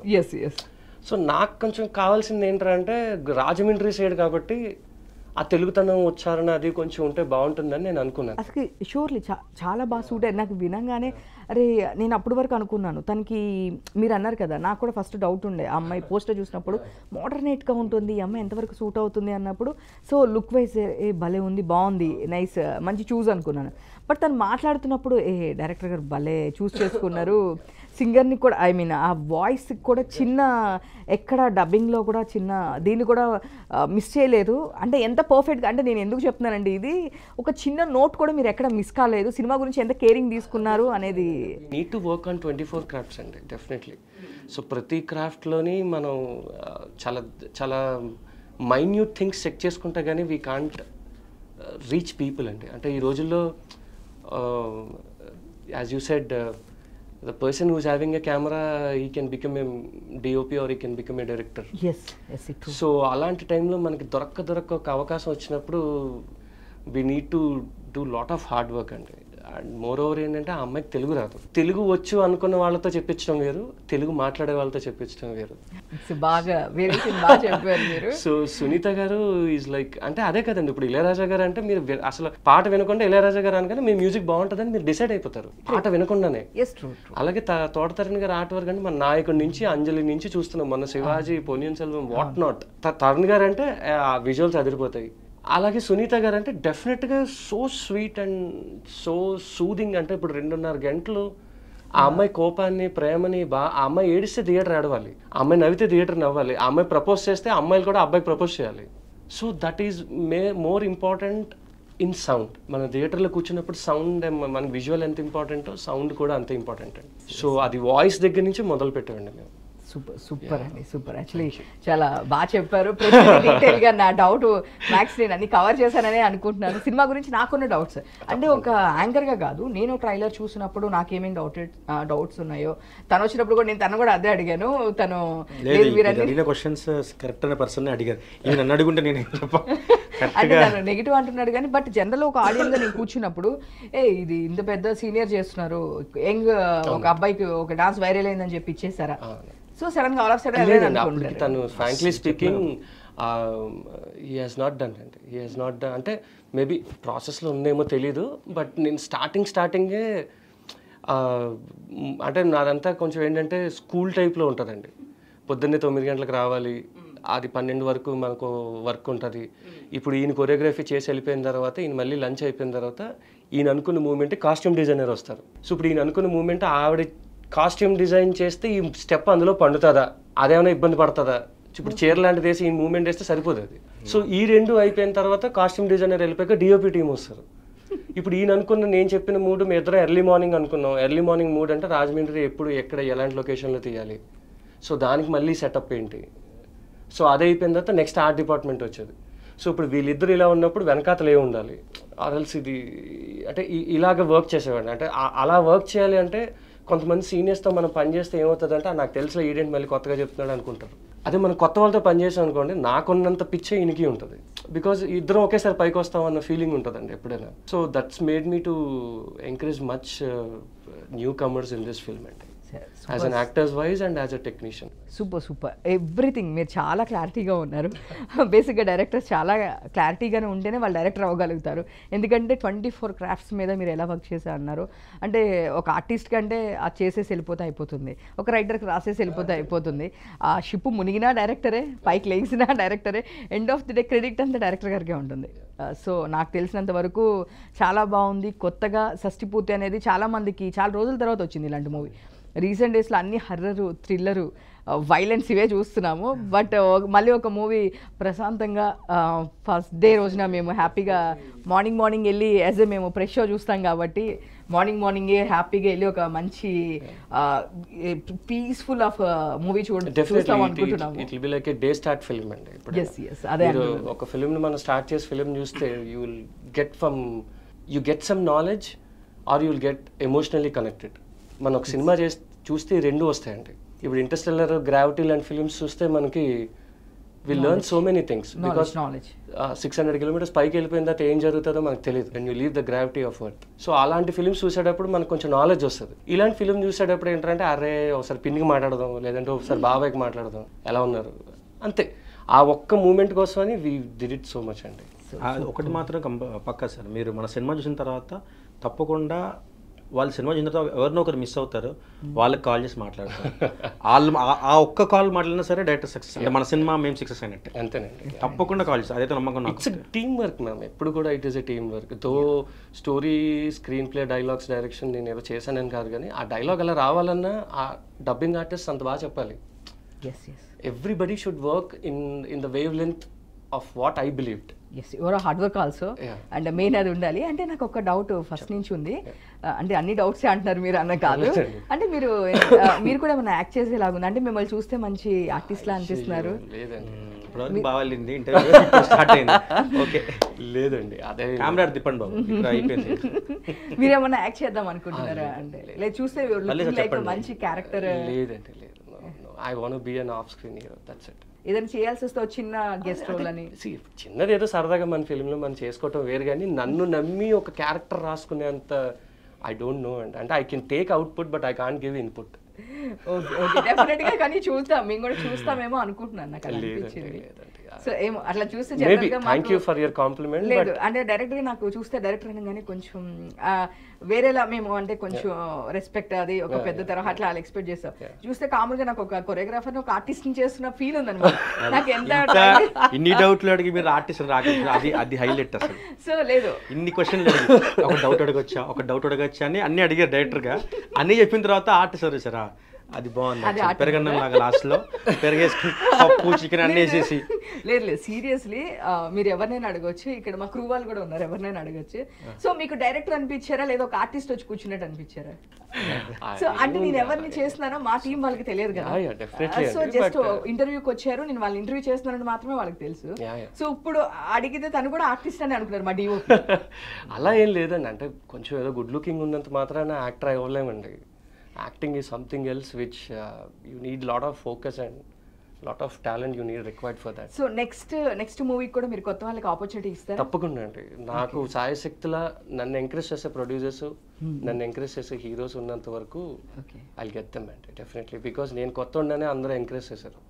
సో నాకు కొంచెం కావాల్సింది ఏంటంటే రాజమండ్రి సైడ్ కాబట్టి ఆ తెలుగుతనం ఉచ్చారణ అది కొంచెం ఉంటే బాగుంటుందని నేను అనుకున్నాను. అసలు షూర్లీ చాలా బాగా సూట్ అయ్యారు. నాకు వినంగానే అరే నేను అప్పటి వరకు అనుకున్నాను తనకి, మీరు అన్నారు కదా, నాకు కూడా ఫస్ట్ డౌట్ ఉండే ఆ అమ్మాయి పోస్టర్ చూసినప్పుడు మోడర్నేట్గా ఉంటుంది, ఈ అమ్మాయి ఎంతవరకు సూట్ అవుతుంది అన్నప్పుడు. సో లుక్ వైజ్ భలే ఉంది, బాగుంది, నైస్, మంచి చూస్ అనుకున్నాను. బట్ తను మాట్లాడుతున్నప్పుడు డైరెక్టర్ గారు భలే చూస్ చేసుకున్నారు. సింగర్ని కూడా ఐ మీన్ ఆ వాయిస్కి కూడా చిన్న ఎక్కడ డబ్బింగ్లో కూడా చిన్న దీన్ని కూడా మిస్ చేయలేదు. అంటే ఎంత పర్ఫెక్ట్గా, అంటే నేను ఎందుకు చెప్తున్నానండి, ఇది ఒక చిన్న నోట్ కూడా మీరు ఎక్కడ మిస్ కాలేదు. సినిమా గురించి ఎంత కేరింగ్ తీసుకున్నారు అనేది. Need to work on 24 crafts అండి, డెఫినెట్లీ. సో ప్రతి క్రాఫ్ట్లోని మనం చాలా చాలా మైన్యూట్ థింగ్స్ చెక్ చేసుకుంటే కానీ వీ కాంట్ రీచ్ పీపుల్ అండి. అంటే ఈ రోజుల్లో as you said, the person who's having a camera, he can become a DOP or he can become a director. Yes, it's true. So అలాంటి టైంలో మనకి దొరక్క ఒక అవకాశం వచ్చినప్పుడు we need to do lot of hard work అండి. అండ్ మోర్ ఓవర్ ఏంటంటే ఆ అమ్మాయికి తెలుగు రాదు. తెలుగు వచ్చు అనుకున్న వాళ్ళతో చెప్పించడం వేరు, తెలుగు మాట్లాడే వాళ్ళతో చెప్పించడం వేరు. బాగా బాగా చెప్పారు మీరు. సో సునీత గారు ఈజ్ లైక్, అంటే అదే కదండి, ఇప్పుడు ఇళయరాజా గారు అంటే మీరు అసలు పాట వినకుండా ఇళయరాజా గారు అనగానే మీ మ్యూజిక్ బాగుంటుందని మీరు డిసైడ్ అయిపోతారు పాట వినకుండానే. అలాగే తోటతరణి గారు ఆర్ట్ వర్క్ అంటే మన నాయకుడి నుంచి అంజలి నుంచి చూస్తున్నాం, మన శివాజీ, పొన్నియిన్ సెల్వం, వాట్ నాట్. తరుణ్ గారు అంటే ఆ విజువల్స్ అదిరిపోతాయి. అలాగే సునీత గారు అంటే డెఫినెట్గా so sweet and so soothing. అంటే ఇప్పుడు 2.5 గంటలు ఆ అమ్మాయి కోపాన్ని, ప్రేమని ఆ అమ్మాయి ఏడిస్తే థియేటర్ ఆడవాలి, ఆ అమ్మాయి నవ్వితే థియేటర్ నవ్వాలి, ఆ అమ్మాయి ప్రపోజ్ చేస్తే అమ్మాయిలు కూడా అబ్బాయికి ప్రపోజ్ చేయాలి. So that is more important in sound. మన థియేటర్లో కూర్చున్నప్పుడు సౌండ్, మన విజువల్ ఎంత ఇంపార్టెంటో సౌండ్ కూడా అంతే ఇంపార్టెంట్ అండి. సో అది వాయిస్ దగ్గర నుంచి మొదలు పెట్టామండి మేము. సూపర్ అండి, సూపర్. యాక్చువల్లీ చాలా బాగా చెప్పారు. డీటెయిల్గా నా డౌట్ మ్యాక్స్ నేను అన్ని కవర్ చేశాననే అనుకుంటున్నాను. సినిమా గురించి నాకున్న డౌట్స్ అంటే ఒక యాంకర్గా కాదు, నేను ట్రైలర్ చూసినప్పుడు నాకేమేమి డౌట్స్ ఉన్నాయో, తను వచ్చినప్పుడు కూడా నేను తను కూడా అదే అడిగాను. తను క్వశ్చన్స్ కరెక్ట్ అనే పర్సన్ అడిగారు, నన్ను అడుగుంటే నేను అంటే తను నెగిటివ్ అంటున్నాడు కానీ, బట్ జనరల్ ఒక ఆడియన్గా నేను కూర్చున్నప్పుడు ఇది ఇంత పెద్ద సీనియర్ చేస్తున్నారు, యంగ్ ఒక అబ్బాయికి ఒక డాన్స్ వైరల్ అయిందని చెప్పి ఇచ్చేసారా? సో సడన్ గా ఆల్ ఆఫ్ సడన్ తను frankly speaking he has not done అండి. హీ హాజ్ నాట్ డన్ అంటే మేబీ ప్రాసెస్లో ఉందేమో తెలీదు. బట్ నేను స్టార్టింగే అంటే నాదంతా కొంచెం ఏంటంటే స్కూల్ టైప్లో ఉంటుందండి. పొద్దున్నే 9 గంటలకు రావాలి, అది 12 వరకు మనకు వర్క్ ఉంటుంది. ఇప్పుడు ఈయన కొరియోగ్రఫీ చేసి వెళ్ళిపోయిన తర్వాత, ఈయన మళ్ళీ లంచ్ అయిపోయిన తర్వాత ఈయన అనుకున్న మూమెంట్ కాస్ట్యూమ్ డిజైనర్ వస్తారు. సో ఇప్పుడు ఈయన అనుకున్న మూమెంట్ ఆవిడ కాస్ట్యూమ్ డిజైన్ చేస్తే ఈ స్టెప్ అందులో పండుతుందా, అదేమైనా ఇబ్బంది పడుతుందా, ఇప్పుడు చీర లాంటిది వేసి ఈ మూమెంట్ వేస్తే సరిపోదు అది. సో ఈ 2 అయిపోయిన తర్వాత కాస్ట్యూమ్ డిజైనర్ వెళ్ళిపోయాక డిఓపి టీం వస్తారు. ఇప్పుడు ఈయన అనుకున్న, నేను చెప్పిన మూడు మీ ఇద్దరం ఎర్లీ మార్నింగ్ అనుకున్నాం. ఎర్లీ మార్నింగ్ మూడ్ అంటే రాజమండ్రి ఎప్పుడు ఎక్కడ ఎలాంటి లొకేషన్లో తీయాలి, సో దానికి మళ్ళీ సెటప్ ఏంటి. సో అది అయిపోయిన తర్వాత నెక్స్ట్ ఆర్ట్ డిపార్ట్మెంట్ వచ్చేది. సో ఇప్పుడు వీళ్ళిద్దరు ఇలా ఉన్నప్పుడు వెనకాతలే ఉండాలి, అదల్సి ఇది అంటే ఇలాగ వర్క్ చేసేవాడిని. అంటే అలా వర్క్ చేయాలి అంటే కొంతమంది సీనియర్స్తో మనం పనిచేస్తే ఏమవుతుందంటే, నాకు తెలిసిన ఈడెంట్ మళ్ళీ కొత్తగా చెప్తున్నాడు అనుకుంటారు. అదే మనం కొత్త వాళ్ళతో పనిచేసాం అనుకోండి, నాకున్నంత పిచ్చే ఈయనకి ఉంటుంది. బికాజ్ ఇద్దరం ఒకేసారి పైకి వస్తామన్న ఫీలింగ్ ఉంటుందండి ఎప్పుడైనా. So that's made me to encourage much new comers in this film అండి, as an actors wise and as a technician. Super everything. మీరు చాలా క్లారిటీగా ఉన్నారు. బేసిక్గా డైరెక్టర్స్ చాలా క్లారిటీగానే ఉంటేనే వాళ్ళు డైరెక్టర్ అవ్వగలుగుతారు. ఎందుకంటే 24 క్రాఫ్ట్స్ మీద మీరు ఎలా వర్క్ చేసే అన్నారు. అంటే ఒక ఆర్టిస్ట్కి అంటే అది చేసేసి వెళ్ళిపోతే అయిపోతుంది, ఒక రైటర్కి రాసేసి వెళ్ళిపోతే అయిపోతుంది. ఆ షిప్ మునిగినా డైరెక్టరే, పైకి లేచినా డైరెక్టరే, end of the day credit అంతా డైరెక్టర్ గారికి ఉంటుంది. సో నాకు తెలిసినంత వరకు చాలా బాగుంది. కొత్తగా షష్టిపూర్తి అనేది చాలామందికి చాలా రోజుల తర్వాత వచ్చింది ఇలాంటి మూవీ. రీసెంట్ డేస్లో అన్ని హర్రరు, థ్రిల్లరు, వైలెన్స్ ఇవే చూస్తున్నాము. బట్ మళ్ళీ ఒక మూవీ ప్రశాంతంగా ఫస్ట్ డే రోజున మేము హ్యాపీగా మార్నింగ్ వెళ్ళి యాజ్ ఏ మేము ఫ్రెష్ షో చూస్తాం కాబట్టి మార్నింగే హ్యాపీగా వెళ్ళి ఒక మంచి పీస్ఫుల్ ఆఫ్ మూవీ చూస్తాం అనుకుంటున్నాము. It will be like a day start film అండి. అదే ఒక ఫిల్మ్ని మనం స్టార్ట్ చేసి ఫిల్మ్ చూస్తే you will get some knowledge or you will get emotionally connected. మనం ఒక సినిమా చూస్తే 2 వస్తాయండి. ఇప్పుడు ఇంటర్స్టెల్లర్, గ్రావిటీ లాంటి ఫిలిమ్స్ చూస్తే మనకి we learn so many things because knowledge 600 kilometres పైకి వెళ్ళిపోయిన తర్వాత ఏం జరుగుతుందో మనకు తెలియదు when you leave the gravity of earth. So అలాంటి ఫిల్మ్స్ చూసేటప్పుడు మనకు కొంచెం నాలెడ్జ్ వస్తుంది. ఇలాంటి ఫిల్మ్ చూసేటప్పుడు ఏంటంటే అరే ఒకసారి పిన్నికి మాట్లాడదాం, లేదంటే ఒకసారి బాబాయ్కి మాట్లాడదాం, ఎలా ఉన్నారు అంతే. ఆ ఒక్క మూమెంట్ కోసమని we did it so much అండి. ఒకటి మాత్రం పక్కా సార్, మీరు మన సినిమా చూసిన తర్వాత తప్పకుండా వాళ్ళు సినిమా చూసిన తర్వాత ఎవరినో ఒకరు మిస్ అవుతారు, వాళ్ళకి కాల్ చేసి మాట్లాడతారు. వాళ్ళు ఆ ఒక్క కాల్ మాట్లాడినా సరే డైరెక్టర్ సక్సెస్, అంటే మన సినిమా మేము సక్సెస్ అయినట్టే. అంతేనండి, తప్పకుండా కాల్ చేస్తారు, అదైతే నమ్మకం నాకు. ఇట్స్ టీమ్ వర్క్ మ్యామ్, ఎప్పుడు కూడా it is a team work. Though story, screen play, dialogues, direction నేను ఏదో చేశానని కాదు, కానీ ఆ డైలాగ్ అలా రావాలన్నా ఆ డబ్బింగ్ ఆర్టిస్ట్ అంత బాగా చెప్పాలి. Everybody should work in the wavelength of what I believed. Yes, your hard work also, and main అది ఉండాలి. అంటే నాకు ఒక డౌట్ ఫస్ట్ నుంచి ఉంది, అంటే అన్ని డౌట్సే అంటున్నారు మీరు అన్న కాదు, అంటే మీరు కూడా ఏమైనా యాక్ట్ చేసేలాగా ఉంది, అంటే మిమ్మల్ని చూస్తే మంచి ఆర్టిస్ట్ లా అనిపిస్తున్నారు. లేదండి, అదే కెమెరా తిప్పండి బాబు, అయిపోయింది. మీరేమన్నా యాక్ట్ చేద్దాం అనుకుంటున్నారా? అంటే లేదు చూస్తే మంచి క్యారెక్టర్. లేదండి, లేదు. I want be an off screen hero, that's it. ఏదైనా చేయాల్సి వస్తే చిన్న గెస్ట్ రోల్ అని, చిన్నది ఏదో సరదాగా మన ఫిల్మ్లో మనం చేసుకోవటం వేరు, కానీ నన్ను నమ్మి ఒక క్యారెక్టర్ రాసుకునేంత ఐ డోంట్ నో అండి. అంటే I can take output but I can't give input. Okay, definite గా, కానీ చూస్తాం, మేము కూడా చూస్తామేమో అనుకుంటున్నాను, నాకు అనిపించింది. సో ఏమో అట్లా చూస్తే థాంక్యూ ఫర్ యువర్ కాంప్లిమెంట్. లేదు అంటే డైరెక్ట్ గా నాకు చూస్తే డైరెక్టర్ అనగానే కొంచెం వేరేలా మేము అంటే కొంచెం రెస్పెక్ట్, అది ఒక పెద్ద తరహా అట్లా ఎక్స్పెక్ట్ చేస్తాం. చూస్తే కామన్ గా నాకు ఒక కొరియోగ్రాఫర్, ఒక ఆర్టిస్ట్ ని చేస్తున్న ఫీల్ ఉందన్నమాట. నాకు ఎంత ఇన్ని డౌట్లు అడిగి మీరు ఆర్టిస్ట్ రాకపోతే అది హైలైట్ అసలు. సో లేదు, ఇన్ని క్వశ్చన్లు ఒక డౌట్ అడగొచ్చా అని అన్ని అడిగారు డైరెక్టర్ గా. అన్ని చెప్పిన తర్వాత ఆర్టిస్ట్ సరేసారా అది బాగుంది, పెరగన్నం లాగా లాస్ట్ లో పెరిగేసుకుని పప్పు చికెన్ అన్ని వేసేసి. లేదు సీరియస్లీ, మీరు ఎవరినైనా అడగొచ్చు, ఇక్కడ మా క్రూ వాళ్ళు కూడా ఉన్నారు, ఎవరినైనా అడగొచ్చు. సో మీకు డైరెక్టర్ అనిపించారా లేదా ఒక ఆర్టిస్ట్ వచ్చి కూర్చున్నట్టు అనిపించారా? సో అంటే నేను ఎవరిని చేస్తున్నానో మా టీం వాళ్ళకి తెలియదు కదా, సో జస్ట్ ఇంటర్వ్యూకి వచ్చారు, నేను వాళ్ళని ఇంటర్వ్యూ చేస్తున్నానని మాత్రమే వాళ్ళకి తెలుసు. సో ఇప్పుడు అడిగితే తను కూడా ఆర్టిస్ట్ అని అనుకున్నారు మా డిఓ. అలా ఏం లేదండి, అంటే కొంచెం ఏదో గుడ్ లుకింగ్ ఉన్నంత మాత్రాన actor అవ్వలేమండి. Acting is something else which you need lot of focus and lot of talent you need required for that. So next movie కూడా మీరు కొత్త వాళ్ళకి ఆపర్చునిటీ ఇస్తారా? తప్పకుండా అండి. నాకు సాయశక్తిలా నన్ను ఎంకరేజ్ చేసే ప్రొడ్యూసర్స్, నన్ను ఎంకరేజ్ చేసే హీరోస్ ఉన్నంత వరకు I'll get them అండి డెఫినెట్లీ. బికాస్ నేను కొత్త ఉండనే అందరూ ఎంకరేజ్ చేశారు.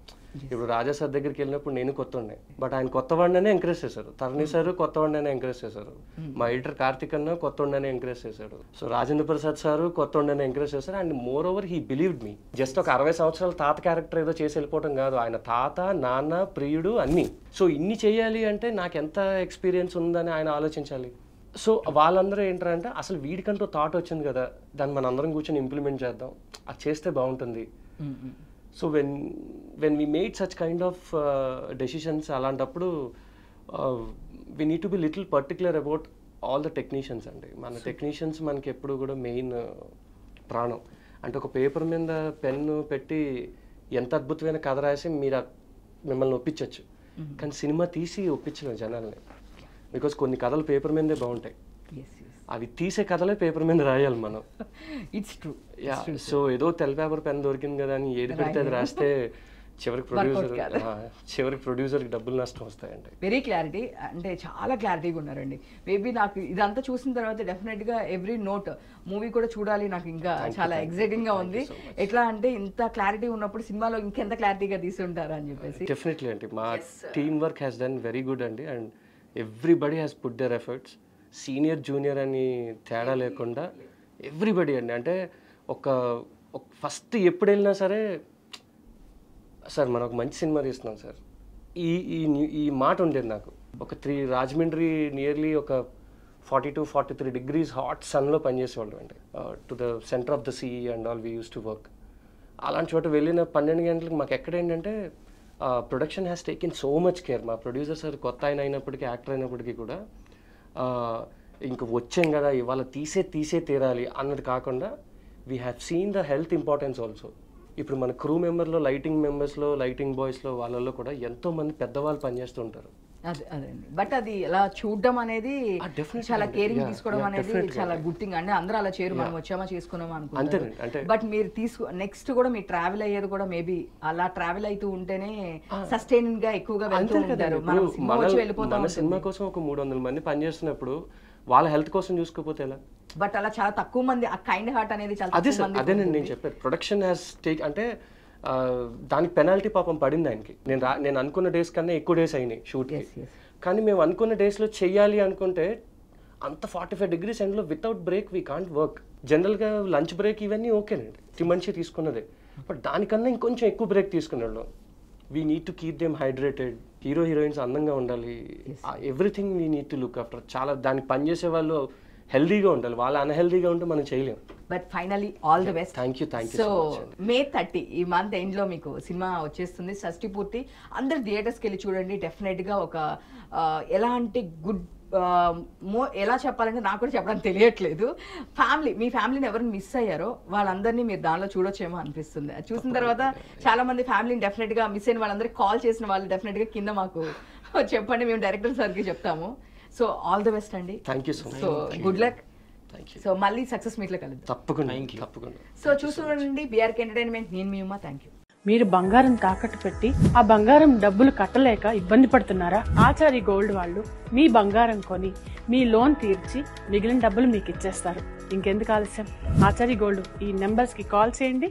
ఇప్పుడు రాజా సార్ దగ్గరికి వెళ్ళినప్పుడు నేను కొత్త ఉండే, బట్ ఆయన కొత్త వాడినే ఎంకరేజ్ చేశారు. తరుణి సార్ కొత్త వాడినే ఎంకరేజ్ చేశారు. మా ఎడిటర్ కార్తిక్ అన్న కొత్త ఉండనే ఎంకరేజ్ చేశాడు. సో రాజేంద్ర ప్రసాద్ సార్ కొత్త ఉండనే ఎంకరేజ్ చేశారు. And more over he believed me. Just ఒక 60 సంవత్సరాల తాత క్యారెక్టర్ ఏదో చేసి వెళ్ళిపోవడం కాదు, ఆయన తాత, నాన్న, ప్రియుడు అన్నీ. సో ఇన్ని చేయాలి అంటే నాకు ఎంత ఎక్స్పీరియన్స్ ఉందని ఆయన ఆలోచించాలి. సో వాళ్ళందరూ ఏంటంటే అసలు వీడికంటూ థాట్ వచ్చింది కదా, దాన్ని మన అందరం కూర్చొని ఇంప్లిమెంట్ చేద్దాం, అది చేస్తే బాగుంటుంది. So when we made such kind of decisions, అలాంటప్పుడు we need to be little particular about all the technicians అండి. మన టెక్నీషియన్స్ మనకి ఎప్పుడు కూడా మెయిన్ ప్రాణం. అంటే ఒక పేపర్ మీద పెన్ను పెట్టి ఎంత అద్భుతమైన కథ రాసి మిమ్మల్ని ఒప్పించవచ్చు, కానీ సినిమా తీసి ఒప్పించలేము జనాల్ని. బికాస్ కొన్ని కథలు పేపర్ మీదే బాగుంటాయి, అవి తీసే కథలే పేపర్ మీద రాయాలి మనం. It's true. సో ఏదో తెల్ల పేపర్ పెన్ దొరికింది కదా అని ఏది పెడితే అది రాస్తే చివరికి ప్రొడ్యూసర్కి డబ్బులు నష్టం వస్తాయండి. వెరీ క్లారిటీ, అంటే చాలా క్లారిటీగా ఉన్నారండి. మేబీ నాకు ఇదంతా చూసిన తర్వాత డెఫినెట్గా ఎవ్రీ నోట్ మూవీ కూడా చూడాలి, నాకు ఇంకా చాలా ఎక్సైటింగ్గా ఉంది. ఎట్లా అంటే ఇంత క్లారిటీ ఉన్నప్పుడు సినిమాలో ఇంకెంత క్లారిటీగా తీసి ఉంటారా అని చెప్పేసి. డెఫినెట్లీ అండి, మా team work has done very good అండి. And everybody has put their efforts, senior junior అని తేడా లేకుండా ఎవ్రీబడి అండి. అంటే ఒక ఫస్ట్ ఎప్పుడు వెళ్ళినా సరే సార్ మనం ఒక మంచి సినిమా తీస్తున్నాం సార్, ఈ మాట ఉండేది నాకు. ఒక రాజమండ్రి నియర్లీ ఒక 42-43 degrees హాట్ సన్లో పనిచేసేవాళ్ళం అండి, to the centre of the sea and all we use to work. అలాంటి చోట వెళ్ళిన 12 గంటలకు మాకు ఎక్కడేంటంటే production has taken so much care. మా ప్రొడ్యూసర్ సార్ కొత్త ఆయన అయినప్పటికీ, యాక్టర్ అయినప్పటికీ కూడా ఇంక వచ్చాం కదా ఇవాళ తీసే తీరాలి అన్నది కాకుండా we have seen the health importance also. ఇప్పుడు మన క్రూ మెంబర్లో, లైటింగ్ మెంబర్స్లో, లైటింగ్ బాయ్స్లో వాళ్ళల్లో కూడా ఎంతోమంది పెద్దవాళ్ళు పనిచేస్తూ ఉంటారు. అదే అదండి. బట్ అది అలా చూడడం అనేది definitely చాలా అండి. కేరింగ్ Yeah, తీసుకోవడం yeah, అనేది definitely చాలా అండి. గుడ్ థింగ్ అండి. అందరూ అలా చేయరు, మనం వచ్చామా చేసుకున్నామా అనుకుంటారు. అంతేనండి. అంటే బట్ మీరు నెక్స్ట్ కూడా మీరు ట్రావెల్ అయ్యేది కూడా మేబీ అలా ట్రావెల్ అవుతూ ఉంటేనే సస్టైన్ గా ఎక్కువగా వెళ్తూ అంతే ఉంటారు. కదండి. మనం ఇప్పుడు సినిమా వచ్చి మన వెళ్ళిపోతాం సినిమా కోసం ఒక 300 మంది పనిచేస్తున్నప్పుడు వాళ్ళ హెల్త్ కోసం చూసుకోకపోతే ఎలా? బట్ అలా చాలా తక్కువ మంది ఆ కైండ్ హార్ట్ అనేది చాలా అదే తక్కువ సార్, మందికి అదేనండి ఉంటుంది. నేను చెప్పేది. ప్రొడక్షన్ హ్యాస్ టేక్ అంటే దానికి పెనాల్టీ పాపం పడింది ఆయనకి. నేను అనుకున్న డేస్ కన్నా ఎక్కువ డేస్ అయినాయి షూట్కి. Yes, yes. కానీ మేము అనుకున్న డేస్లో చెయ్యాలి అనుకుంటే అంత 45 degrees ఎండ్లో without break we can't work. జనరల్గా లంచ్ బ్రేక్ ఇవన్నీ ఓకేనండి, ప్రతి మనిషి తీసుకున్నదే. బట్ దానికన్నా ఇంకొంచెం ఎక్కువ బ్రేక్ తీసుకున్నాడు. We need to keep them hydrated. Hero heroines అందంగా ఉండాలి, everything we need to look after. చాలా దానికి పనిచేసే వాళ్ళు హెల్దీగా ఉండాలి. వాళ్ళు అన్హెల్దీగా ఉంటే మనం చేయలేము. But finally all the best. Thank you so May 30 ఈ మంత్ ఎండ్ లో మీకు సినిమా వచ్చేస్తుంది, షష్టి పూర్తి. అందరు థియేటర్స్కి వెళ్ళి చూడండి. డెఫినెట్ గా ఒక ఎలాంటి గుడ్ ఎలా చెప్పాలంటే నాకు కూడా చెప్పడానికి తెలియట్లేదు. మీ ఫ్యామిలీని ఎవరిని మిస్ అయ్యారో వాళ్ళందరినీ మీరు దానిలో చూడొచ్చేమో అనిపిస్తుంది. అది చూసిన తర్వాత చాలా మంది ఫ్యామిలీని డెఫినెట్ గా మిస్ అయిన వాళ్ళందరికీ కాల్ చేసిన వాళ్ళు డెఫినెట్ గా కింద మాకు చెప్పండి, మేము డైరెక్టర్ సార్కి చెప్తాము. సో ఆల్ ది బెస్ట్ అండి. Thank you so much. So good luck. Thank you. So మళ్ళీ సక్సెస్ మీట్లో కలుద్దాం. తప్పకుండా తప్పకుండా. సో చూస్తుండండి BRK ఎంటర్టైన్మెంట్. నేను మీ ఉమా. Thank you. మీరు బంగారం తాకట్టు పెట్టి ఆ బంగారం డబ్బులు కట్టలేక ఇబ్బంది పడుతున్నారా? ఆచారి గోల్డ్ వాళ్ళు మీ బంగారం కొని మీ లోన్ తీర్చి మిగిలిన డబ్బులు మీకు ఇచ్చేస్తారు. ఇంకెందుకు ఆలస్యం? ఆచారి గోల్డ్ ఈ నెంబర్స్కి కాల్ చేయండి.